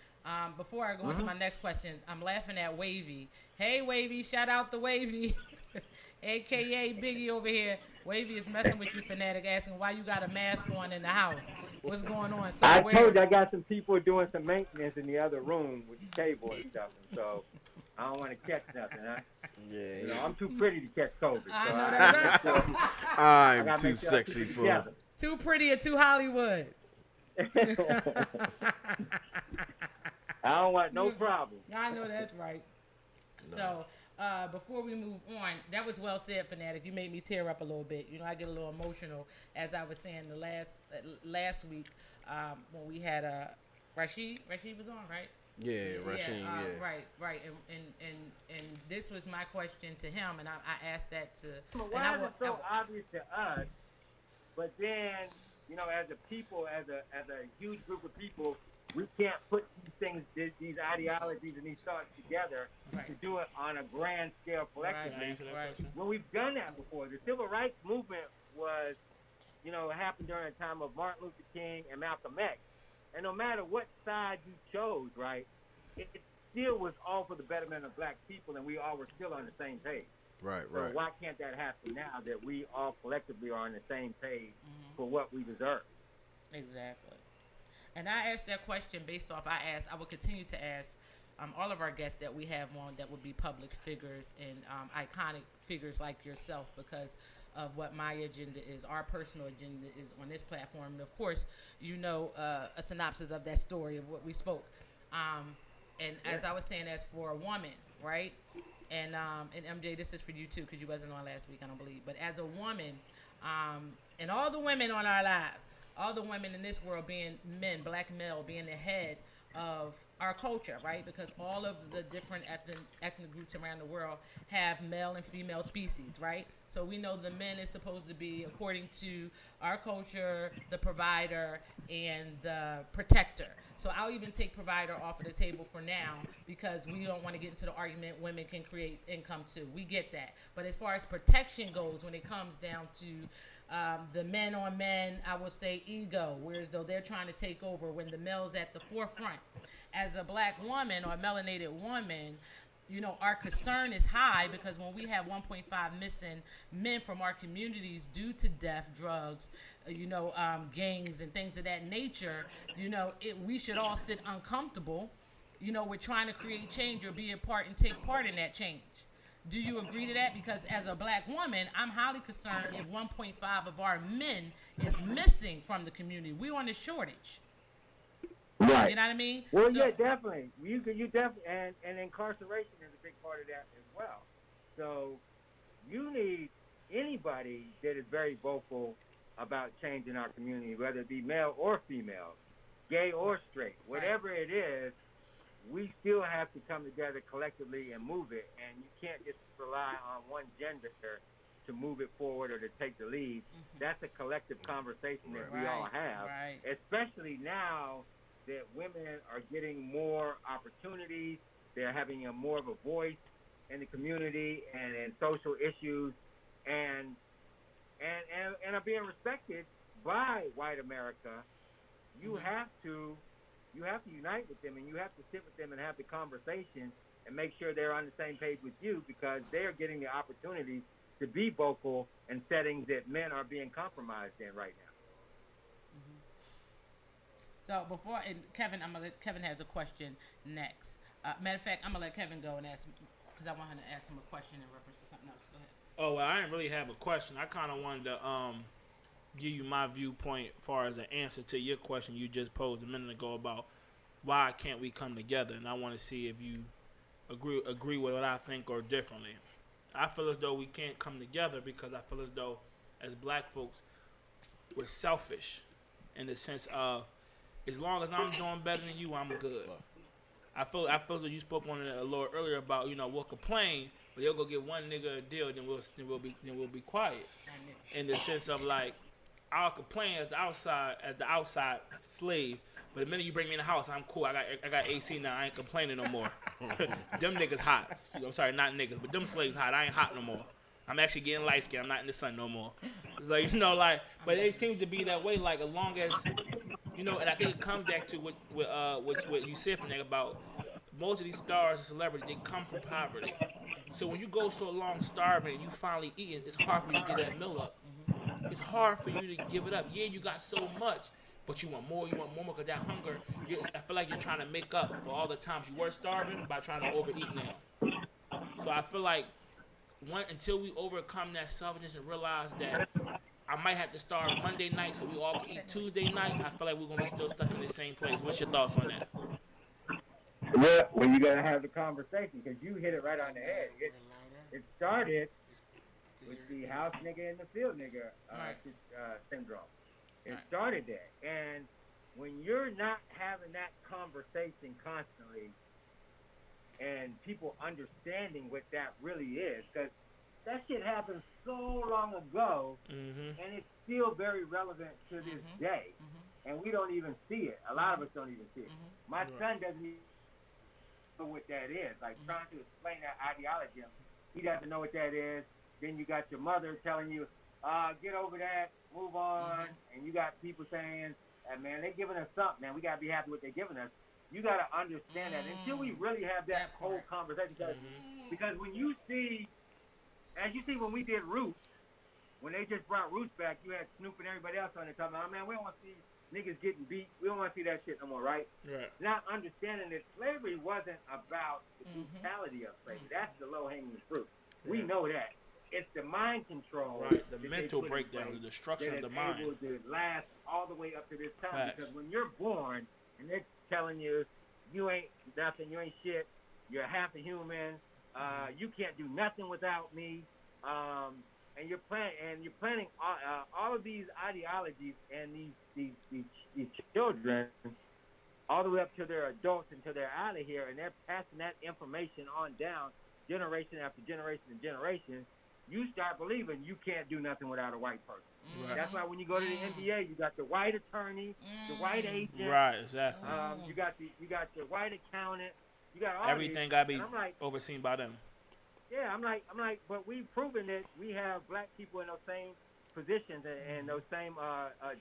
Before I go into my next question, I'm laughing at Wavy. Hey, Wavy, shout out to Wavy. AKA Biggie over here. Wavy is messing with you, Fanatic, asking why you got a mask on in the house. What's going on? So I told you I got some people doing some maintenance in the other room with the cable and stuff, and so I don't want to catch nothing, huh? Yeah. I'm too pretty to catch COVID. I know that's right. I'm too sexy for it. Too pretty or too Hollywood. I don't want no problem. I know that's right. No. So, before we move on, that was well said, Fanatic. You made me tear up a little bit. I get a little emotional, as I was saying the last week when we had Rashid was on, right? Yeah, Rashid. Yeah. Right. And this was my question to him, and I asked that to. Why is it so obvious to us? But then, as a people, as a huge group of people, we can't put these things, these ideologies and these thoughts together to do it on a grand scale collectively. When we've done that before, the civil rights movement was, happened during the time of Martin Luther King and Malcolm X. And no matter what side you chose, right, it still was all for the betterment of black people, and we all were still on the same page. Right. So why can't that happen now, that we all collectively are on the same page for what we deserve? Exactly. And I asked that question based off, I will continue to ask all of our guests that we have on that would be public figures and iconic figures like yourself, because of what my agenda is, our personal agenda is on this platform. And of course, a synopsis of that story of what we spoke. As I was saying, as for a woman, right? And MJ, this is for you too, because you wasn't on last week, I don't believe. But as a woman, and all the women on our live, all the women in this world being men, black male, being the head of our culture, right? Because all of the different ethnic groups around the world have male and female species, right? So we know the men is supposed to be, according to our culture, the provider and the protector. So I'll even take provider off of the table for now because we don't want to get into the argument women can create income too. We get that. But as far as protection goes, when it comes down to the men on men, I would say ego, whereas though they're trying to take over when the male's at the forefront. As a black woman or a melanated woman, you know, our concern is high because when we have 1.5 missing men from our communities due to death, drugs, gangs and things of that nature, we should all sit uncomfortable, with trying to create change or be a part and take part in that change. Do you agree to that? Because as a black woman, I'm highly concerned if 1.5 of our men is missing from the community. We're on a shortage. Right. You know what I mean? Well, yeah, definitely. You definitely, and incarceration is a big part of that as well. So you need anybody that is very vocal about changing our community, whether it be male or female, gay or straight, whatever it is. We still have to come together collectively and move it, and you can't just rely on one gender to move it forward or to take the lead. Mm-hmm. That's a collective conversation that we all have, especially now that women are getting more opportunities. They're having more of a voice in the community and in social issues, and are being respected by white America. You have to unite with them, and you have to sit with them and have the conversation and make sure they're on the same page with you, because they're getting the opportunity to be vocal in settings that men are being compromised in right now. Mm-hmm. So before, and Kevin has a question next. Matter of fact, I'm gonna let Kevin go and ask him, because I want him to ask him a question in reference to something else. Go ahead. Oh, well, I didn't really have a question. I kind of wanted to give you my viewpoint as far as an answer to your question you just posed a minute ago about why can't we come together, and I want to see if you agree with what I think or differently. I feel as though we can't come together because I feel as though as black folks we're selfish in the sense of, as long as I'm doing better than you, I'm good. I feel as though you spoke on it a little earlier about, we'll complain, but they'll go get one nigga a deal, then we'll be quiet. In the sense of, like, I'll complain as the outside slave, but the minute you bring me in the house, I'm cool. I got AC now. I ain't complaining no more. Them niggas hot. I'm sorry, not niggas, but them slaves hot. I ain't hot no more. I'm actually getting light skin. I'm not in the sun no more. It's like, but it seems to be that way. Like, as long as, and I think it comes back to what you said, Nick, about most of these stars and celebrities, they come from poverty. So when you go so long starving and you finally eating, it's hard for you to get that meal up. It's hard for you to give it up. Yeah, you got so much, but you want more because that hunger, I feel like you're trying to make up for all the times you were starving by trying to overeat now. So I feel like until we overcome that selfishness and realize that I might have to starve Monday night so we all can eat Tuesday night, I feel like we're going to be still stuck in the same place. What's your thoughts on that? Well, you got to have the conversation, because you hit it right on the head. It started with the house nigga and the field nigga syndrome. It started there. And when you're not having that conversation constantly and people understanding what that really is, because that shit happened so long ago, and it's still very relevant to this day, and we don't even see it. A lot of us don't even see it. My son doesn't even know what that is. Like, trying to explain that ideology, he doesn't know what that is. Then you got your mother telling you, get over that, move on, and you got people saying, hey, man, they're giving us something, man. We got to be happy with what they're giving us. You got to understand that until we really have that whole conversation. Because when you see, as you see when we did Roots, when they just brought Roots back, you had Snoop and everybody else on there talking about, man, we don't want to see niggas getting beat. We don't want to see that shit no more, right? Not understanding that slavery wasn't about the brutality of slavery. That's the low-hanging fruit. We know that. It's the mind control. Right, the mental breakdown, the destruction of the mind. Able to last all the way up to this time. Because when you're born and they're telling you, you ain't nothing, you ain't shit, you're half a human, you can't do nothing without me, and you're planning all of these ideologies and these children all the way up to their adults until they're out of here, and they're passing that information on down generation after generation and generation, you start believing you can't do nothing without a white person. Right. That's why when you go to the NBA, you got the white attorney, the white agent. Right, exactly. You got the white accountant. You got all everything got to be overseen by them. Yeah, I'm like, but we've proven that we have black people in those same positions and those same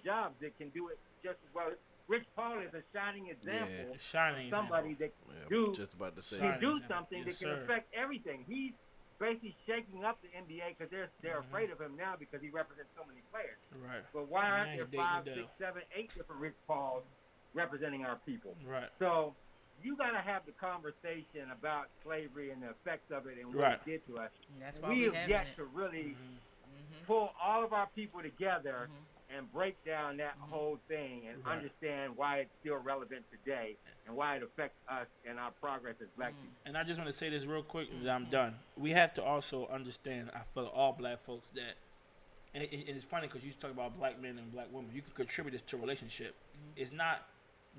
jobs that can do it just as well. Rich Paul is a shining example of somebody that can do something that can affect everything. He's basically shaking up the NBA because they're afraid of him now because he represents so many players. Right. But why aren't there 5, 6, 7, 8 different Rich Pauls representing our people? Right. So you got to have the conversation about slavery and the effects of it and what it did to us. That's why we have yet to really pull all of our people together and break down that whole thing and understand why it's still relevant today and why it affects us and our progress as black people. And I just want to say this real quick and I'm done. We have to also understand, I feel all black folks that, and it's funny because you talk about black men and black women, you can contribute this to a relationship. It's not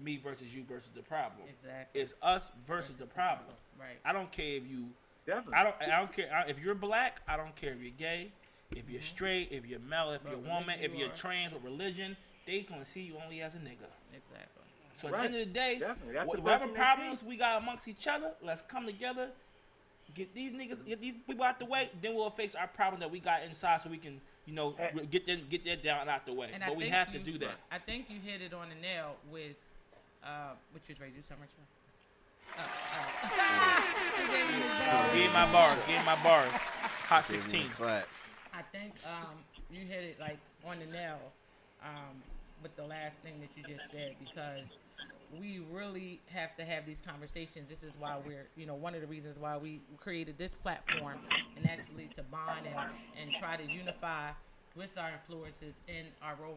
me versus you versus the problem. Exactly. It's us versus the problem. Right. I don't care if you, Definitely. I don't care if you're black, I don't care if you're gay, if you're straight, if you're male, if you're a woman, if you're trans with religion, they gonna see you only as a nigga. Exactly. So at the end of the day, whatever problems we got amongst each other, let's come together, get these people out the way, then we'll face our problem that we got inside so we can, get that down and out the way. But we have to do that. I think you hit it on the nail with what you was ready to do something, Give my bars. Hot 16. I think you hit it like on the nail with the last thing that you just said, because we really have to have these conversations. This is why we're, one of the reasons why we created this platform, and actually to bond and try to unify with our influences in our role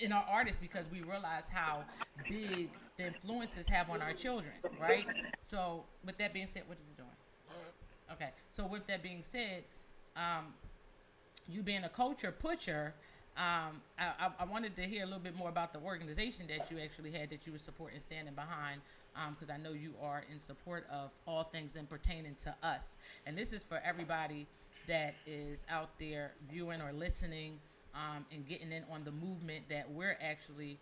in our artists, because we realize how big the influences have on our children, right? So with that being said, what is it doing? Okay, so with that being said, you being a culture pusher, I wanted to hear a little bit more about the organization that you actually had that you were supporting, standing behind, because I know you are in support of all things in pertaining to us. And this is for everybody that is out there viewing or listening, and getting in on the movement that we're actually,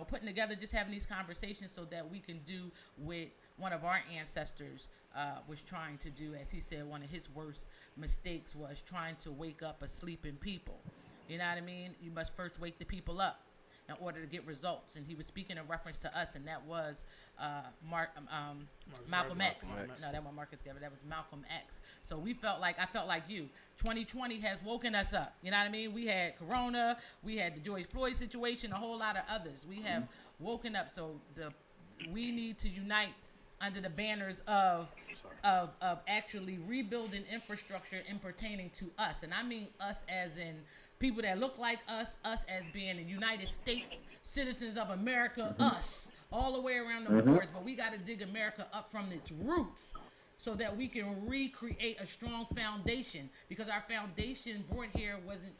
putting together, just having these conversations so that we can do what one of our ancestors was trying to do. As he said, one of his worst mistakes was trying to wake up a sleeping people. You know what I mean? You must first wake the people up in order to get results. And he was speaking in reference to us, and that was Malcolm X. No, that wasn't Marcus Garvey. That was Malcolm X. So I felt like you. 2020 has woken us up. You know what I mean? We had Corona, we had the George Floyd situation, a whole lot of others. We have woken up. So we need to unite under the banners of actually rebuilding infrastructure in pertaining to us. And I mean us as in people that look like us as being the United States, citizens of America, us, all the way around the boards. But we got to dig America up from its roots so that we can recreate a strong foundation, because our foundation brought here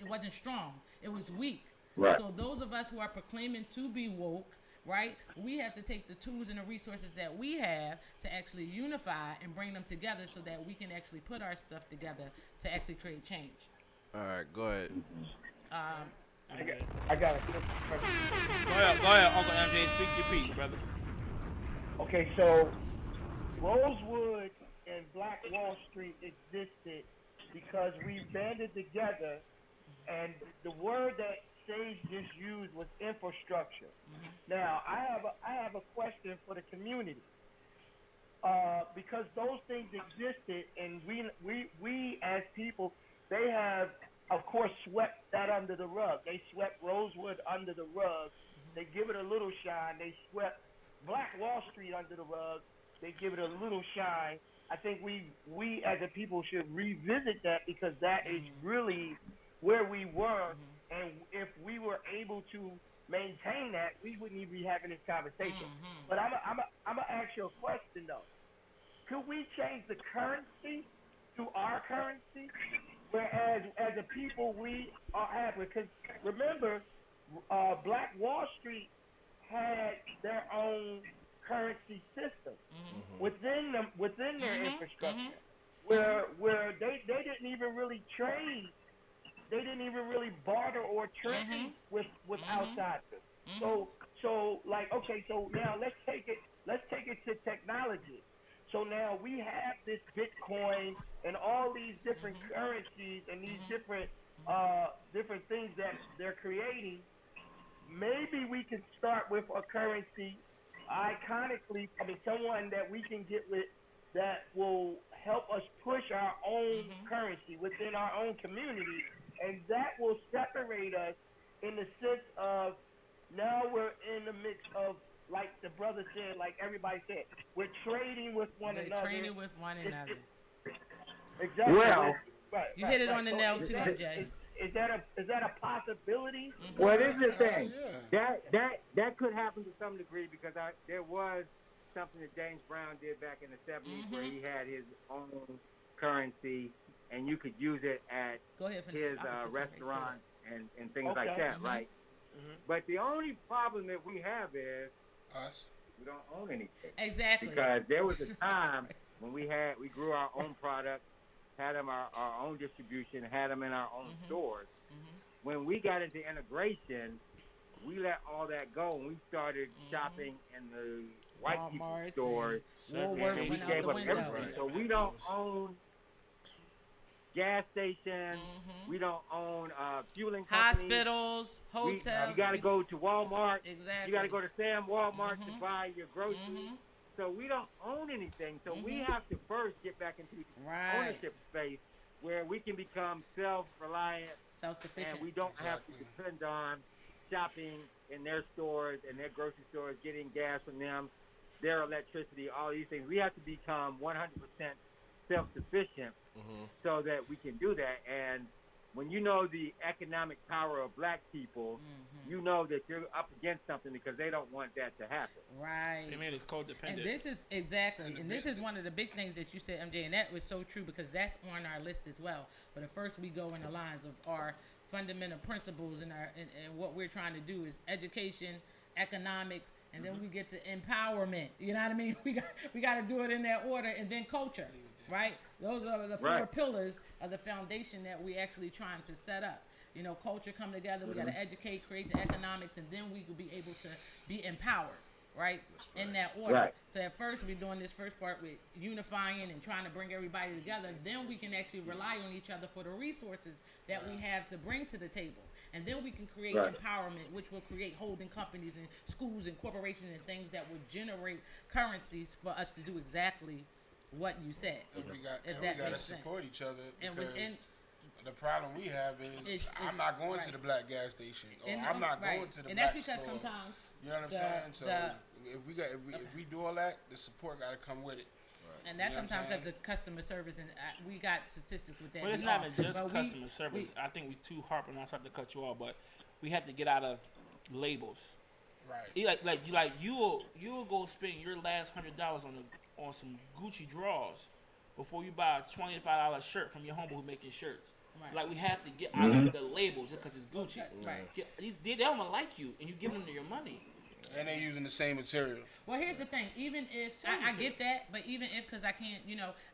wasn't strong. It was weak. Right. So those of us who are proclaiming to be woke, right, we have to take the tools and the resources that we have to actually unify and bring them together so that we can actually put our stuff together to actually create change. All right, go ahead. I got a quick question. Go ahead, Uncle MJ. Speak your piece, brother. Okay, so Rosewood and Black Wall Street existed because we banded together, and the word that Sage just used was infrastructure. Now, I have a question for the community, because those things existed, and we as people, they have, of course, swept that under the rug. They swept Rosewood under the rug. They give it a little shine. They swept Black Wall Street under the rug. They give it a little shine. I think we as a people should revisit that, because that is really where we were. And if we were able to maintain that, we wouldn't even be having this conversation. But I'm gonna ask you a question though. Could we change the currency to our currency? Whereas as a people we are happy, because remember, Black Wall Street had their own currency system within their infrastructure, where they didn't even really trade, they didn't even really barter or trade with outsiders. So like, okay, so now let's take it to technology. So now we have this Bitcoin and all these different currencies and these different things that they're creating. Maybe we can start with a currency iconically, someone that we can get with that will help us push our own currency within our own community, and that will separate us in the sense of now we're in the mix of, like the brother said, like everybody said, we're trading with one another. Trading with one another. Exactly. Well, you hit it on the nail too, Jay. Is that a possibility? Well, this is the thing. That could happen to some degree because there was something that James Brown did back in the 70s where he had his own currency and you could use it at his restaurant and things like that, right? But the only problem that we have is us. We don't own anything. Exactly. Because there was a time when we grew our own product, had them our own distribution, had them in our own stores. When we got into integration, we let all that go and we started shopping in the white people stores, and we gave up everything. So we don't own gas stations. We don't own fueling companies. Hospitals, hotels. You got to go to Walmart. Exactly. You got to go to Sam Walmart to buy your groceries. So we don't own anything. So we have to first get back into the ownership space where we can become self-reliant, self-sufficient, and we don't have to depend on shopping in their stores and their grocery stores, getting gas from them, their electricity, all these things. We have to become 100% self-sufficient so that we can do that. And when you know the economic power of black people, you know that you're up against something because they don't want that to happen. Right. They made us codependent. And this is and this is one of the big things that you said, MJ, and that was so true because that's on our list as well. But at first we go in the lines of our fundamental principles and what we're trying to do is education, economics, and then we get to empowerment. You know what I mean? We got to do it in that order, and then culture. Right? Those are the four pillars of the foundation that we actually trying to set up. You know, culture come together. We got to educate, create the economics, and then we will be able to be empowered. Right? In that order. Right. So at first we're doing this first part with unifying and trying to bring everybody together. Then we can actually rely on each other for the resources that we have to bring to the table. And then we can create empowerment, which will create holding companies and schools and corporations and things that would generate currencies for us to do exactly what you said. And we got to support each other because the problem we have is I'm not going to the black gas station or I'm not going to the and black that's because store. sometimes you know what I'm saying? So if we do all that, the support got to come with it. Right. And that's sometimes because of customer service, and we got statistics with that. Well, it's not even just customer service. I think we too harping. I started to cut you off, but we have to get out of labels. Right. Like you'll go spend your last $100 on some Gucci drawers before you buy a $25 shirt from your homie who making shirts. Right. Like we have to get out of the labels just because it's Gucci. Right. They don't like you, and you give them your money. And they using the same material. Well, here's the thing. Even if I get that, but even if because I can't,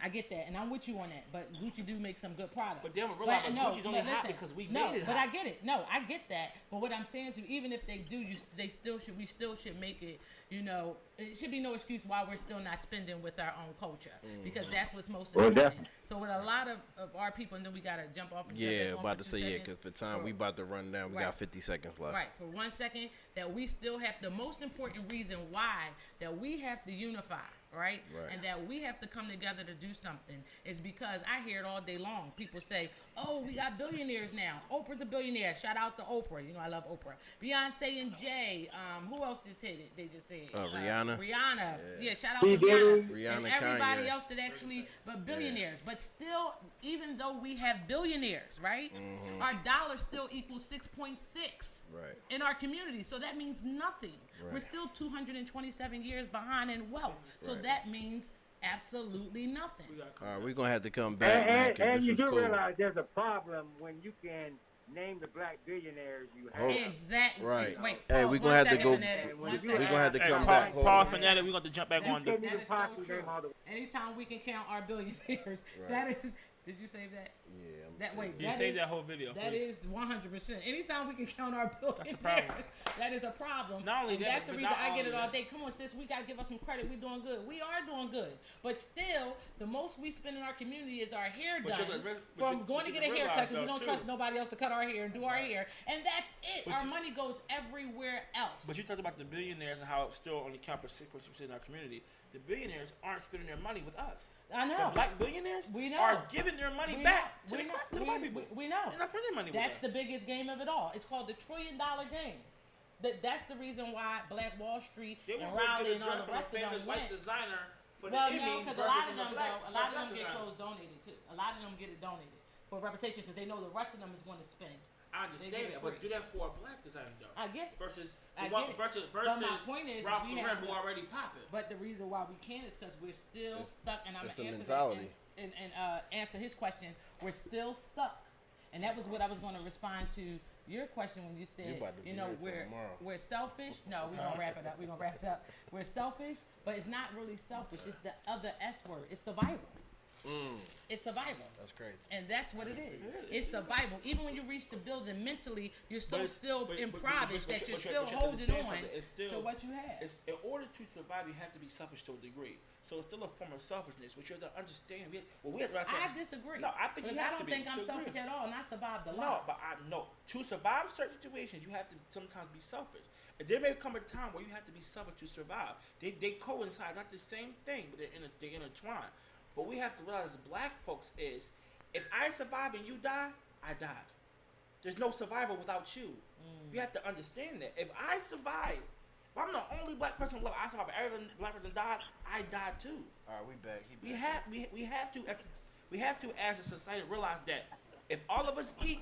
I get that, and I'm with you on that. But Gucci do make some good products. But they don't realize Gucci's only hot because we made it hot. But I get it. No, I get that. But what I'm saying to you, even if they do, we still should make it. It should be no excuse why we're still not spending with our own culture because that's what's most important. So with a lot of our people, and then we gotta jump off. About to say because for time we about to run down. We got 50 seconds left. Right. For 1 second, that we still have the most important reason why that we have to unify. Right? And that we have to come together to do something is because I hear it all day long. People say, "Oh, we got billionaires now. Oprah's a billionaire." Shout out to Oprah. I love Oprah. Beyonce and Jay. Who else just hit it? They just said Rihanna. Yeah, shout out to Rihanna. Rihanna and everybody Kanye. else that actually, but billionaires. But still, even though we have billionaires, right? Our dollar still equals 6.6. Right. In our community. So that means nothing. Right. We're still 227 years behind in wealth. So that means absolutely nothing. All right, we're going to have to come back, man, and you do cool. realize there's a problem when you can name the black billionaires you have. Exactly. Right. Wait, Hey, Paul, we're gonna have to go. We're We're gonna have to come Paul, back. Paul Fanatic, we're going to jump back on. That That is is so true. name all the. Anytime we can count our billionaires, Right. that is. Did you save that? Yeah. That wait. You that save is- that whole video. That please. is 100%. Anytime we can count our billionaires, That's a problem. That is a problem. Not only and that, that's the but reason not I get it only all that. day. Come on, sis, we gotta give us some credit. We're doing good. We are doing good, but still, the most we spend in our community is our hair But done. From going to get a haircut because we don't trust nobody else to cut our hair and do our hair, and that's it. But our you- money goes everywhere else. But you talked about the billionaires and how it still only count for 6% in our community. The billionaires aren't spending their money with us. I know. The black billionaires We know. are giving their money We back know. to We the white people. We know. They're not spending money That's with the us. biggest game of it all. It's called the $1 trillion game. That's the reason why Black Wall Street They and won't go Raleigh get a and all dress the from a rest of them famous white went. designer for Well, the no, Emmys because versus a lot of from them black, go. A lot of them get designer. clothes donated too. A lot of them get it donated for reputation because they know the rest of them is going to spend. I They understand get it that, but free. do that for a black designer though. I get it. Versus I the one, get it. versus But my versus point is, Ralph we Lauren have who to- already popping. But the reason why we can't is because we're still stuck, and I'm it's gonna a answer mentality. that and answer his question. We're still stuck, and that was what I was going to respond to your question when you said, You about to be you know, here till tomorrow. we're selfish. No, we're gonna wrap it up. We're gonna wrap it up. We're selfish, but it's not really selfish. It's the other S word. It's survival. It's survival. That's crazy. And that's what it is. It's survival. Even when you reach the building mentally, you're so But it's- still but- impoverished but that you're you still have to holding understand on something. It's still- to what you have. It's, in order to survive, you have to be selfish to a degree. So it's still a form of selfishness, which you have to understand. We have to I disagree. No, I think you Because have I to don't be, think I'm to selfish agree. at all, and I survived a No, lot. but I know to survive certain situations, you have to sometimes be selfish. And there may come a time where you have to be selfish to survive. They coincide, not the same thing, but they intertwine. But we have to realize, as black folks, is if I survive and you die, I died. There's no survival without you. We have to understand that. If I survive, if I'm the only black person alive, I survive. Every other black person died, I died too. All right, we back. We have to as a society realize that if all of us eat,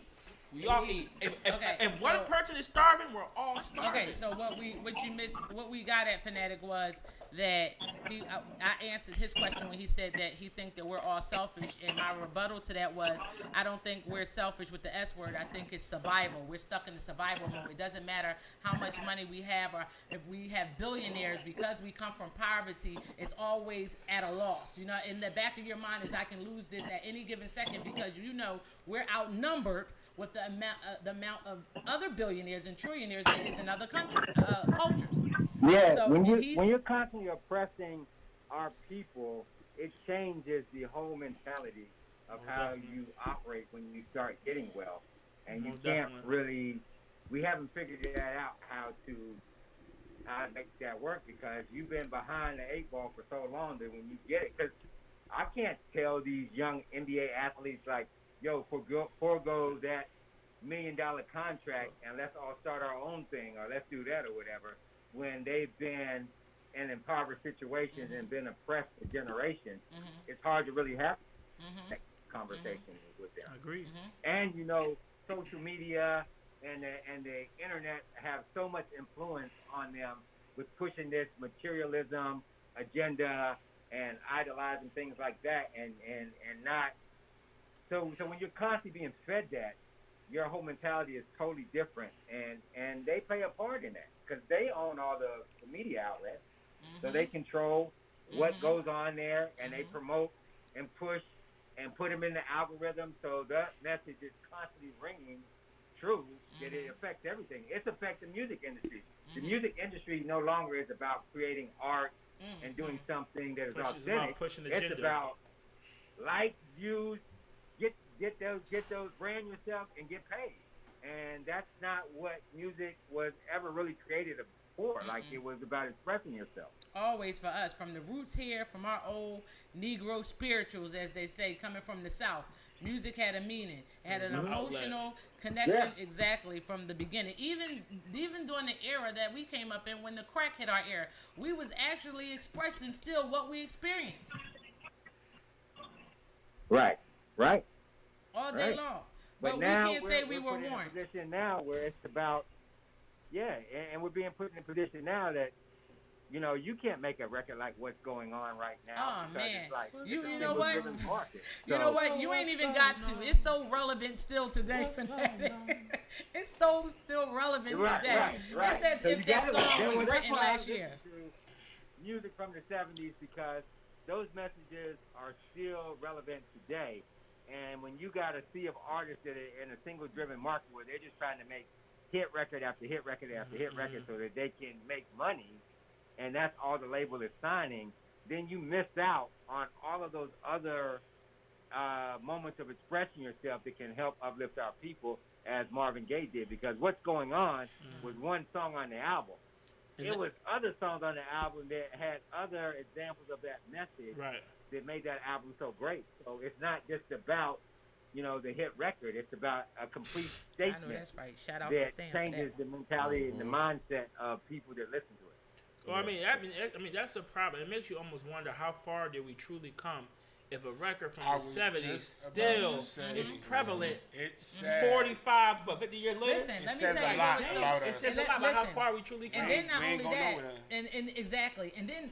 we all eat. If one person is starving, we're all starving. Okay, so what you missed, what we got at Fanatic was that I answered his question when he said that he think that we're all selfish, and my rebuttal to that was I don't think we're selfish with the S word. I think it's survival. We're stuck in the survival mode. It doesn't matter how much money we have or if we have billionaires, because we come from poverty. It's always at a loss. You know, in the back of your mind is I can lose this at any given second because you know we're outnumbered with the amount of other billionaires and trillionaires that is in other cultures. Yeah, So, when and you're constantly oppressing our people, it changes the whole mentality of how you operate when you start getting wealth, and you can't really. We haven't figured that out how to make that work because you've been behind the 8 ball for so long that when you get it, because I can't tell these young NBA athletes like, yo, forego that $1 million contract and let's all start our own thing or let's do that or whatever, when they've been in impoverished situations and been oppressed for generations. It's hard to really have that conversation with them. I agree. And, you know, social media and the internet have so much influence on them with pushing this materialism agenda and idolizing things like that and not. So when you're constantly being fed that, your whole mentality is totally different, and they play a part in that because they own all the media outlets, so they control what goes on there, and they promote and push and put them in the algorithm, so that message is constantly ringing true that it affects everything. It's affecting the music industry. The music industry no longer is about creating art and doing something that is authentic. About pushing the it's agenda. about likes, views, get those, brand yourself and get paid. And that's not what music was ever really created for. Like, it was about expressing yourself. Always for us, from the roots here, from our old Negro spirituals, as they say, coming from the South. Music had a meaning. It had an emotional connection, exactly, from the beginning. Even during the era that we came up in, when the crack hit our era, we was actually expressing still what we experienced. Right. All day long. But now we can't say we were put in warned. a position now where it's about, and we're being put in a position now that you know, you can't make a record like what's going on right now. Oh man, it's like, you know what? Market. You know what? You ain't even got to. It's so relevant still today. It's so still relevant today. Right. It's as if that song was written last year. Music from the 70s because those messages are still relevant today. And when you got a sea of artists that are in a single-driven market where they're just trying to make hit record after hit record after hit record so that they can make money, and that's all the label is signing, then you miss out on all of those other moments of expressing yourself that can help uplift our people, as Marvin Gaye did. Because What's Going On was one song on the album. It was other songs on the album that had other examples of that message that made that album so great. So it's not just about, you know, the hit record. It's about a complete statement. I know that's right. Shout out that to Sam changes the mentality and the mindset of people that listen to it. Well, I mean, that's a problem. It makes you almost wonder how far did we truly come if a record from the 70s still is prevalent. It's 45 or 50 years later. Listen, let me says tell a you lot something. about It us. says a lot about how far we truly came. And then not We ain't only going that, nowhere. and exactly, and then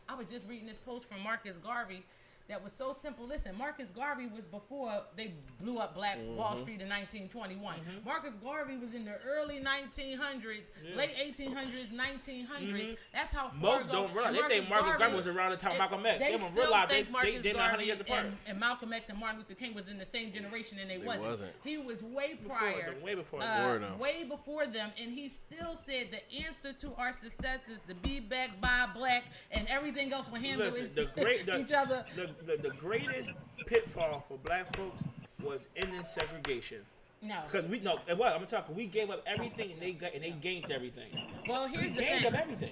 I was just reading this post from Marcus Garvey that was so simple. Listen, Marcus Garvey was before they blew up Black Wall Street in 1921. Marcus Garvey was in the early 1900s, late 1800s, 1900s. That's how far Most don't realize. They think Marcus Garvey was around the time Malcolm X. They don't realize they're not 100 years apart. And Malcolm X and Martin Luther King was in the same generation, and they wasn't. He was way prior, way before them. way before them, and he still said the answer to our success is to be back by black, and everything else will handle each other. The greatest pitfall for black folks was ending segregation. No, because I'm gonna talk. We gave up everything and they gained everything. Well, here's the thing.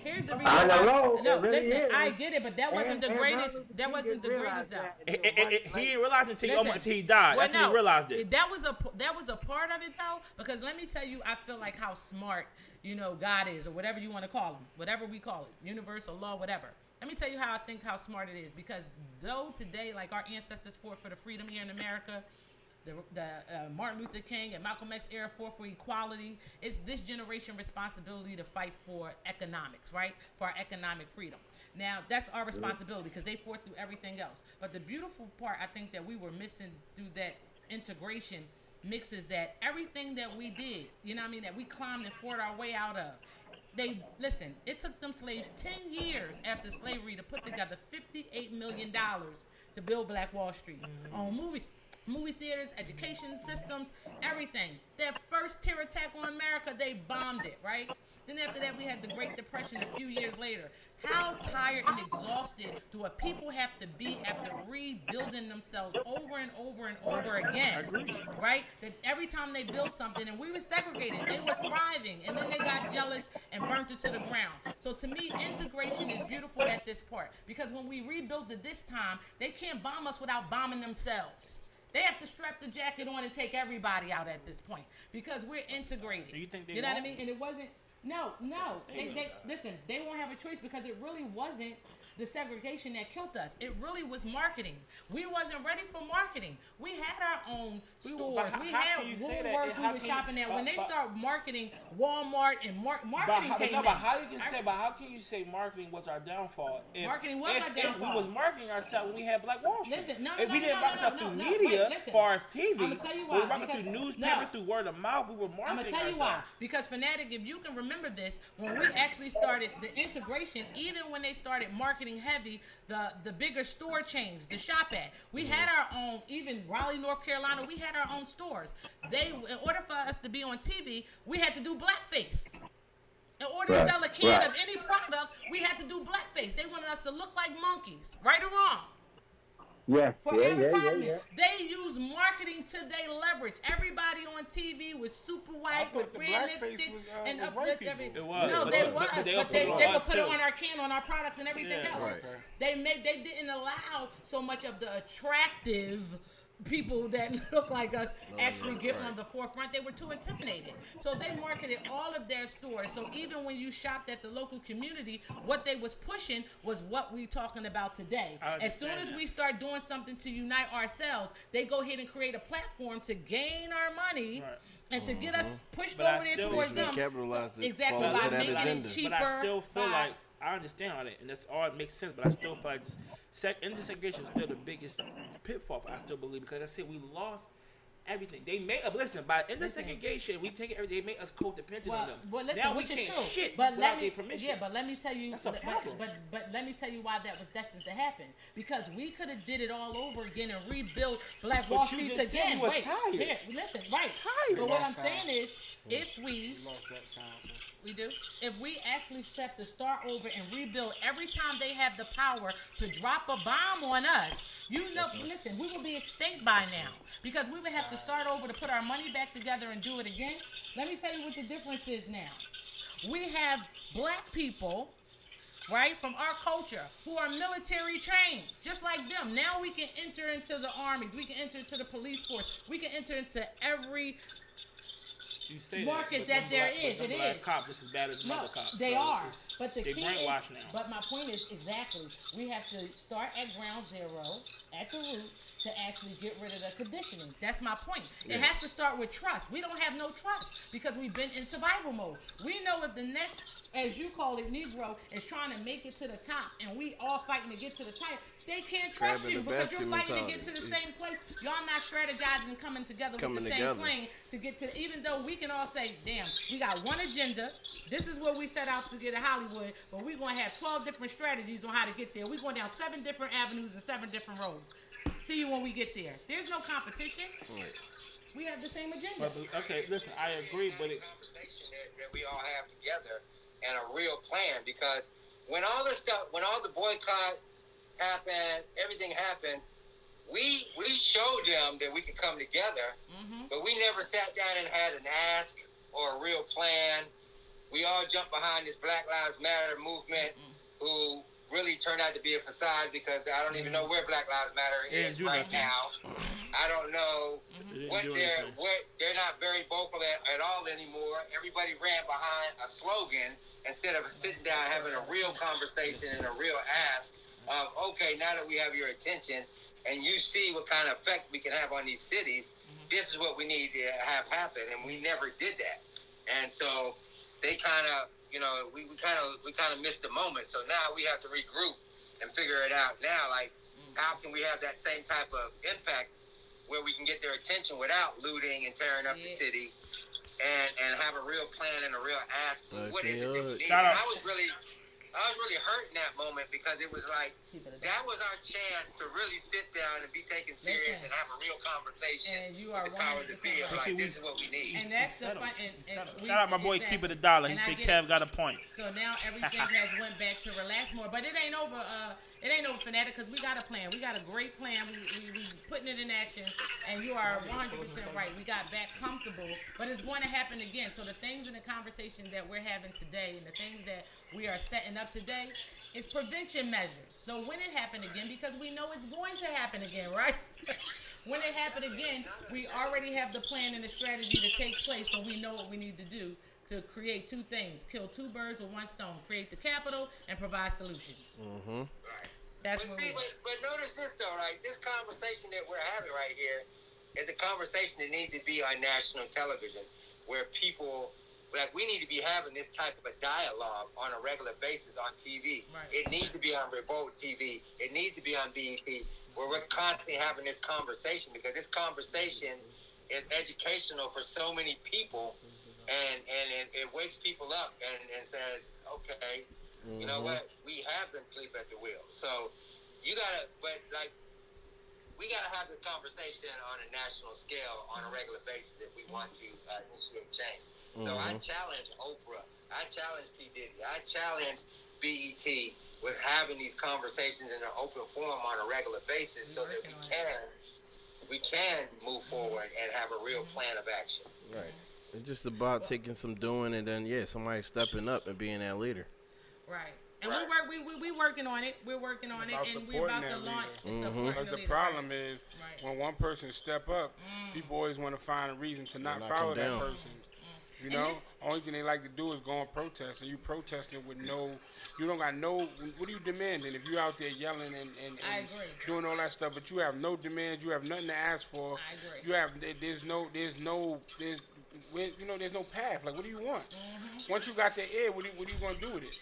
Here's the reason. No, listen, I get it, but that wasn't the greatest. That wasn't the greatest. He didn't realize it until he died. That's when he realized it. That was a part of it though, because let me tell you, I feel like how smart, you know, God is, or whatever you want to call him, whatever we call it, universal law, whatever. Let me tell you how I think how smart it is, because though today, like our ancestors fought for the freedom here in America, the Martin Luther King and Malcolm X era fought for equality, it's this generation's responsibility to fight for economics, right? For our economic freedom. Now, that's our responsibility because they fought through everything else. But the beautiful part, I think, that we were missing through that integration mixes that everything that we did, you know what I mean, that we climbed and fought our way out of. It took them slaves 10 years after slavery to put together $58 million to build Black Wall Street. On movie theaters, education systems, everything. Their first terror attack on America, they bombed it, right? Then after that, we had the Great Depression a few years later. How tired and exhausted do a people have to be after rebuilding themselves over and over and over again? Right? That every time they build something, and we were segregated, they were thriving, and then they got jealous and burnt it to the ground. So to me, integration is beautiful at this part, because when we rebuild it this time, they can't bomb us without bombing themselves. They have to strap the jacket on and take everybody out at this point because we're integrated. Do you think they know won't? what I mean? And it wasn't. No. Listen, they won't have a choice because it really wasn't the segregation that killed us. It really was marketing. We wasn't ready for marketing. We had our own stores. We had Woolworths we were shopping at. When they start marketing Walmart and marketing came in. But how can you say marketing was our downfall? Marketing was our downfall. If we was marketing ourselves when we had Black Wall Street. Listen, we didn't market ourselves through media as far as TV. I'm gonna tell you why. We were marketing through newspaper, through word of mouth. We were marketing I'm gonna tell you ourselves. why. Because Fanatic, if you can remember this, when we actually started the integration, even when they started marketing heavy, the bigger store chains, the shop at, we had our own, even Raleigh, North Carolina, we had our own stores. In order for us to be on TV, we had to do blackface. In order to sell a can of any product, we had to do blackface. They wanted us to look like monkeys, right or wrong. Yes. For advertisement. They use marketing to their leverage. Everybody on TV was super white with red lipstick and uplift everything. No, they was, but they would put it on our can, on our products and everything else. Right. They didn't allow so much of the attractive people that look like us actually get on the forefront. They were too intimidated. So they marketed all of their stores. So even when you shopped at the local community, what they was pushing was what we talking about today. As soon as we start doing something to unite ourselves, they go ahead and create a platform to gain our money. Right. And to get us pushed over there towards them. Capitalize exactly. By making it cheaper. But I still feel like I understand all that, and that's all it makes sense. But I still feel like intersegregation is still the biggest pitfall. I still believe because I said we lost everything. They made us listen by intersegregation. We take it everything. They make us codependent on them. Well, listen, now we which can't is true. shit But without their permission. Yeah, but let me tell you. That's a problem. But let me tell you why that was destined to happen. Because we could have did it all over again and rebuilt Black Wall Street again. Was tired. Here, listen, right? Tired. But what I'm saying is, if we lost that sound. we do. If we actually step to start over and rebuild every time they have the power to drop a bomb on us, you know, listen, we will be extinct by now because we would have to start over to put our money back together and do it again. Let me tell you what the difference is now. We have black people, right, from our culture who are military trained, just like them. Now we can enter into the armies. We can enter into the police force. We can enter into every market that there is. It is. Cops just as bad as other cops. They are. But the they key brainwashed is, now. But my point is exactly. We have to start at ground zero, at the root, to actually get rid of the conditioning. That's my point. Yeah. It has to start with trust. We don't have no trust because we've been in survival mode. We know if the next, as you call it, Negro, is trying to make it to the top and we all fighting to get to the top, they can't trust you because you're fighting to get to the same place. Y'all not strategizing, coming together with the same plane to get to, even though we can all say, damn, we got one agenda. This is what we set out to get to Hollywood, but we're going to have 12 different strategies on how to get there. We're going down 7 different avenues and 7 different roads. See you when we get there. There's no competition. Right. We have the same agenda. Okay, listen, I agree, but conversation that we all have together and a real plan, because when all this stuff, when all the boycott happened, everything happened, we showed them that we could come together, but we never sat down and had an ask or a real plan. We all jumped behind this Black Lives Matter movement, who really turned out to be a facade, because I don't even know where Black Lives Matter is right now. I don't know what they're not very vocal at all anymore. Everybody ran behind a slogan instead of sitting down having a real conversation and a real ask of, okay, now that we have your attention and you see what kind of effect we can have on these cities, this is what we need to have happen, and we never did that. And so they kind of, you know, we kind of missed the moment. So now we have to regroup and figure it out now. Like, how can we have that same type of impact where we can get their attention without looting and tearing up the city, and have a real plan and a real ask? What is it that we need? I was really hurt in that moment, because it was like, that was our chance to really sit down and be taken serious and have a real conversation. And you are with the powers that be. Like, this is what we need. And that's the fun. Shout out my boy Keep It $1. He said Kev got a point. So now everything has went back to relax more, but it ain't over. It ain't over, Fanatic, because we got a plan. We got a great plan. We putting it in action, and you are 100% right. We got back comfortable, but it's going to happen again. So the things in the conversation that we're having today, and the things that we are setting up today, is prevention measures. So when it happened again, because we know it's going to happen again, right? When it happened again, we already have the plan and the strategy to take place, so we know what we need to do to create 2 things: kill 2 birds with 1 stone, create the capital and provide solutions. Right. But notice this though, right? This conversation that we're having right here is a conversation that needs to be on national television, where people, like, we need to be having this type of a dialogue on a regular basis on TV. Right. It needs to be on Revolt TV. It needs to be on BET, where we're constantly having this conversation, because this conversation is educational for so many people, and it wakes people up and says, okay, you know what? We have been asleep at the wheel. So we gotta have this conversation on a national scale on a regular basis if we want to initiate change. So I challenge Oprah. I challenge P. Diddy. I challenge BET with having these conversations in an open forum on a regular basis, so that we can move forward and have a real plan of action. Right. It's just about taking some doing, and then somebody stepping up and being that leader. Right. And we working on it. We're working on it, and we're about to launch. Because the problem is, when one person step up, people always want to find a reason to not follow that person. You know, only thing they like to do is go and protest, and you protesting with you don't got no, what are you demanding? If you out there yelling and doing all that stuff, but you have no demands, you have nothing to ask for. I agree. You have, there's no path. Like, what do you want? Once you got the air, what are you going to do with it?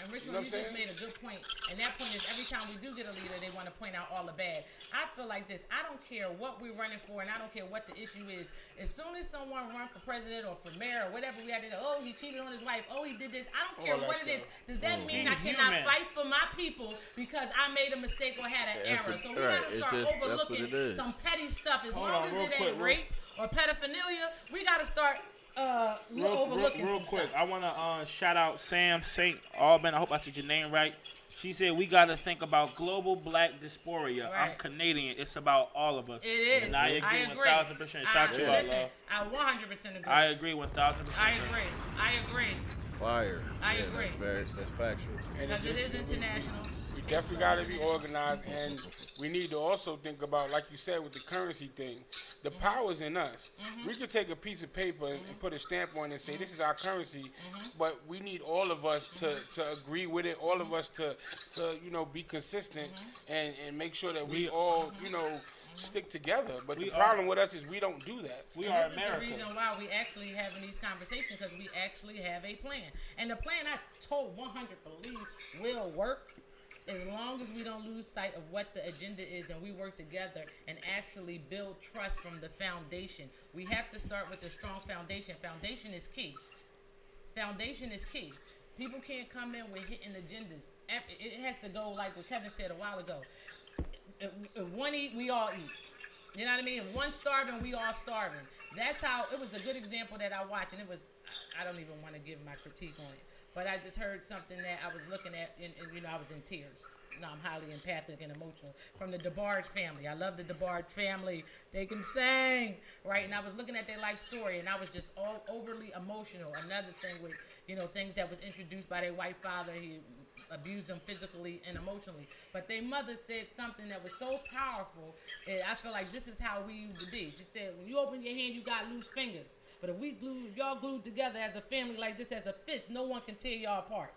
And Richmond, you just made a good point. And that point is every time we do get a leader, they want to point out all the bad. I feel like this. I don't care what we're running for, and I don't care what the issue is. As soon as someone runs for president or for mayor or whatever, we had to say, oh, he cheated on his wife. Oh, he did this. I don't care what it is. Does that mean I cannot fight for my people because I made a mistake or had an error? So we got to start overlooking some petty stuff. As long as it ain't rape or pedophilia, we got to start real quick. I want to shout out Sam St. Alban. I hope I said your name right. She said we got to think about global black dysphoria. Right. I'm Canadian. It's about all of us. It is. And I agree 1,000%. Shout you out, love. I 100% agree. I agree 1,000%. I agree. Fire. I agree. That's factual. Because it is international. We definitely got to be organized, and we need to also think about, like you said, with the currency thing, the power's in us. We could take a piece of paper and put a stamp on it and say, this is our currency, but we need all of us to agree with it, all of us to be consistent and make sure that we all, stick together. But the problem with us is we don't do that. We are America. This is the reason why we actually having these conversations, because we actually have a plan. And the plan I told 100 believe will work. As long as we don't lose sight of what the agenda is and we work together and actually build trust from the foundation. We have to start with a strong foundation. Foundation is key. Foundation is key. People can't come in with hitting agendas. It has to go like what Kevin said a while ago. If one eat, we all eat. You know what I mean? If one's starving, we all starving. That's how, it was a good example that I watched, and it was, I don't even want to give my critique on it. But I just heard something that I was looking at, and I was in tears. I'm highly empathic and emotional. From the DeBarge family. I love the DeBarge family. They can sing, right? And I was looking at their life story, and I was just all overly emotional. Another thing with, things that was introduced by their white father. He abused them physically and emotionally. But their mother said something that was so powerful, and I feel like this is how we used to be. She said, when you open your hand, you got loose fingers. But if y'all glued together as a family like this, as a fist, no one can tear y'all apart.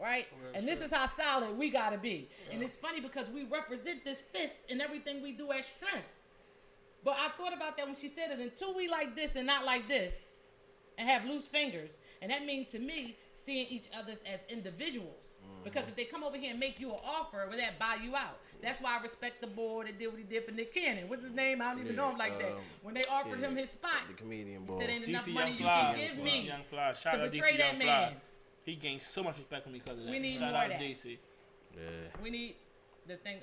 Right? And this is how solid we got to be. Yeah. And it's funny because we represent this fist in everything we do as strength. But I thought about that when she said it. Until we like this and not like this and have loose fingers. And that means to me, seeing each other as individuals. Because if they come over here and make you an offer, will that buy you out? That's why I respect the boy that did what he did for Nick Cannon. What's his name? I don't even know him like that. When they offered him his spot, the comedian boy. He said, ain't DC enough money DC you can give me Young Fly. Shout to out betray DC that Young man. Fly. He gained so much respect from me because of that. We need Shout more out of that. DC. Yeah. We need the thing.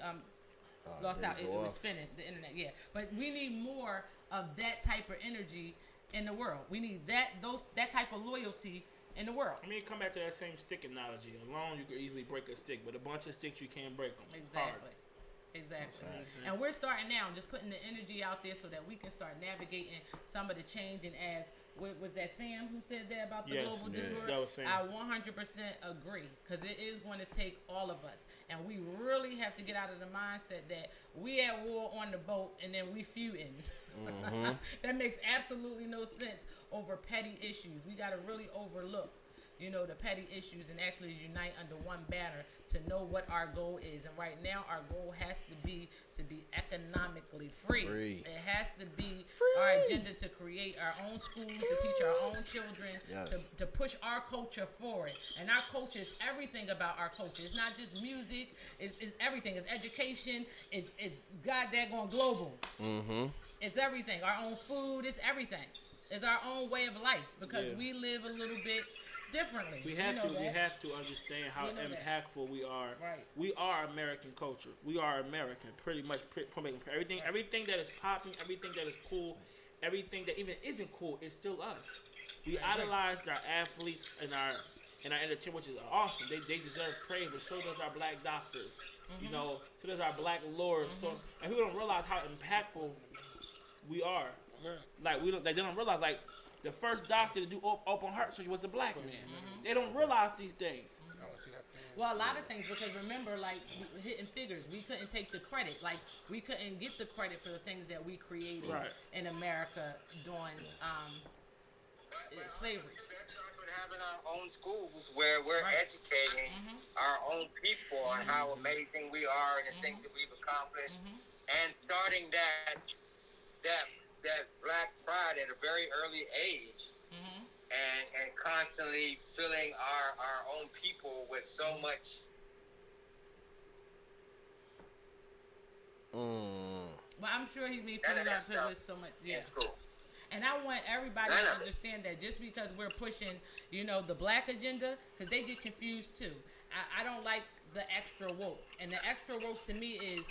Lost out. It was spinning the internet. Yeah, but we need more of that type of energy in the world. We need that type of loyalty in the world. I mean, come back to that same stick analogy. Alone, you could easily break a stick, but a bunch of sticks, you can't break them. Exactly. And we're starting now, just putting the energy out there so that we can start navigating some of the change. And as was that Sam who said that about the global disorder? I 100% agree, because it is going to take all of us, and we really have to get out of the mindset that we at war on the boat and then we feuding. That makes absolutely no sense over petty issues. We got to really overlook, the petty issues and actually unite under one banner to know what our goal is. And right now, our goal has to be economically free. It has to be our agenda to create our own schools, to teach our own children, to push our culture forward. And our culture is everything about our culture. It's not just music. It's everything. It's education. It's goddamn global. It's everything. Our own food. It's everything. It's our own way of life, because we live a little bit differently. We have to understand how impactful we are. Right. We are American culture. We are American, pretty much. Everything that is popping, everything that is cool, everything that even isn't cool is still us. We idolized our athletes and our entertainment, which is awesome. They deserve praise, but so does our black doctors. So does our black lawyers. And people don't realize how impactful we are. Like they don't realize, like, the first doctor to do open heart surgery was the black man. They don't realize these things. Well, a lot of things, because remember, like, hitting figures, we couldn't take the credit. Like, we couldn't get the credit for the things that we created in America during slavery. Having our own schools where we're educating our own people on how amazing we are and the things that we've accomplished, and starting that black pride at a very early age, and constantly filling our own people with so much. Well, I'm sure he's been filling our people with so much. Yeah. And I want everybody to understand that just because we're pushing, the black agenda, because they get confused too. I don't like the extra woke. And the extra woke to me is,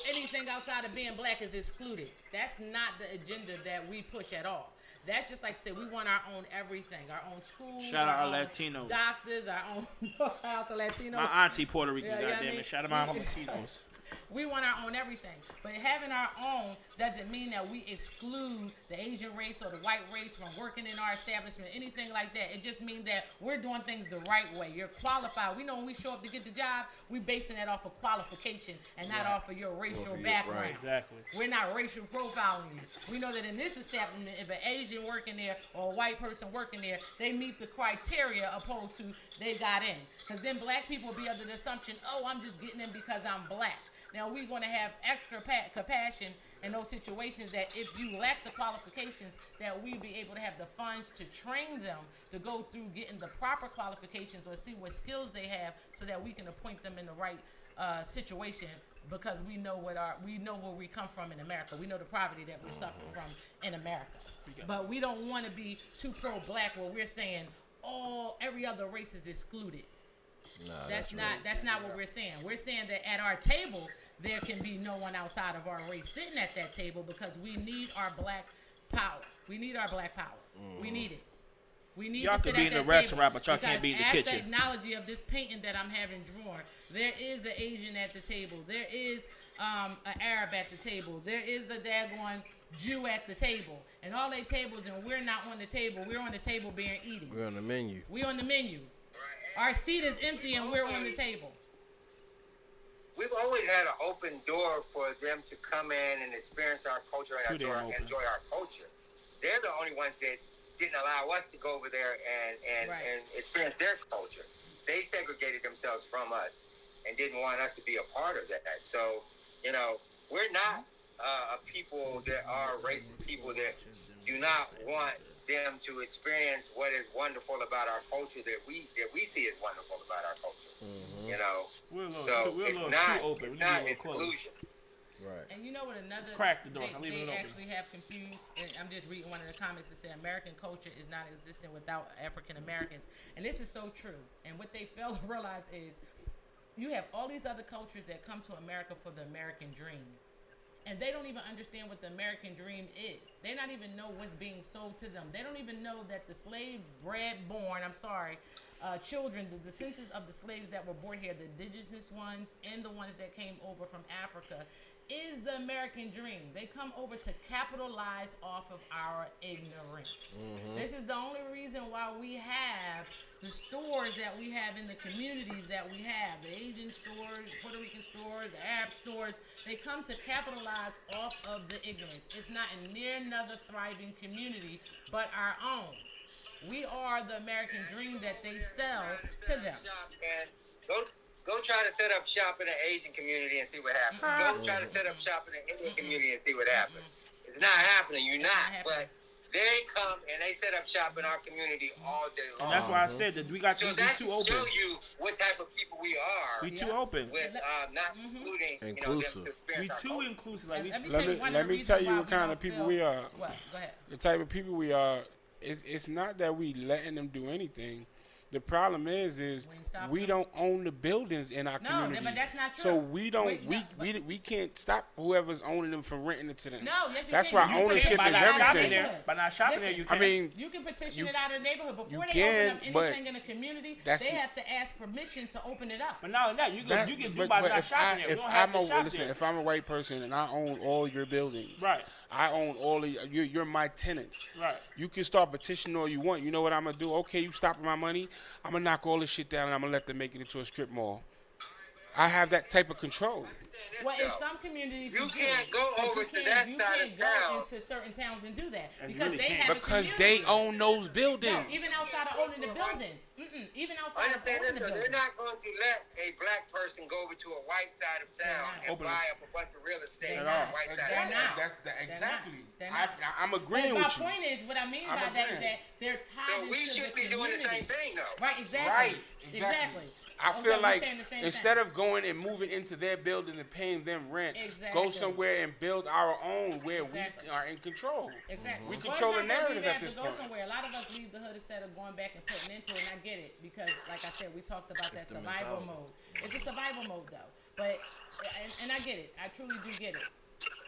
anything outside of being black is excluded. That's not the agenda that we push at all. That's just like I said, we want our own everything, our own schools. Shout out our Latinos. Doctors, our own. Shout out to Latinos. My auntie Puerto Rican, goddammit. Shout out my Latinos. We want our own everything. But having our own doesn't mean that we exclude the Asian race or the white race from working in our establishment, anything like that. It just means that we're doing things the right way. You're qualified. We know when we show up to get the job, we're basing that off of qualification and not off of your racial background. Right, exactly. We're not racial profiling you. We know that in this establishment, if an Asian working there or a white person working there, they meet the criteria opposed to they got in. Because then black people will be under the assumption, I'm just getting in because I'm black. Now, we're going to have extra compassion in those situations that if you lack the qualifications, that we be able to have the funds to train them to go through getting the proper qualifications or see what skills they have so that we can appoint them in the right situation because we know where we come from in America. We know the poverty that we suffer from in America. But we don't want to be too pro-black where we're saying, every other race is excluded. No, that's not what we're saying. We're saying that at our table there can be no one outside of our race sitting at that table because we need our black power. We need our black power. We need it. We need y'all to could sit be at in the that restaurant, table but y'all can't be in the kitchen. At the analogy of this painting that I'm having drawn, there is an Asian at the table. There is an Arab at the table. There is a daggone Jew at the table. And all they tables, and we're not on the table. We're on the table being eating. We're on the menu. We're on the menu. Our seat is empty and we're on the table. We've always had an open door for them to come in and experience our culture and enjoy our culture. They're the only ones that didn't allow us to go over there and experience their culture. They segregated themselves from us and didn't want us to be a part of that. So, we're not a people that are racist people that do not want them to experience what is wonderful about our culture that we see as wonderful about our culture. We're a little too open. We need a little exclusion. Right. And you know what another crack the doors. they actually have confused, and I'm just reading one of the comments that said American culture is not existent without African Americans. And this is so true. And what they fail to realize is you have all these other cultures that come to America for the American dream. And they don't even understand what the American dream is. They not even know what's being sold to them. They don't even know that the children, the descendants of the slaves that were born here, the indigenous ones and the ones that came over from Africa, is the American dream. They come over to capitalize off of our ignorance. This is the only reason why we have the stores that we have in the communities that we have. The Asian stores, Puerto Rican stores, the Arab stores. They come to capitalize off of the ignorance. It's not near another thriving community but our own. We are the American dream that they sell to them. Go try to set up shop in the Asian community and see what happens. Go try to set up shop in the Indian community and see what happens. It's not happening. You're not. But they come and they set up shop in our community all day long. And that's why I said that we too open. Show you what type of people we are. We too open. With not including inclusive. We too inclusive. Like let me tell you what kind of people we are. What? Go ahead. The type of people we are. It's not that we letting them do anything. The problem is we don't own the buildings in our community. No, but that's not true. So we don't we can't stop whoever's owning them from renting it to them. No, yes, you that's can. why ownership is everything. By not shopping there, you can. I mean, you can petition it out of the neighborhood before you they can, open up anything in the community. They have to ask permission to open it up. But not only that, you can do by not shopping there. If I'm a white person and I own all your buildings, right? I own all of you're my tenants. Right. You can start petitioning all you want. You know what I'm gonna do? Okay, you stopping my money? I'm gonna knock all this shit down and I'm gonna let them make it into a strip mall. I have that type of control. Well, in some communities, you can't go over to that side of town. You can't go into certain towns and do that because they have because they own those buildings. No, even outside of owning the buildings. Even outside of owning the buildings. They're not going to let a black person go over to a white side of town and buy up a bunch of real estate on the white side of town. Exactly. I'm agreeing with you. My point is, what I mean by that is that they're tied into the community. So we should be doing the same thing, though. Right, exactly. Right, exactly. I feel like instead of going and moving into their buildings and paying them rent, go somewhere and build our own where we are in control. Exactly. We control the narrative at this point. Go somewhere. A lot of us leave the hood instead of going back and putting into it, and I get it because, like I said, we talked about that survival mode. It's a survival mode, though. But and I get it. I truly do get it.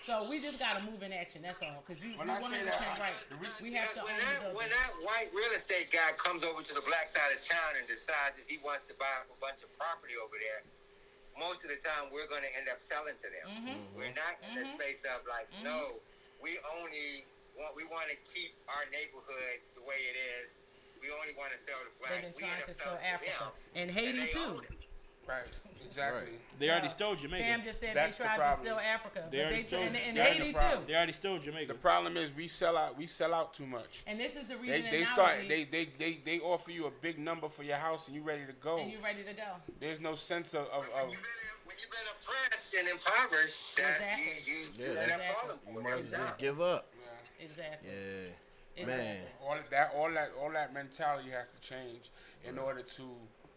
So we just gotta move in action. That's all. Because you 100% right. We have to own the building. When that white real estate guy comes over to the black side of town and decides that he wants to buy up a bunch of property over there, most of the time we're going to end up selling to them. We're not in the space of like, no, we want to keep our neighborhood the way it is. We only want to sell to black. We end up selling to Africa and Haiti too. Right, exactly. They already stole Jamaica. Sam just said they tried to steal Africa, but and Haiti too. They already stole Jamaica. The problem is we sell out too much. And this is the reason they offer you a big number for your house and you ready to go. And you ready to go. There's no sense of when you've been oppressed and impoverished, that you might as well give up. Yeah. Exactly. Yeah. Man. All that mentality has to change in order to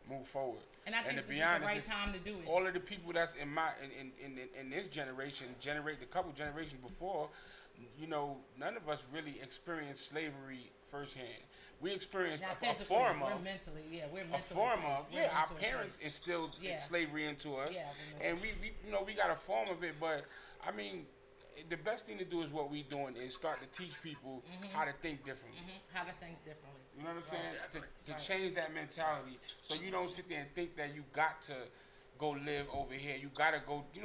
move forward. And I think to this be is honest, the right time to do it. All of the people that's in this generation, a couple generations before, none of us really experienced slavery firsthand. We experienced a form of. Our parents instilled slavery into us, and we got a form of it. But I mean, the best thing to do is what we're doing is start to teach people how to think differently. How to think differently. You know what I'm saying? To change that mentality, so you don't sit there and think that you got to go live over here. You gotta go. You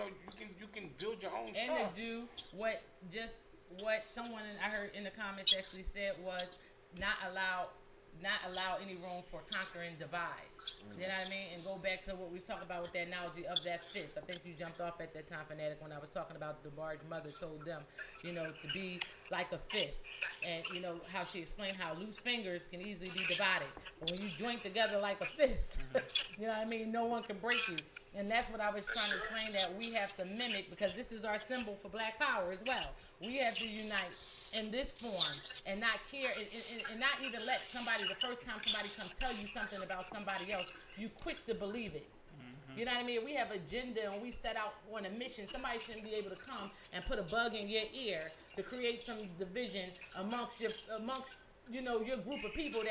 can build your own stuff. And to do what someone I heard in the comments actually said was not allow any room for conquer and divide. You know what I mean? And go back to what we was talking about with that analogy of that fist. I think you jumped off at that time, Fanatic, when I was talking about the Barge mother told them, to be like a fist. And, how she explained how loose fingers can easily be divided. But when you joint together like a fist, you know what I mean? No one can break you. And that's what I was trying to explain, that we have to mimic, because this is our symbol for Black Power as well. We have to unite in this form and not care and not even let somebody, the first time somebody comes tell you something about somebody else, you quick to believe it. You know what I mean? We have an agenda and we set out on a mission. Somebody shouldn't be able to come and put a bug in your ear to create some division amongst your group of people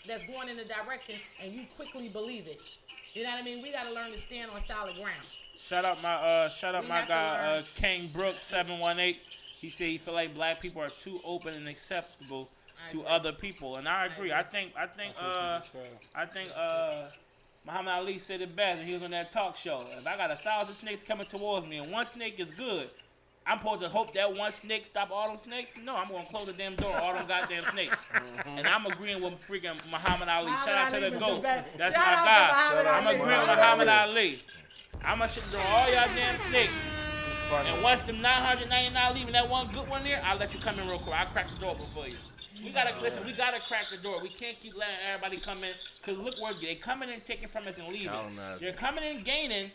that's going in a direction, and you quickly believe it. You know what I mean? We got to learn to stand on solid ground. Shout out my guy King Brooks 718. He said he feel like black people are too open and acceptable to other people, and I agree. I think Muhammad Ali said it best, and he was on that talk show. If I got 1,000 snakes coming towards me and one snake is good, I'm supposed to hope that one snake stop all them snakes? No, I'm gonna close the damn door on all them goddamn snakes. And I'm agreeing with freaking Muhammad Ali. Shout out to the GOAT. That's my guy. I'm agreeing with Muhammad Ali. I'm gonna shut the door on all y'all damn snakes. And once them 999 leaving that one good one there, I'll let you come in real quick. I'll crack the door open for you. We gotta crack the door. We can't keep letting everybody come in, cause look where they coming in, taking from us and leaving. They're coming in, gaining,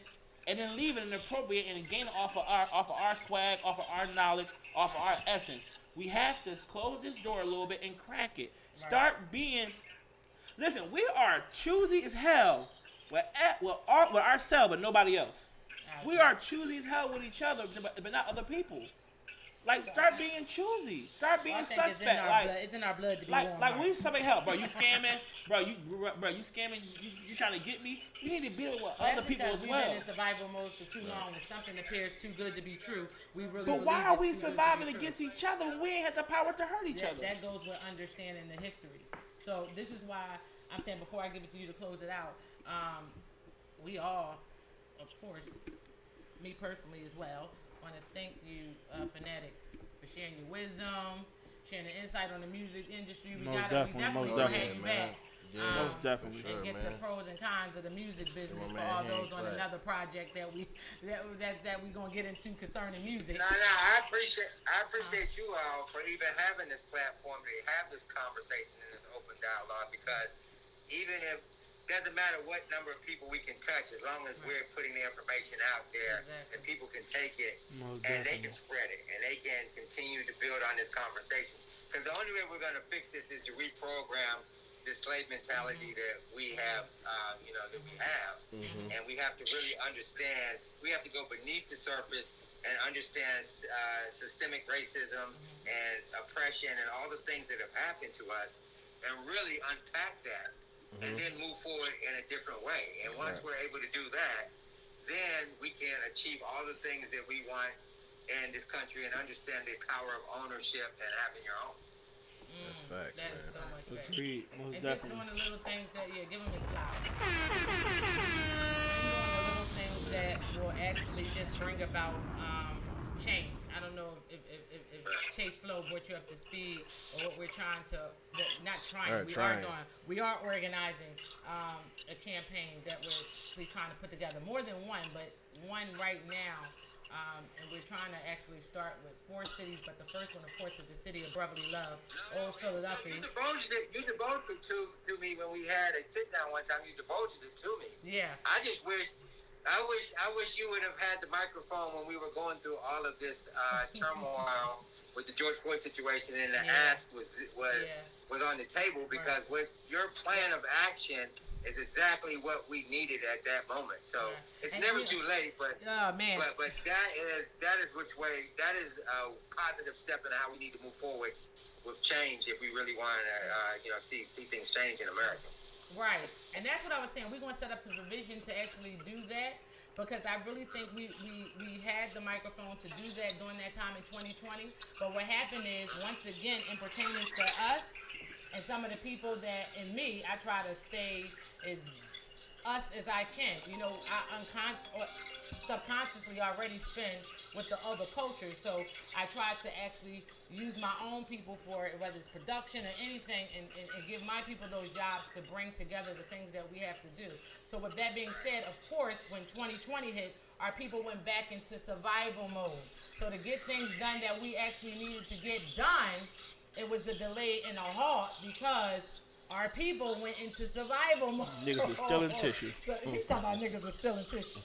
and then leaving inappropriate and gaining off of our swag, off of our knowledge, off of our essence. We have to close this door a little bit and crack it. Start being. Listen, we are choosy as hell with ourselves, but nobody else. We are choosy as hell with each other, but not other people. Like, start being choosy. Start being suspect. It's in our blood to be warm. Like, we need somebody help, bro. You scamming, bro. You scamming. You trying to get me? You need to be with other people as well. We've been in survival mode for too long. When something appears too good to be true, we really. But why are we surviving against each other when we ain't had the power to hurt each other? That goes with understanding the history. So this is why I'm saying, before I give it to you to close it out, we all, of course, me personally as well, want to thank you, Fanatic, for sharing your wisdom, sharing the insight on the music industry. We definitely gonna have you back. Most definitely. And get the pros and cons of the music business for all those on another project that we gonna get into concerning music. No, I appreciate you all for even having this platform to have this conversation and this open dialogue, because even if doesn't matter what number of people we can touch, as long as we're putting the information out there and people can take it and they can spread it and they can continue to build on this conversation. Because the only way we're going to fix this is to reprogram this slave mentality that we have, that we have. And we have to really understand, we have to go beneath the surface and understand systemic racism and oppression and all the things that have happened to us and really unpack that. And then move forward in a different way. And once we're able to do that, then we can achieve all the things that we want in this country and understand the power of ownership and having your own. That's facts, That is so much facts. Agreed. Most And definitely. just doing the little things that, give him his flowers. Doing the little things that will actually just bring about change. I don't know if Chase Flow brought you up to speed or what we're trying to, we are organizing a campaign that we're actually trying to put together. More than one, but one right now. And we're trying to actually start with 4 cities, but the first one, of course, is the city of brotherly love, Old Philadelphia. You divulged it to me when we had a sit down one time. You divulged it to me. Yeah. I just wish you would have had the microphone when we were going through all of this turmoil with the George Floyd situation, and the ask was on the table, because with your plan of action is exactly what we needed at that moment. So it's never too late, but but that is which way, that is a positive step in how we need to move forward with change if we really want to see things change in America. Right, and that's what I was saying. We're going to set up the division to actually do that, because I really think we had the microphone to do that during that time in 2020. But what happened is, once again, in pertaining to us and some of the people that, in me, I try to stay as us as I can. I subconsciously already spend with the other cultures, so I try to actually use my own people for it, whether it's production or anything, and give my people those jobs to bring together the things that we have to do. So with that being said, of course, when 2020 hit, our people went back into survival mode. So to get things done that we actually needed to get done, it was a delay and a halt, because our people went into survival mode. Niggas was still in tissue. So you talking about niggas was still in tissue.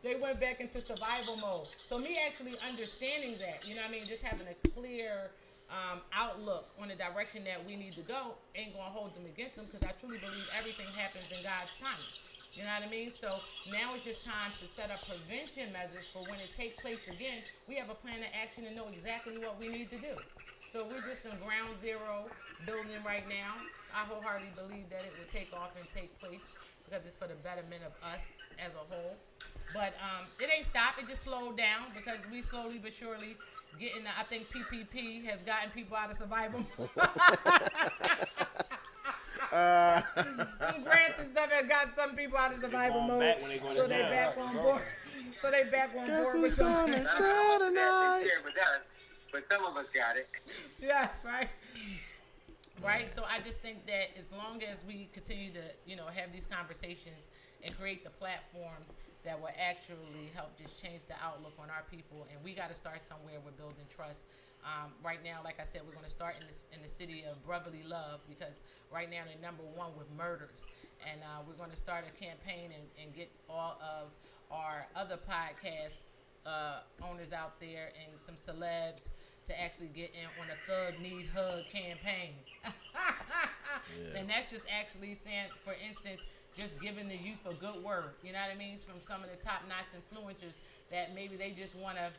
They went back into survival mode. So me actually understanding that, just having a clear outlook on the direction that we need to go ain't going to hold them against them, because I truly believe everything happens in God's timing. You know what I mean? So now it's just time to set up prevention measures for when it takes place again. We have a plan of action and know exactly what we need to do. So we're just in ground zero building right now. I wholeheartedly believe that it will take off and take place, because it's for the betterment of us as a whole. But it ain't stopped. It just slowed down, because we slowly but surely getting. I think PPP has gotten people out of survival. Grants and stuff has got some people out of survival mode. So they back on board. So they back on board with something. But some of us got it. Yes, right. Right. So I just think that as long as we continue to, have these conversations and create the platforms that will actually help just change the outlook on our people, and we got to start somewhere with building trust. Right now, like I said, we're going to start in the city of brotherly love, because right now they're number one with murders, and we're going to start a campaign and get all of our other podcast owners out there and some celebs to actually get in on a Thug Need Hug campaign. And that's just actually saying, for instance, just giving the youth a good word, you know what I mean, from some of the top-notch influencers that maybe they just want to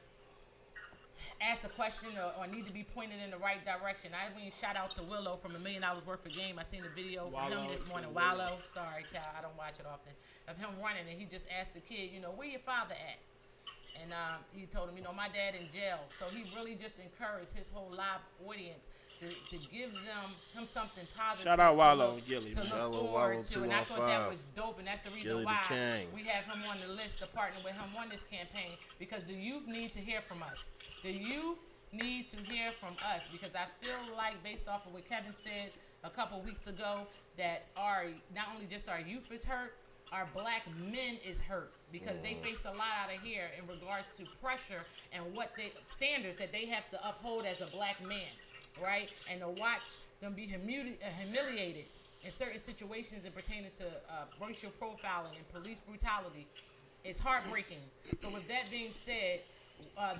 ask a question or need to be pointed in the right direction. I mean, shout out to Willow from $1 Million Worth of Game. I seen the video from him this morning. Wallow, sorry, child, I don't watch it often. Of him running, and he just asked the kid, where your father at? And he told him, my dad in jail. So he really just encouraged his whole live audience to give him something positive. Shout out Wallow and Gilly. To look forward to. And I thought that was dope, and that's the reason why we have him on the list to partner with him on this campaign, because the youth need to hear from us. The youth need to hear from us, because I feel like, based off of what Kevin said a couple weeks ago that our not only just our youth is hurt, our black men is hurt because they face a lot out of here in regards to pressure and what they standards that they have to uphold as a black man, right? And to watch them be humiliated in certain situations and pertaining to racial profiling and police brutality, it's heartbreaking. So with that being said,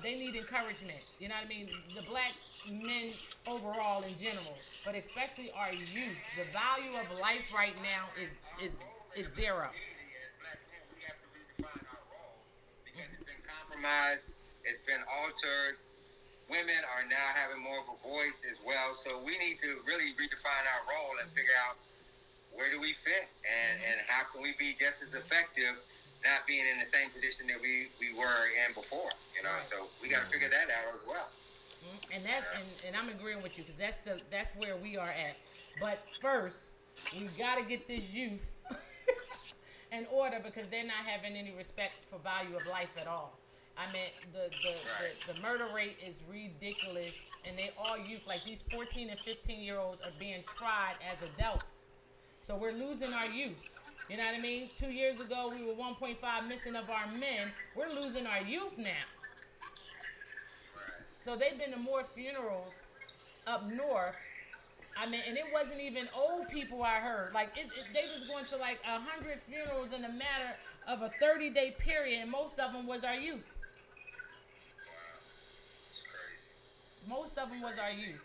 they need encouragement. You know what I mean? The black men overall in general, but especially our youth. The value of life right now is zero. We have to redefine our role because it's been compromised, it's been altered. Women are now having more of a voice as well, so we need to really redefine our role and figure out where do we fit and how can we be just as effective, not being in the same position that we were in before, you know. Right. So we got to figure that out as well. And that's and I'm agreeing with you because that's where we are at. But first, we got to get this youth in order because they're not having any respect for value of life at all. I mean, the murder rate is ridiculous, and they all youth. Like these 14 and 15-year-olds are being tried as adults. So we're losing our youth. You know what I mean? 2 years ago, we were 1.5 missing of our men. We're losing our youth now. So they've been to more funerals up north. I mean, and it wasn't even old people I heard. Like, they was going to like 100 funerals in a matter of a 30-day period, and most of them was our youth. Most of them was our youth.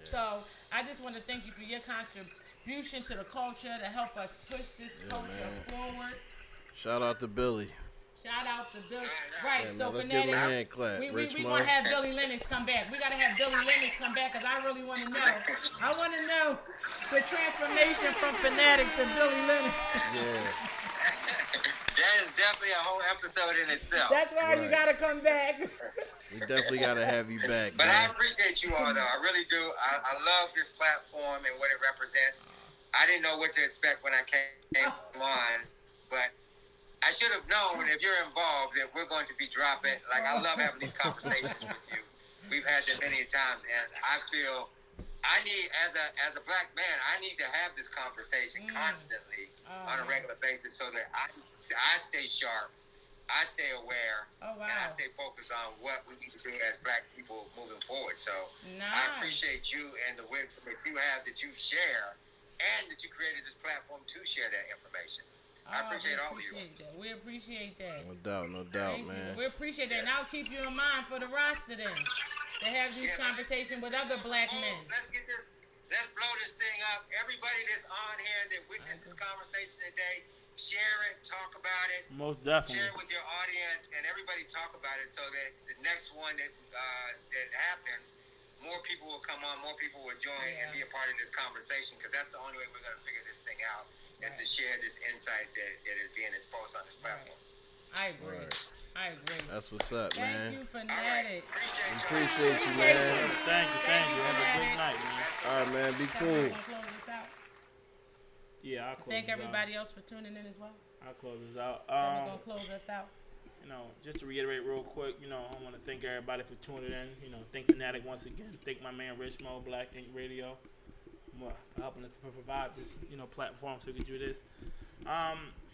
Yeah. So I just want to thank you for your contribution to the culture to help us push this culture forward. Shout out to Billy. Shout out to Billy. Right, yeah, so let's give him a hand clap. We want to have Billy Lennox come back. We got to have Billy Lennox come back because I really want to know. I want to know the transformation from Fanatic to Billy Lennox. Yeah. That is definitely a whole episode in itself. That's why you got to come back. We definitely got to have you back. But man. I appreciate you all, though. I really do. I love this platform and what it represents. I didn't know what to expect when I came on, but I should have known if you're involved that we're going to be dropping. Like, I love having these conversations with you. We've had them many times, and I feel I need, as a black man, I need to have this conversation constantly on a regular basis so that I stay sharp, I stay aware, and I stay focused on what we need to do as black people moving forward. So I appreciate you and the wisdom that you have, that you share, and that you created this platform to share that information. I appreciate all of you. We appreciate that. No doubt, man. We appreciate that. And I'll keep you in mind for the roster then. To have these conversations with other black men. Let's blow this thing up. Everybody that's on here that witnessed this conversation today, share it, talk about it. Most definitely. Share it with your audience, and everybody talk about it so that the next one that happens, more people will come on, more people will join and be a part of this conversation, because that's the only way we're going to figure this thing out, is to share this insight that is being exposed on this platform. I agree. I agree. That's what's up, man. Thank you, Fanatic. Appreciate you, man. Thank you. Have a good night, man. All right, man. Be cool. Yeah, I'll close Thank everybody else for tuning in as well. I'll close this out. We're going to close us out. You know, just to reiterate real quick, you know, I want to thank everybody for tuning in. You know, thank Fanatic once again. Thank my man Rich Mo, Black Ink Radio, for helping us provide this, you know, platform so we can do this.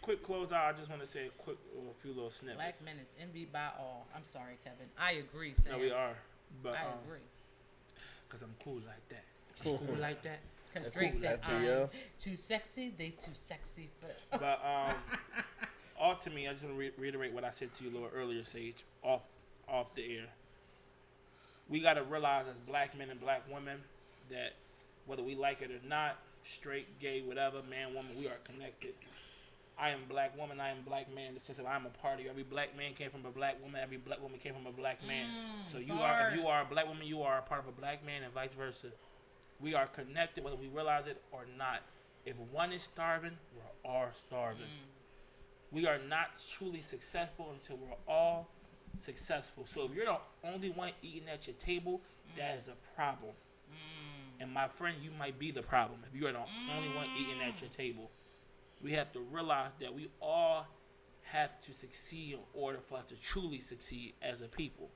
Quick close out. I just want to say a few little snippets. Black men is envied by all. I'm sorry, Kevin. I agree, Sam. No, we are. But, I agree. Because I'm cool like that. Cool like that. Because Drake said, I'm too sexy. They too sexy for... But, ultimately, I just want to reiterate what I said to you a little earlier, Sage, off the air. We got to realize as black men and black women that whether we like it or not, straight, gay, whatever, man, woman, we are connected. I am black woman, I am black man in the sense of I'm a part of you. Every black man came from a black woman, every black woman came from a black man. So if you are a black woman, you are a part of a black man, and vice versa. We are connected whether we realize it or not. If one is starving, we're all starving. We are not truly successful until we're all successful. So if you're the only one eating at your table, that is a problem. And my friend, you might be the problem if you're the only one eating at your table. We have to realize that we all have to succeed in order for us to truly succeed as a people.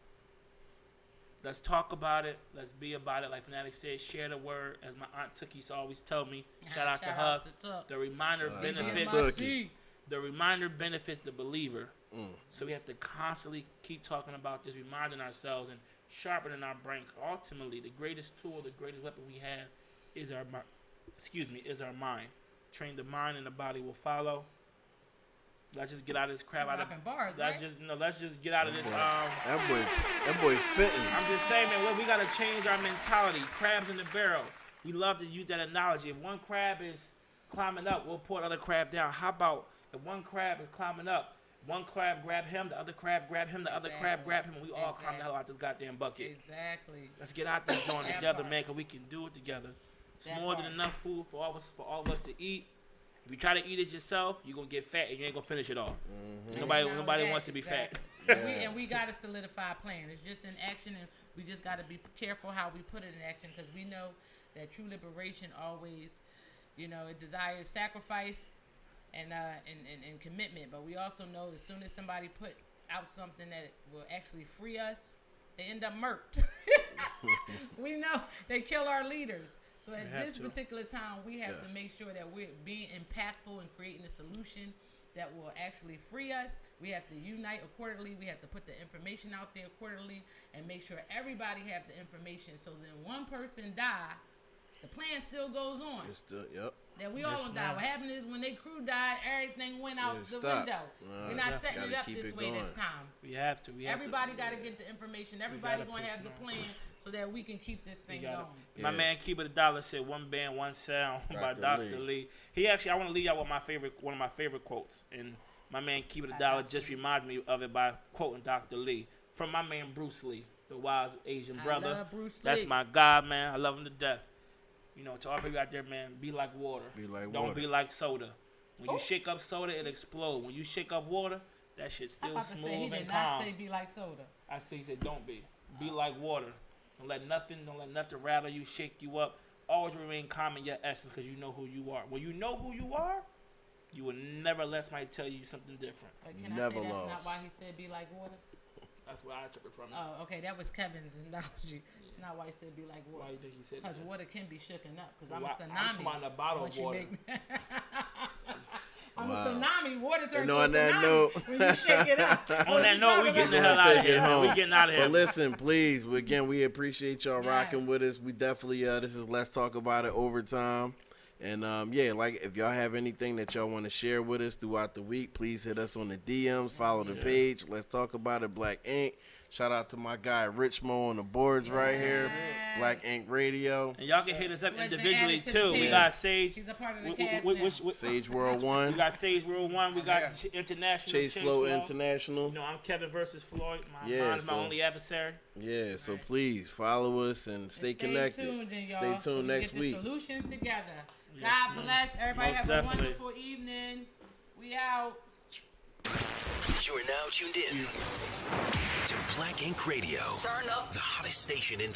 Let's talk about it. Let's be about it. Like Fanatic said, share the word. As my Aunt Tookie used to always tell me. Shout out to her. The reminder benefits. The reminder benefits the believer. So we have to constantly keep talking about this, reminding ourselves and sharpening our brain. Ultimately, the greatest tool, the greatest weapon we have is our mind. Train the mind and the body will follow. Let's just get out of this crap. Let's just get out of this. That boy spitting. I'm just saying, man, we gotta change our mentality. Crabs in the barrel. We love to use that analogy. If one crab is climbing up, we'll pull the other crab down. How about if one crab is climbing up, one crab grab him, the other crab grab him, the other crab grab him, and we all climb the hell out this goddamn bucket. Exactly. Let's get out this joint together, man, because we can do it together. It's more than enough food for all of us to eat. If you try to eat it yourself, you're going to get fat and you ain't going to finish it all. Nobody wants to be fat. And we got to solidify a plan. It's just in action, and we just got to be careful how we put it in action, because we know that true liberation always, it desires sacrifice and commitment. But we also know as soon as somebody put out something that will actually free us, they end up murked. We know they kill our leaders. So at this particular time, we have to make sure that we're being impactful and creating a solution that will actually free us. We have to unite accordingly. We have to put the information out there accordingly and make sure everybody have the information. So then one person die, the plan still goes on. That we all die. What happened is when their crew died, everything went out the window. We're not setting it up this way this time. We have to. Everybody got to get the information. Everybody going to have the plan so that we can keep this thing going. My man Keep It a Dollar said, "One band, one sound" by Dr. Lee. I want to leave y'all with one of my favorite quotes. And my man Keep It a Dollar just reminded me of it by quoting Dr. Lee from my man Bruce Lee, the wise Asian brother. Love Bruce Lee. That's my God, man. I love him to death. To all people out there, man, be like water. Don't be like soda. When you shake up soda, it explodes. When you shake up water, that shit's still smooth and calm. He did not say be like soda. He said don't be. Be like water. Don't let nothing rattle you, shake you up. Always remain calm in your essence, because you know who you are. When you know who you are, you will never let somebody tell you something different. Never that's lost. not why he said be like water? That's where I took it from. Oh, okay. That was Kevin's analogy. It's not why he said be like water. Why do you think he said that? Because water can be shooken up. Because I'm a tsunami. I'm talking about a bottle of water. I'm a tsunami. Water turns on that note, when you shake it up. On that note, we getting the hell out of here. We getting out of here. But listen, please, again, we appreciate y'all rocking with us. We definitely, this is Let's Talk About It Overtime. And, like, if y'all have anything that y'all want to share with us throughout the week, please hit us on the DMs, follow the page. Let's Talk About It, Black Ink. Shout out to my guy, Rich Mo, on the boards right here. Black Ink Radio. And y'all can hit us up individually, too. We got Sage. She's a part of the cast Sage World 1. We got Sage World 1. We got International. Chase Flow International. I'm Kevin versus Floyd. My mind is my only adversary. Yeah, so please follow us and stay connected. Stay tuned next week. Get the solutions together. God bless. Everybody have a wonderful evening. We out. You are now tuned in to Black Ink Radio. Turn up the hottest station in the